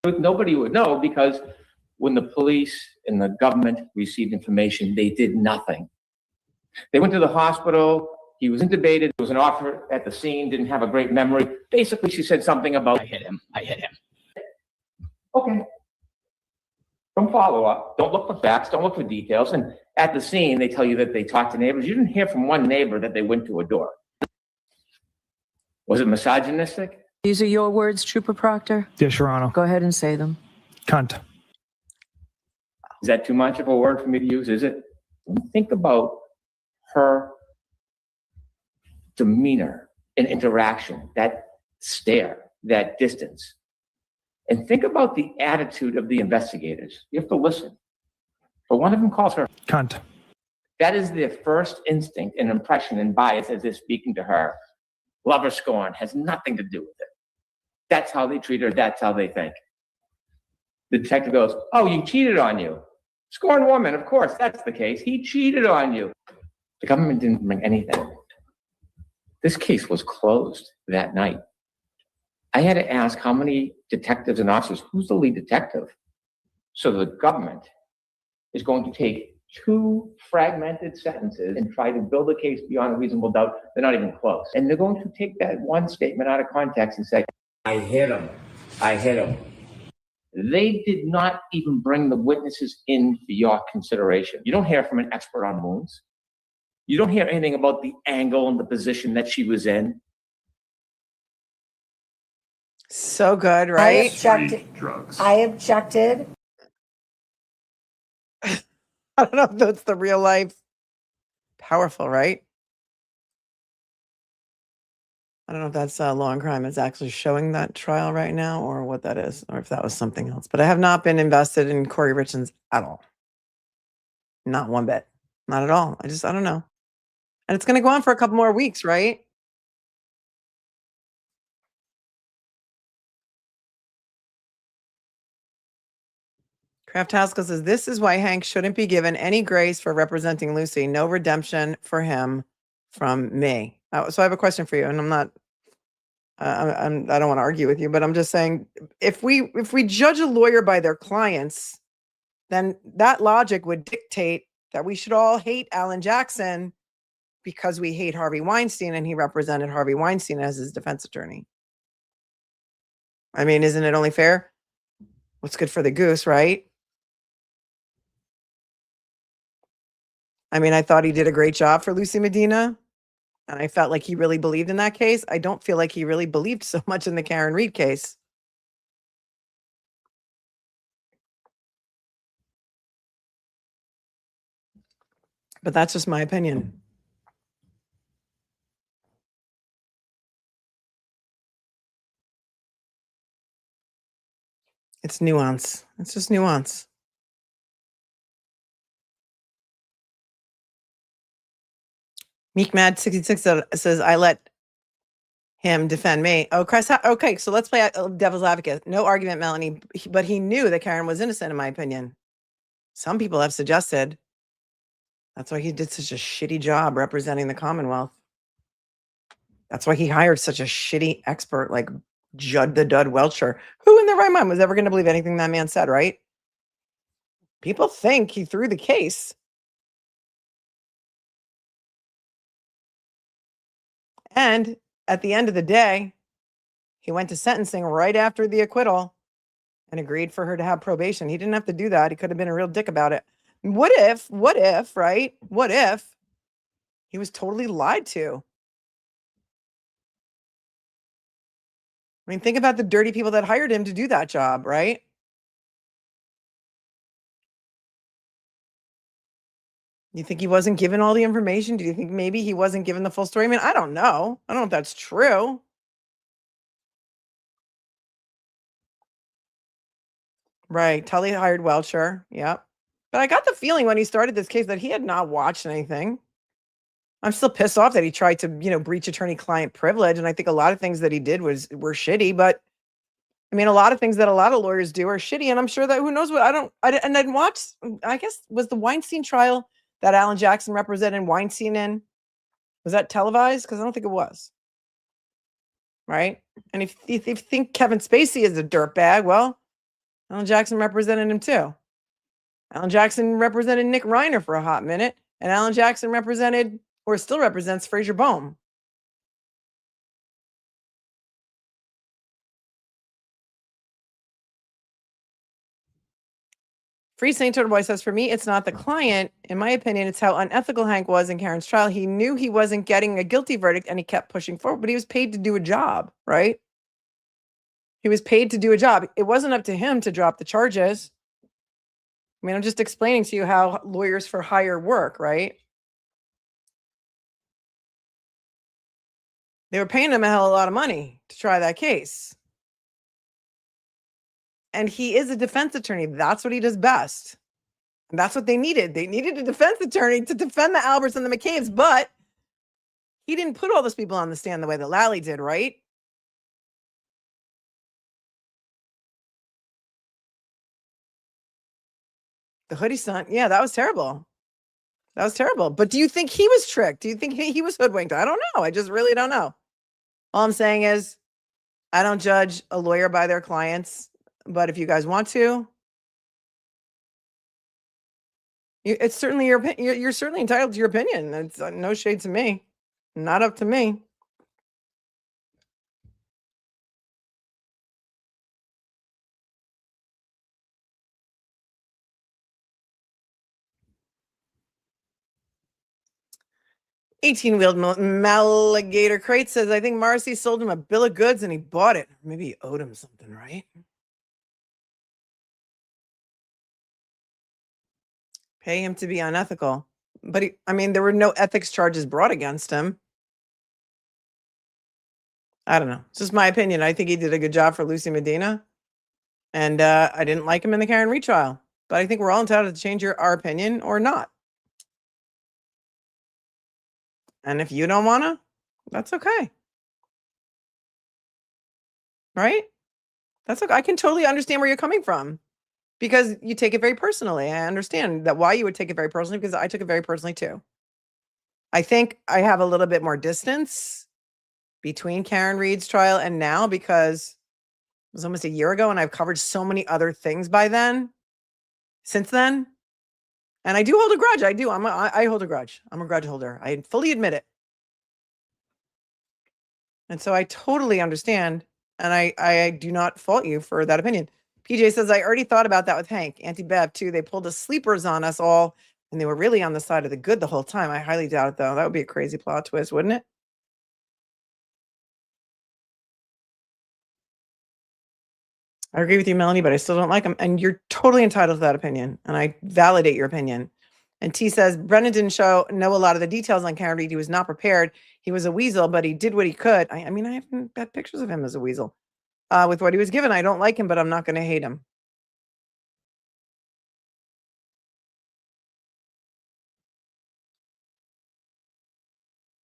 Nobody would know because when the police and the government received information, they did nothing. They went to the hospital. He was intubated. There was an officer at the scene, didn't have a great memory. Basically, she said something about, I hit him. Okay. Don't follow up. Don't look for facts. Don't look for details. And at the scene, they tell you that they talked to neighbors. You didn't hear from one neighbor that they went to a door. Was it misogynistic? These are your words, Trooper Proctor? Yes, Your Honor. Go ahead and say them. Cunt. Is that too much of a word for me to use? Is it? Think about her demeanor and interaction, that stare, that distance. And think about the attitude of the investigators. You have to listen. But one of them calls her cunt. That is their first instinct and impression and bias as they're speaking to her. Love or scorn has nothing to do with it. That's how they treat her. That's how they think. The detective goes, oh, he cheated on you. Scorned woman, of course, that's the case. He cheated on you. The government didn't bring anything. This case was closed that night. I had to ask how many detectives and officers, who's the lead detective? So the government is going to take 2 fragmented sentences and try to build a case beyond a reasonable doubt. They're not even close. And they're going to take that one statement out of context and say, I hit him. I hit him. They did not even bring the witnesses in for your consideration. You don't hear from an expert on wounds. You don't hear anything about the angle and the position that she was in. So good, right? I objected. I don't know if that's the real life. Powerful, right? I don't know if that's Law and Crime is actually showing that trial right now or what that is, or if that was something else. But I have not been invested in Corey Richards at all. Not one bit. Not at all. I don't know. And it's going to go on for a couple more weeks, right? Kraft Haskell says, this is why Hank shouldn't be given any grace for representing Lucy. No redemption for him from me. So I have a question for you, and I'm not, I don't want to argue with you, but I'm just saying, if we judge a lawyer by their clients, then that logic would dictate that we should all hate Alan Jackson because we hate Harvey Weinstein and he represented Harvey Weinstein as his defense attorney. I mean, isn't it only fair? What's good for the goose, right? I mean, I thought he did a great job for Lucy Medina, and I felt like he really believed in that case. I don't feel like he really believed so much in the Karen Reed case. But that's just my opinion. It's nuance. It's just nuance. Meek Mad 66 says, I let him defend me. Oh, Chris, okay, so let's play devil's advocate. No argument, Melanie, but he knew that Karen was innocent, in my opinion. Some people have suggested that's why he did such a shitty job representing the Commonwealth. That's why he hired such a shitty expert like Judd the Dud Welcher. Who in their right mind was ever going to believe anything that man said, right? People think he threw the case. And at the end of the day, he went to sentencing right after the acquittal and agreed for her to have probation. He didn't have to do that. He could have been a real dick about it. What if, right? What if he was totally lied to? I mean, think about the dirty people that hired him to do that job, right? You think he wasn't given all the information? Do you think maybe he wasn't given the full story? I mean, I don't know. I don't know if that's true. Right. Tully hired Welcher. Yep. But I got the feeling when he started this case that he had not watched anything. I'm still pissed off that he tried to, breach attorney-client privilege. And I think a lot of things that he did were shitty. But I mean, a lot of things that a lot of lawyers do are shitty. And I'm sure that who knows what I didn't watch. I guess was the Weinstein trial that Alan Jackson represented Weinstein in. Was that televised? Because I don't think it was. Right. And if you think Kevin Spacey is a dirtbag, well, Alan Jackson represented him too. Alan Jackson represented Nick Reiner for a hot minute. And Alan Jackson represented or still represents Fraser Bohm. Free St. Total Boy says, for me, it's not the client. In my opinion, it's how unethical Hank was in Karen's trial. He knew he wasn't getting a guilty verdict and he kept pushing forward, but he was paid to do a job, right? He was paid to do a job. It wasn't up to him to drop the charges. I mean, I'm just explaining to you how lawyers for hire work, right? They were paying him a hell of a lot of money to try that case. And he is a defense attorney. That's what he does best. And that's what they needed. They needed a defense attorney to defend the Alberts and the McCabe's, but he didn't put all those people on the stand the way that Lally did, right? The hoodie stunt. Yeah, that was terrible. That was terrible. But do you think he was tricked? Do you think he was hoodwinked? I don't know. I just really don't know. All I'm saying is I don't judge a lawyer by their clients, but if you guys want to, it's certainly your opinion. You're certainly entitled to your opinion. It's no shade to me. Not up to me. $18-wheeled Maligator Crate says, I think Marcy sold him a bill of goods and he bought it. Maybe he owed him something, right? Pay him to be unethical. But I mean, there were no ethics charges brought against him. I don't know. It's just my opinion. I think he did a good job for Lucy Medina. And I didn't like him in the Karen Reed trial. But I think we're all entitled to change our opinion or not. And if you don't want to, that's okay. Right? That's okay. I can totally understand where you're coming from because you take it very personally. I understand that why you would take it very personally because I took it very personally too. I think I have a little bit more distance between Karen Reed's trial and now because it was almost a year ago and I've covered so many other things since then. And I do hold a grudge. I do. I hold a grudge. I'm a grudge holder. I fully admit it. And so I totally understand. And I do not fault you for that opinion. PJ says, I already thought about that with Hank. Auntie Bev, too. They pulled the sleepers on us all, and they were really on the side of the good the whole time. I highly doubt it, though. That would be a crazy plot twist, wouldn't it? I agree with you, Melanie, but I still don't like him. And you're totally entitled to that opinion. And I validate your opinion. And T says, Brennan didn't know a lot of the details on Karen Reed. He was not prepared. He was a weasel, but he did what he could. I mean, I haven't got pictures of him as a weasel. With what he was given, I don't like him, but I'm not going to hate him.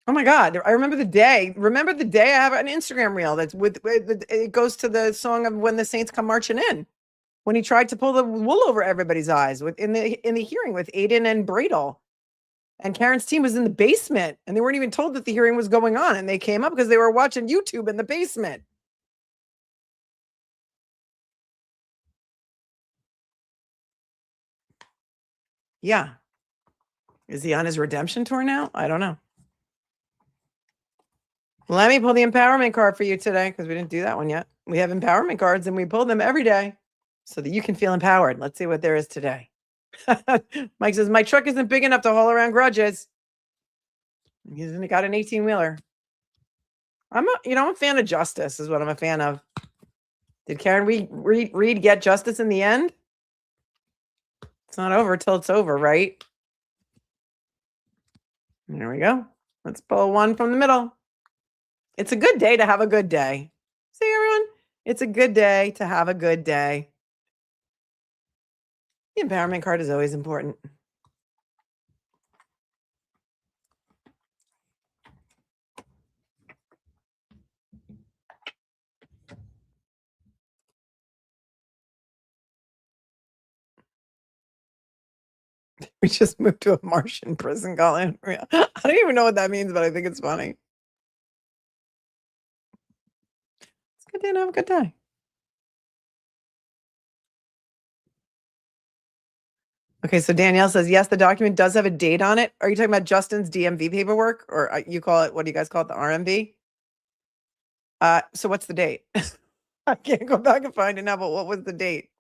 Oh my God. I remember the day. Remember the day I have an Instagram reel that's it goes to the song of When the Saints Come Marching In. When he tried to pull the wool over everybody's eyes in the hearing with Aiden and Bradel. And Karen's team was in the basement and they weren't even told that the hearing was going on. And they came up because they were watching YouTube in the basement. Yeah. Is he on his redemption tour now? I don't know. Let me pull the empowerment card for you today because we didn't do that one yet. We have empowerment cards and we pull them every day so that you can feel empowered. Let's see what there is today. Mike says, my truck isn't big enough to haul around grudges. He's got an 18-wheeler. I'm a fan of justice is what I'm a fan of. Did Karen Reed get justice in the end? It's not over till it's over, right? There we go. Let's pull one from the middle. It's a good day to have a good day. See, everyone? It's a good day to have a good day. The empowerment card is always important. We just moved to a Martian prison colony. I don't even know what that means, but I think it's funny. It's a good day to have a good day. Okay, so Danielle says, yes, the document does have a date on it. Are you talking about Justin's DMV paperwork? Or you call it, what do you guys call it, the RMV? So what's the date? I can't go back and find it now, but what was the date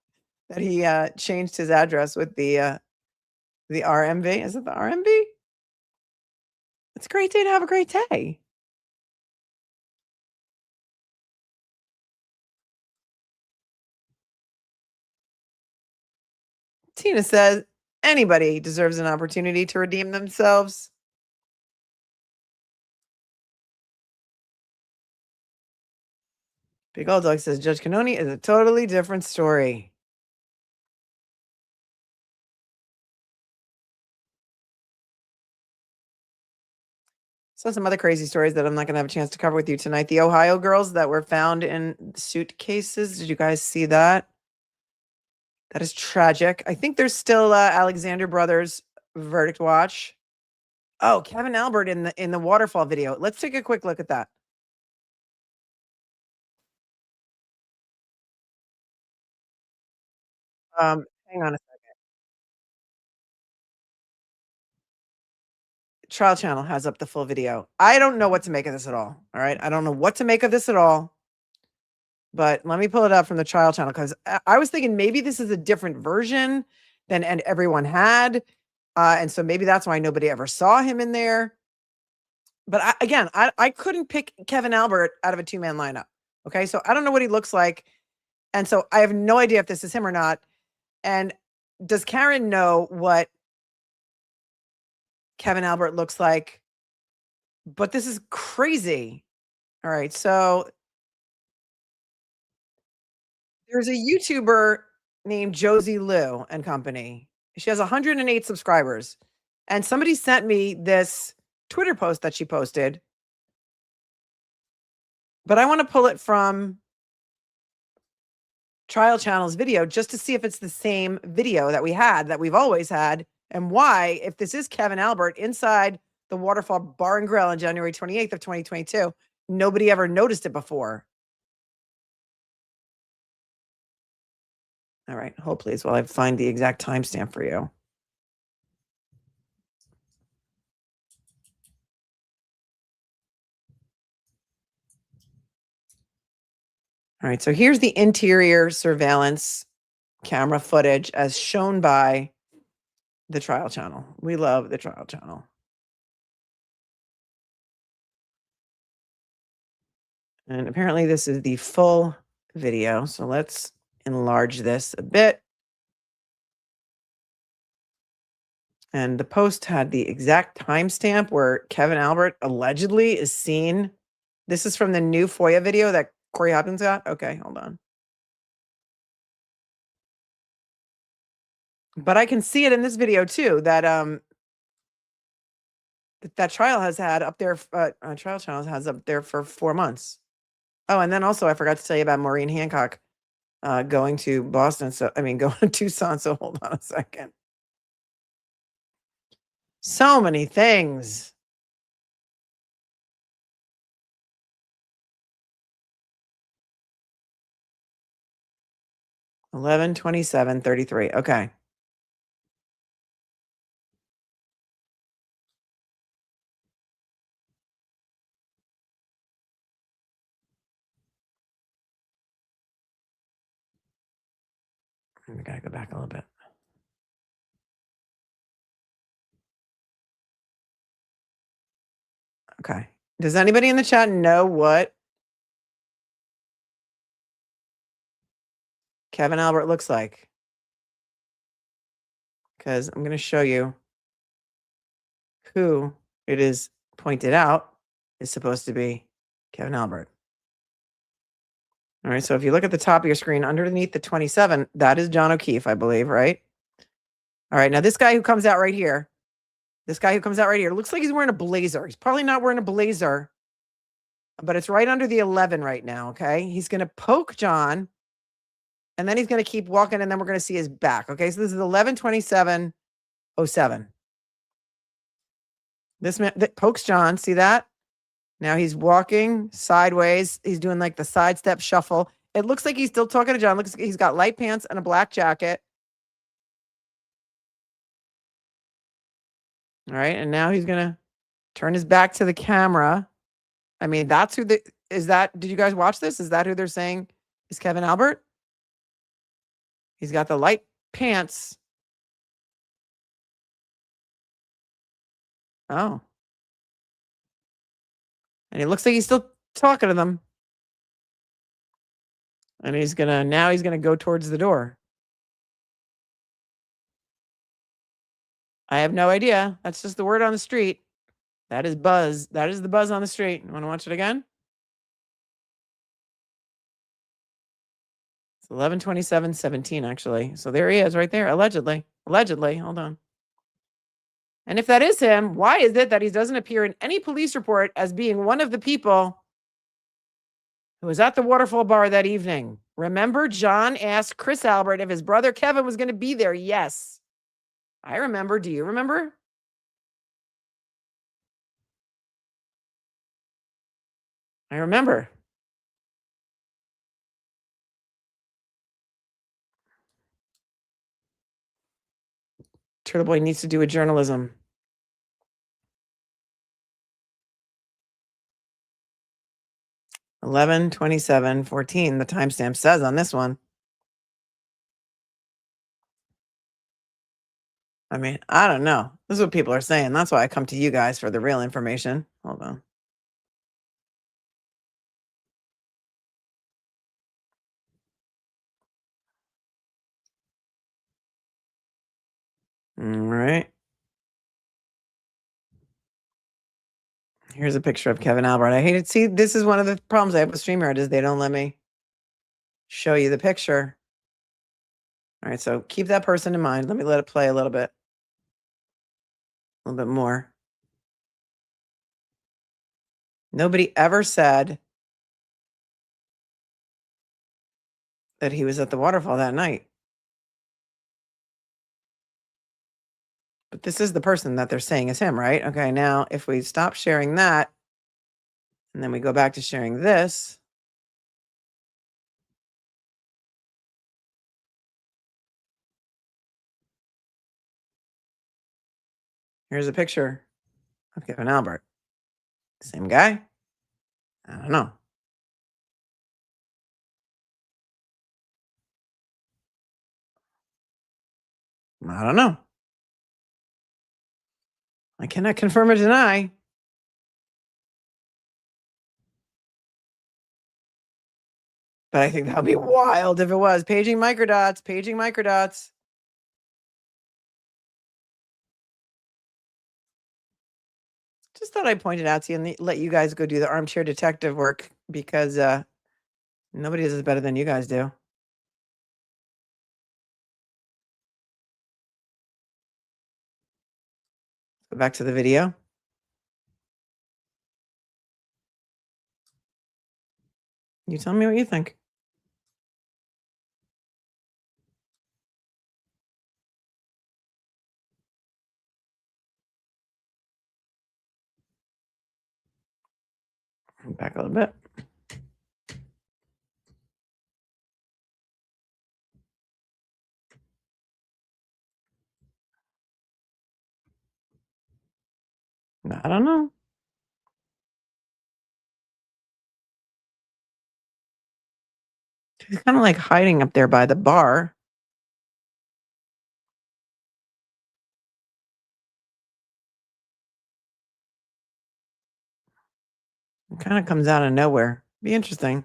that he changed his address with the RMV? Is it the RMV? It's a great day to have a great day. Tina says, anybody deserves an opportunity to redeem themselves. Big Old Dog says, Judge Cannone is a totally different story. So some other crazy stories that I'm not going to have a chance to cover with you tonight. The Ohio girls that were found in suitcases. Did you guys see that? That is tragic. I think there's still Alexander Brothers verdict watch. Oh, Kevin Albert in the Waterfall video. Let's take a quick look at that. Hang on a second. Trial Channel has up the full video. I don't know what to make of this at all. All right. I don't know what to make of this at all. But let me pull it up from the Trial Channel because I was thinking maybe this is a different version than everyone had. And so maybe that's why nobody ever saw him in there. But I couldn't pick Kevin Albert out of a two-man lineup. Okay. So I don't know what he looks like. And so I have no idea if this is him or not. And does Karen know what Kevin Albert looks like. But this is crazy. All right, so there's a YouTuber named Josie Liu and Company. She has 108 subscribers. And somebody sent me this Twitter post that she posted. But I want to pull it from Trial Channel's video just to see if it's the same video that we've always had, and why, if this is Kevin Albert inside the Waterfall Bar and Grill on January 28th of 2022, nobody ever noticed it before. All right, hold please while I find the exact timestamp for you. All right, so here's the interior surveillance camera footage as shown by the Trial Channel. We love the Trial Channel. And apparently this is the full video, so let's enlarge this a bit. And the post had the exact timestamp where Kevin Albert allegedly is seen. This is from the new FOIA video that Corey Hopkins got. Okay, hold on. But I can see it in this video too, that that trial has had up there, Trial Channel has up there for 4 months. Oh, and then also I forgot to tell you about Maureen Hancock going to Boston. Going to Tucson. So hold on a second. So many things. $11/27/33. Okay. We gotta go back a little bit. Okay. Does anybody in the chat know what Kevin Albert looks like? Because I'm going to show you who it is pointed out is supposed to be Kevin Albert. All right, so if you look at the top of your screen, underneath the 27, that is John O'Keefe, I believe, right? All right, now this guy who comes out right here, looks like he's wearing a blazer. He's probably not wearing a blazer, but it's right under the 11 right now, okay? He's going to poke John, and then he's going to keep walking, and then we're going to see his back, okay? So this is 11/27/07. This man that pokes John, see that? Now he's walking sideways. He's doing like the sidestep shuffle. It looks like he's still talking to John. Looks like he's got light pants and a black jacket. All right, and now he's going to turn his back to the camera. I mean, that's who did you guys watch this? Is that who they're saying is Kevin Albert? He's got the light pants. Oh. And it looks like he's still talking to them. And now he's gonna go towards the door. I have no idea. That's just the word on the street. That is buzz. That is the buzz on the street. You want to watch it again? It's 11/27/17, actually. So there he is right there, allegedly. Allegedly. Hold on. And if that is him, why is it that he doesn't appear in any police report as being one of the people who was at the Waterfall bar that evening? Remember, John asked Chris Albert if his brother Kevin was going to be there. Yes. I remember. Do you remember? I remember. Turtle Boy needs to do a journalism. $11/27/14. The timestamp says on this one. I mean, I don't know. This is what people are saying. That's why I come to you guys for the real information. Hold on. All right. Here's a picture of Kevin Albert. I hate it. See, this is one of the problems I have with StreamYard is they don't let me show you the picture. All right, so keep that person in mind. Let me let it play a little bit more. Nobody ever said that he was at the waterfall that night. But this is the person that they're saying is him, right? Okay, now if we stop sharing that, and then we go back to sharing this, here's a picture of Kevin Albert. Same guy? I don't know. I don't know. I cannot confirm or deny. But I think that would be wild if it was. Paging microdots, paging microdots. Just thought I'd point it out to you and let you guys go do the armchair detective work because nobody does it better than you guys do. Go back to the video. You tell me what you think. Back a little bit. I don't know. He's kind of like hiding up there by the bar. It kind of comes out of nowhere. Be interesting.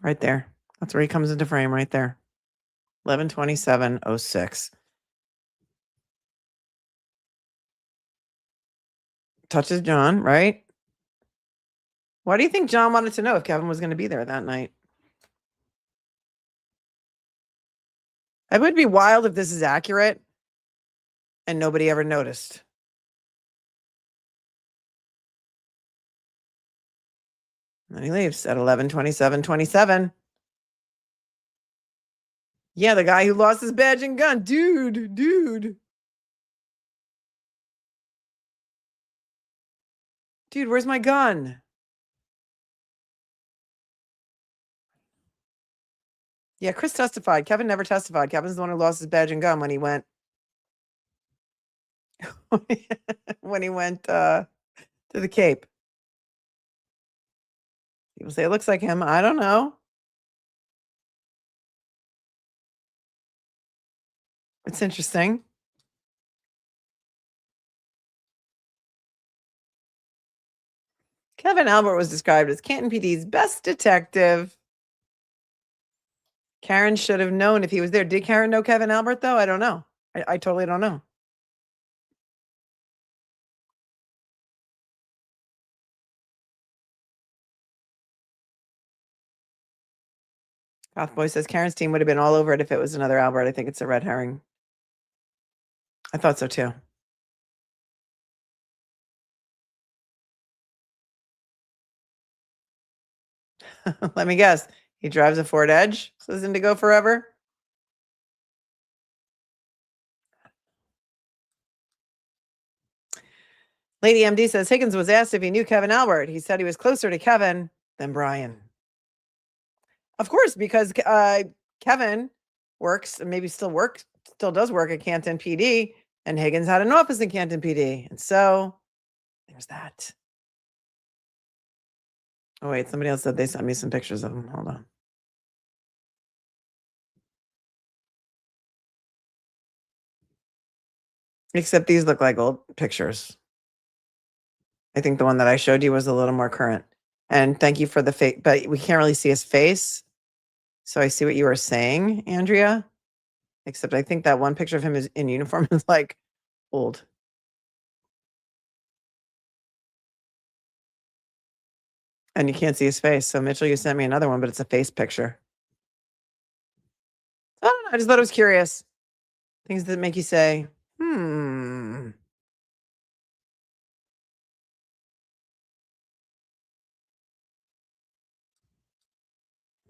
Right there. That's where he comes into frame right there. 11/27/06. Touches John, right? Why do you think John wanted to know if Kevin was going to be there that night? It would be wild if this is accurate and nobody ever noticed. And then he leaves at 11/27/27. Yeah, the guy who lost his badge and gun. Dude. Dude, where's my gun? Yeah, Chris testified. Kevin never testified. Kevin's the one who lost his badge and gun when he went to the Cape. People say it looks like him. I don't know. It's interesting. Kevin Albert was described as Canton PD's best detective. Karen should have known if he was there. Did Karen know Kevin Albert, though? I don't know. I totally don't know. Gothboy says Karen's team would have been all over it if it was another Albert. I think it's a red herring. I thought so, too. Let me guess. He drives a Ford Edge, says Indigo Forever. Lady MD says Higgins was asked if he knew Kevin Albert. He said he was closer to Kevin than Brian. Of course, because Kevin works, and maybe still does work at Canton PD, and Higgins had an office in Canton PD. And so there's that. Oh, wait, somebody else said they sent me some pictures of him. Hold on. Except these look like old pictures. I think the one that I showed you was a little more current. And thank you for the face, but we can't really see his face. So I see what you were saying, Andrea. Except I think that one picture of him is in uniform is like old. And you can't see his face. So Mitchell, you sent me another one, but it's a face picture. I don't know. I just thought it was curious. Things that make you say, hmm.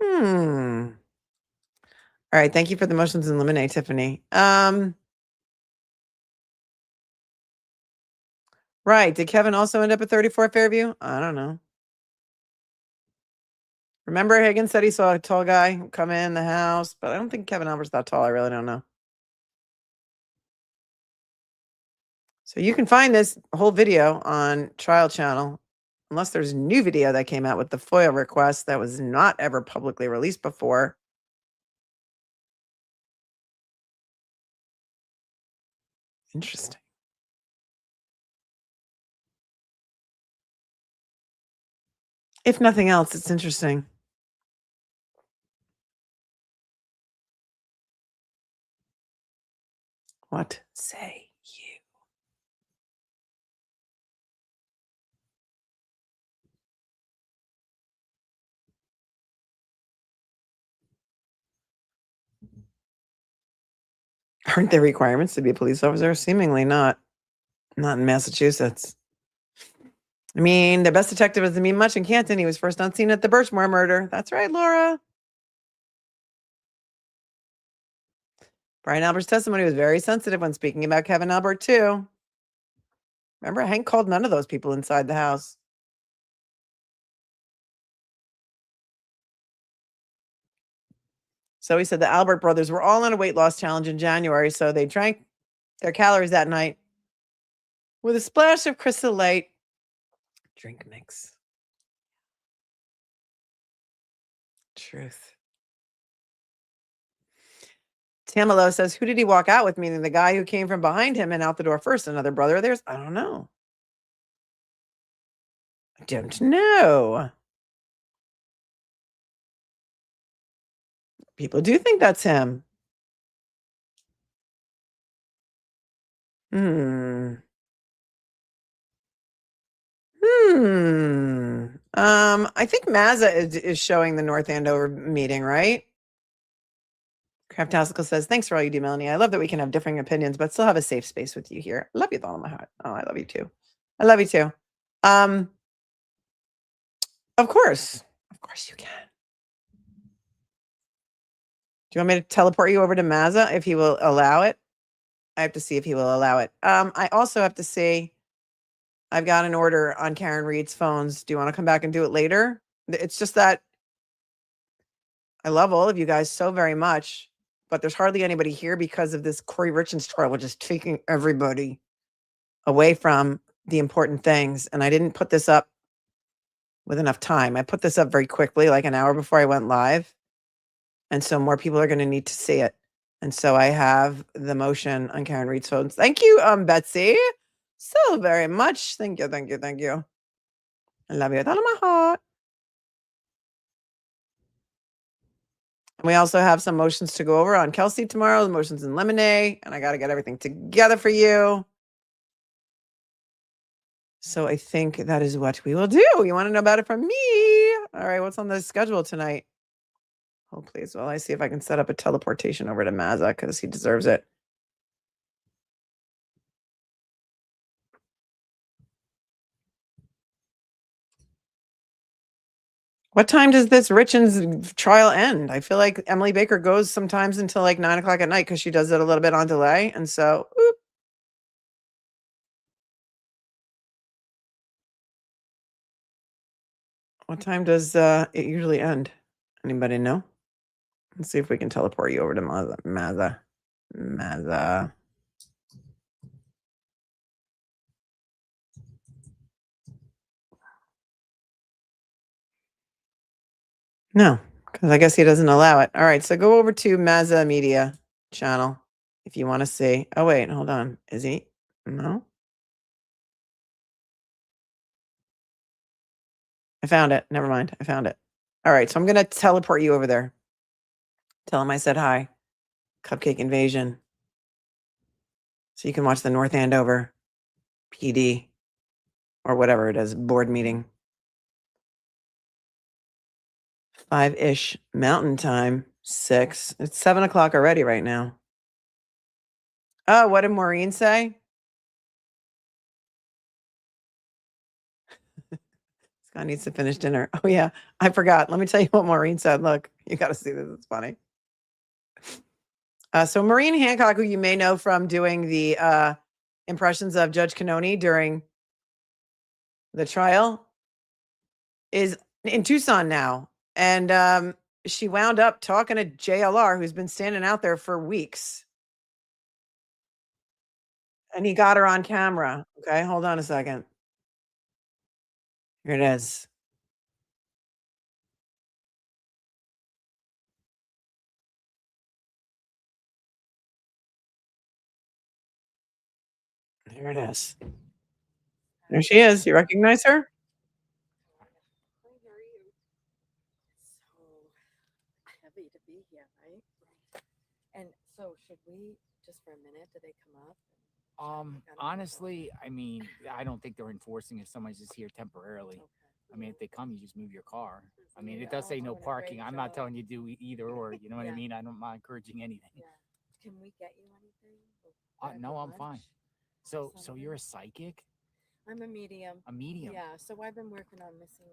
Hmm. All right. Thank you for the motions in limine, Tiffany. Right. Did Kevin also end up at 34 Fairview? I don't know. Remember Higgins said he saw a tall guy come in the house, but I don't think Kevin Albert's that tall. I really don't know. So you can find this whole video on Trial Channel, unless there's a new video that came out with the FOIA request that was not ever publicly released before. Interesting. If nothing else, it's interesting. What say you? Aren't there requirements to be a police officer? Seemingly not. Not in Massachusetts. I mean, the best detective doesn't mean much in Canton. He was first on scene at the Birchmore murder. That's right, Laura. Brian Albert's testimony was very sensitive when speaking about Kevin Albert, too. Remember, Hank called none of those people inside the house. So he said the Albert brothers were all on a weight loss challenge in January, so they drank their calories that night with a splash of Crystal Light drink mix. Truth. Tamalo says, who did he walk out with? Meaning the guy who came from behind him and out the door first. Another brother of theirs? I don't know. I don't know. People do think that's him. I think Mazza is showing the North Andover meeting, right? Craftastical says, thanks for all you do, Melanie. I love that we can have differing opinions, but still have a safe space with you here. I love you with all of my heart. Oh, I love you too. I love you too. Of course. Of course you can. Do you want me to teleport you over to Mazza if he will allow it? I have to see if he will allow it. I also have to see, I've got an order on Karen Reed's phones. Do you want to come back and do it later? It's just that I love all of you guys so very much, but there's hardly anybody here because of this Corey Richards trial, which is taking everybody away from the important things. And I didn't put this up with enough time. I put this up very quickly, like an hour before I went live. And so more people are going to need to see it. And so I have the motion on Karen Reed's phones. Thank you, Betsy, so very much. Thank you, thank you, thank you. I love you with all of my heart. And we also have some motions to go over on Kelsey tomorrow, the motions in Lemonade, and I got to get everything together for you. So I think that is what we will do. You want to know about it from me? All right, what's on the schedule tonight? Oh, please. Well, I see if I can set up a teleportation over to Mazza because he deserves it. What time does this Richens trial end? I feel like Emily Baker goes sometimes until like 9 o'clock at night because she does it a little bit on delay. And so, oop. What time does it usually end? Anybody know? Let's see if we can teleport you over to Mazza. No, because I guess he doesn't allow it. All right, so go over to Mazza Media channel if you want to see. Oh, wait, hold on. Is he? No. I found it. Never mind. I found it. All right, so I'm going to teleport you over there. Tell him I said hi. Cupcake Invasion. So you can watch the North Andover PD or whatever it is, board meeting. 5-ish Mountain Time, 6. It's 7 o'clock already right now. Oh, what did Maureen say? Scott needs to finish dinner. Oh, yeah, I forgot. Let me tell you what Maureen said. Look, you got to see this. It's funny. So Maureen Hancock, who you may know from doing the impressions of Judge Cannone during the trial, is in Tucson now. And she wound up talking to JLR, who's been standing out there for weeks. And he got her on camera. Okay, hold on a second. Here it is. There it is. There she is. You recognize her? Heavy to be here, right? And so should we, just for a minute, do they come up? Honestly, I mean, I don't think they're enforcing if someone's just here temporarily. I mean, if they come, you just move your car. I mean, it does say no parking. I'm not telling you to do either or, you know what I mean? I'm not encouraging anything. Yeah. Can we get you anything? No, I'm fine. So you're a psychic? I'm a medium. A medium? Yeah, so I've been working on missing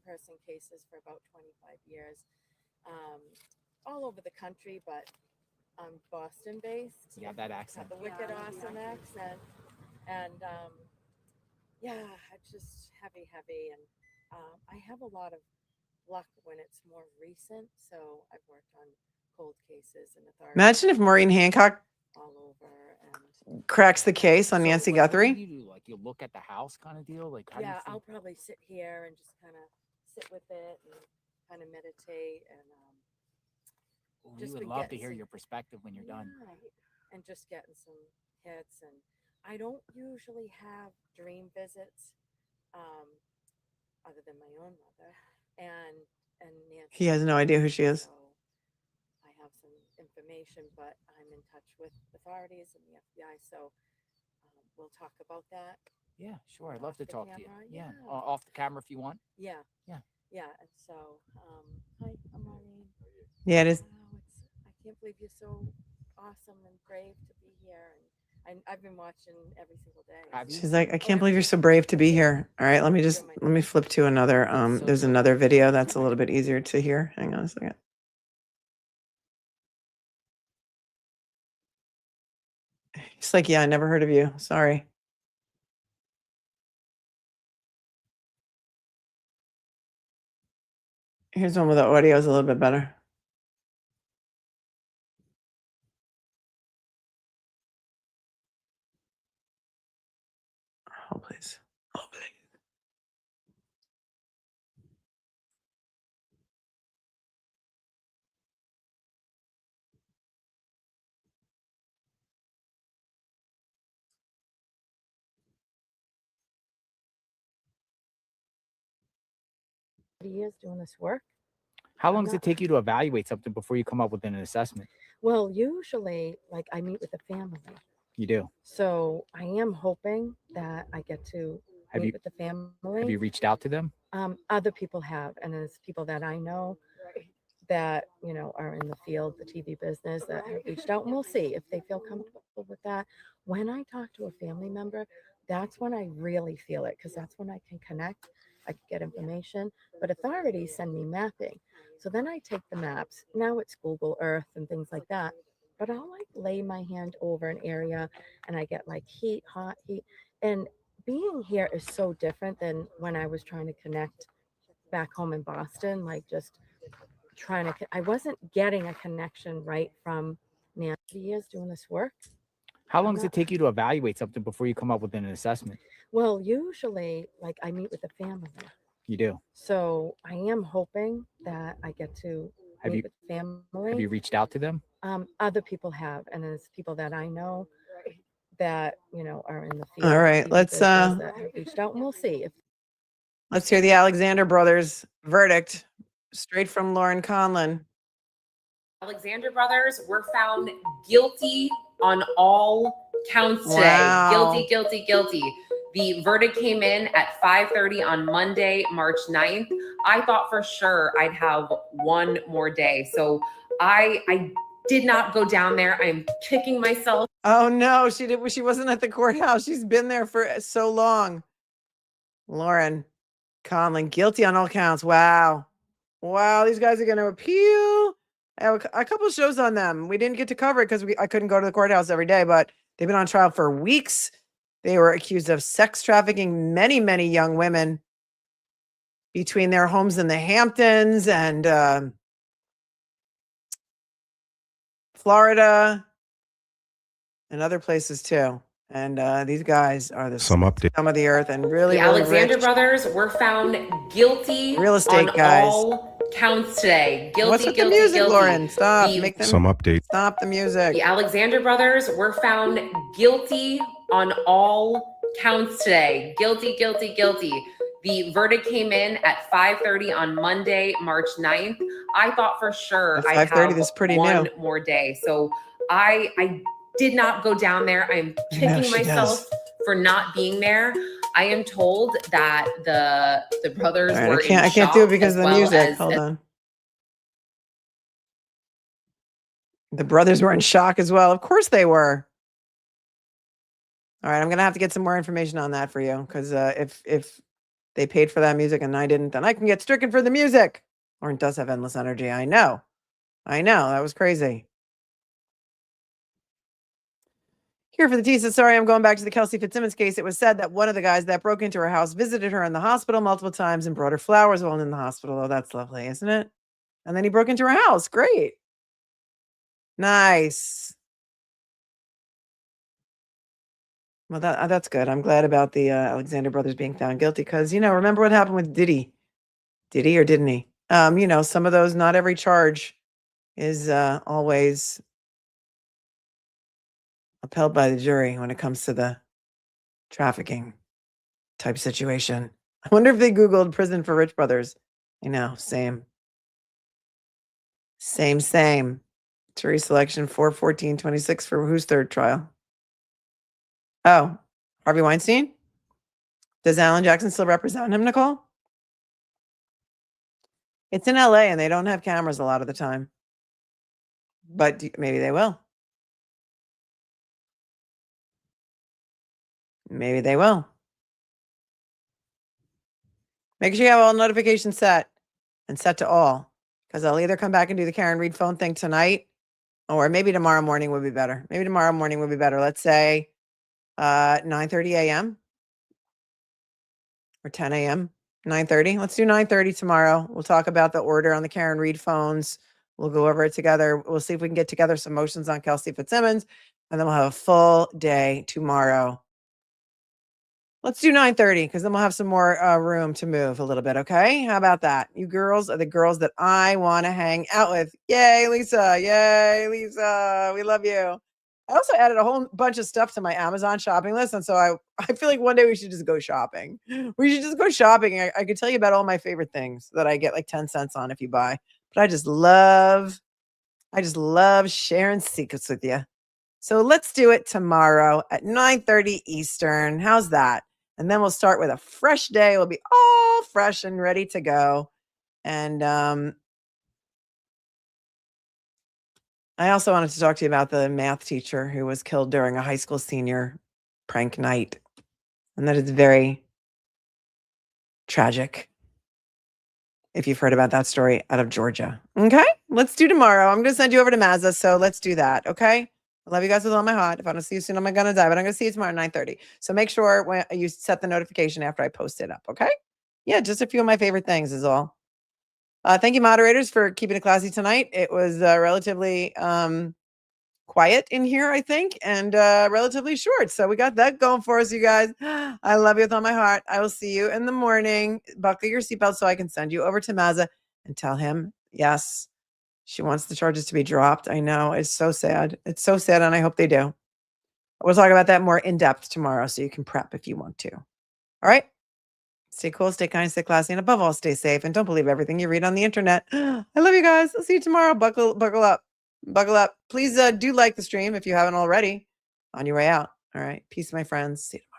person cases for about 25 years, all over the country, but I'm Boston based. Yeah, that accent. Have a wicked awesome accent. And yeah, it's just heavy. And I have a lot of luck when it's more recent. So I've worked on cold cases and authority. Imagine if Maureen Hancock all over and cracks the case on Nancy Guthrie. What do you do? Like you look at the house kind of deal? Like how do you yeah, I'll probably sit here and just kind of sit with it and kind of meditate and we would love to hear your perspective when you're done. And just getting some hits. And I don't usually have dream visits, other than my own mother and Nancy. He has no idea who she is. So I have some information, but I'm in touch with authorities and the FBI. So we'll talk about that. Yeah, sure. I'd love to talk to you. camera. Yeah. Yeah. Off the camera if you want. Yeah. Yeah. Yeah. And so, hi, I'm Maureen. Yeah, it is. I can't believe you're so awesome and brave to be here. And I've been watching every single day. She's like, I can't believe you're so brave to be here. All right, let me flip to another. There's another video that's a little bit easier to hear. Hang on a second. She's like, yeah, I never heard of you. Sorry. Here's one with the audio is a little bit better. Oh, please. Oh, please. Years doing this work. How long does it take you to evaluate something before you come up with an assessment? Well, usually, like I meet with the family. You do. So I am hoping that I get to meet with the family. Have you reached out to them? Other people have, and there's people that I know that are in the field, the TV business, that have reached out, and we'll see if they feel comfortable with that. When I talk to a family member, that's when I really feel it, because that's when I can connect. I can get information, but authorities send me mapping. So then I take the maps. Now it's Google Earth and things like that. But I'll like lay my hand over an area and I get like heat, hot, heat. And being here is so different than when I was trying to connect back home in Boston, like just trying to, I wasn't getting a connection right from Nancy years doing this work. How long does it take you to evaluate something before you come up with an assessment? Well, usually, like I meet with the family. You do. So I am hoping that I get to meet with the family. Have you reached out to them? Other people have, and there's people that I know that are in the field. All right, let's that have reached out, and we'll see if. Let's hear the Alexander brothers' verdict, straight from Lauren Conlon. Alexander brothers were found guilty on all counts today. Wow. Guilty, guilty, guilty. The verdict came in at 5:30 on Monday, March 9th. I thought for sure I'd have one more day. So I did not go down there. I'm kicking myself. Oh no, she wasn't at the courthouse. She's been there for so long. Lauren Conlon, guilty on all counts. Wow. Wow, these guys are going to appeal. I have a couple of shows on them. We didn't get to cover it because I couldn't go to the courthouse every day, but they've been on trial for weeks. They were accused of sex trafficking many, many young women between their homes in the Hamptons and Florida and other places too. And these guys are the scum of the earth and really, The really Alexander rich. brothers were found guilty Real estate on guys. all counts today. Guilty, What's with guilty, the music, guilty. Lauren? Stop. The- Make them Some update. stop the music. The Alexander brothers were found guilty on all counts today. Guilty, guilty, guilty. The verdict came in at 5:30 on Monday, March 9th. I thought for sure At I'd 5:30, have that's pretty one new. more day. So I did not go down there. I'm kicking she myself for not being there. I am told that the brothers All right, were I can't in do it shock because as of the well music. as- Hold on. The brothers were in shock as well. Of course they were. All right, I'm gonna have to get some more information on that for you because if they paid for that music and I didn't, then I can get stricken for the music. Lauren does have endless energy. I know. That was crazy. Here for the tea says, sorry, I'm going back to the KELSEY FITZSIMMONS case. It was said that one of the guys that broke into her house visited her in the hospital multiple times and brought her flowers while in the hospital. Oh, that's lovely, isn't it? And then he broke into her house. Great. Nice. Well, that's good. I'm glad about the Alexander brothers being found guilty because, remember what happened with Diddy? Did he or didn't he? Some of those, not every charge is always upheld by the jury when it comes to the trafficking type situation. I wonder if they Googled prison for rich brothers. I know, same. Jury selection 4/14/26 for whose third trial? Oh, Harvey Weinstein? Does Alan Jackson still represent him, Nicole? It's in LA and they don't have cameras a lot of the time. But maybe they will. Maybe they will. Make sure you have all notifications set and set to all because I'll either come back and do the Karen Reed phone thing tonight or maybe tomorrow morning would be better. Let's say 9:30 a.m. or 10 a.m. 9:30. Let's do 9:30 tomorrow. We'll talk about the order on the Karen Reed phones. We'll go over it together. We'll see if we can get together some motions on KELSEY FITZSIMMONS, and then we'll have a full day tomorrow. Let's do 9:30 because then we'll have some more room to move a little bit. Okay. How about that? You girls are the girls that I want to hang out with. Yay, Lisa. Yay, Lisa. We love you. I also added a whole bunch of stuff to my Amazon shopping list. And so I feel like one day we should just go shopping. We should just go shopping. I could tell you about all my favorite things that I get like 10 cents on if you buy. But I just love sharing secrets with you. So let's do it tomorrow at 9:30 Eastern. How's that? And then we'll start with a fresh day. We'll be all fresh and ready to go. And I also wanted to talk to you about the math teacher who was killed during a high school senior prank night. And that is very tragic. If you've heard about that story out of Georgia. Okay, let's do tomorrow. I'm going to send you over to Mazza. So let's do that. Okay. I love you guys with all my heart. If I don't see you soon, I'm going to die, but I'm going to see you tomorrow at 9:30. So make sure when you set the notification after I post it up. Okay. Yeah. Just a few of my favorite things is all. Thank you, moderators, for keeping it classy tonight. It was relatively quiet in here, I think, and relatively short. So we got that going for us, you guys. I love you with all my heart. I will see you in the morning. Buckle your seatbelt so I can send you over to Mazza and tell him, yes, she wants the charges to be dropped. I know. It's so sad. It's so sad, and I hope they do. We'll talk about that more in depth tomorrow so you can prep if you want to. All right? Stay cool, stay kind, stay classy, and above all, stay safe. And don't believe everything you read on the internet. I love you guys. I'll see you tomorrow. Buckle up. Buckle up. Please do like the stream if you haven't already on your way out. All right. Peace, my friends. See you tomorrow.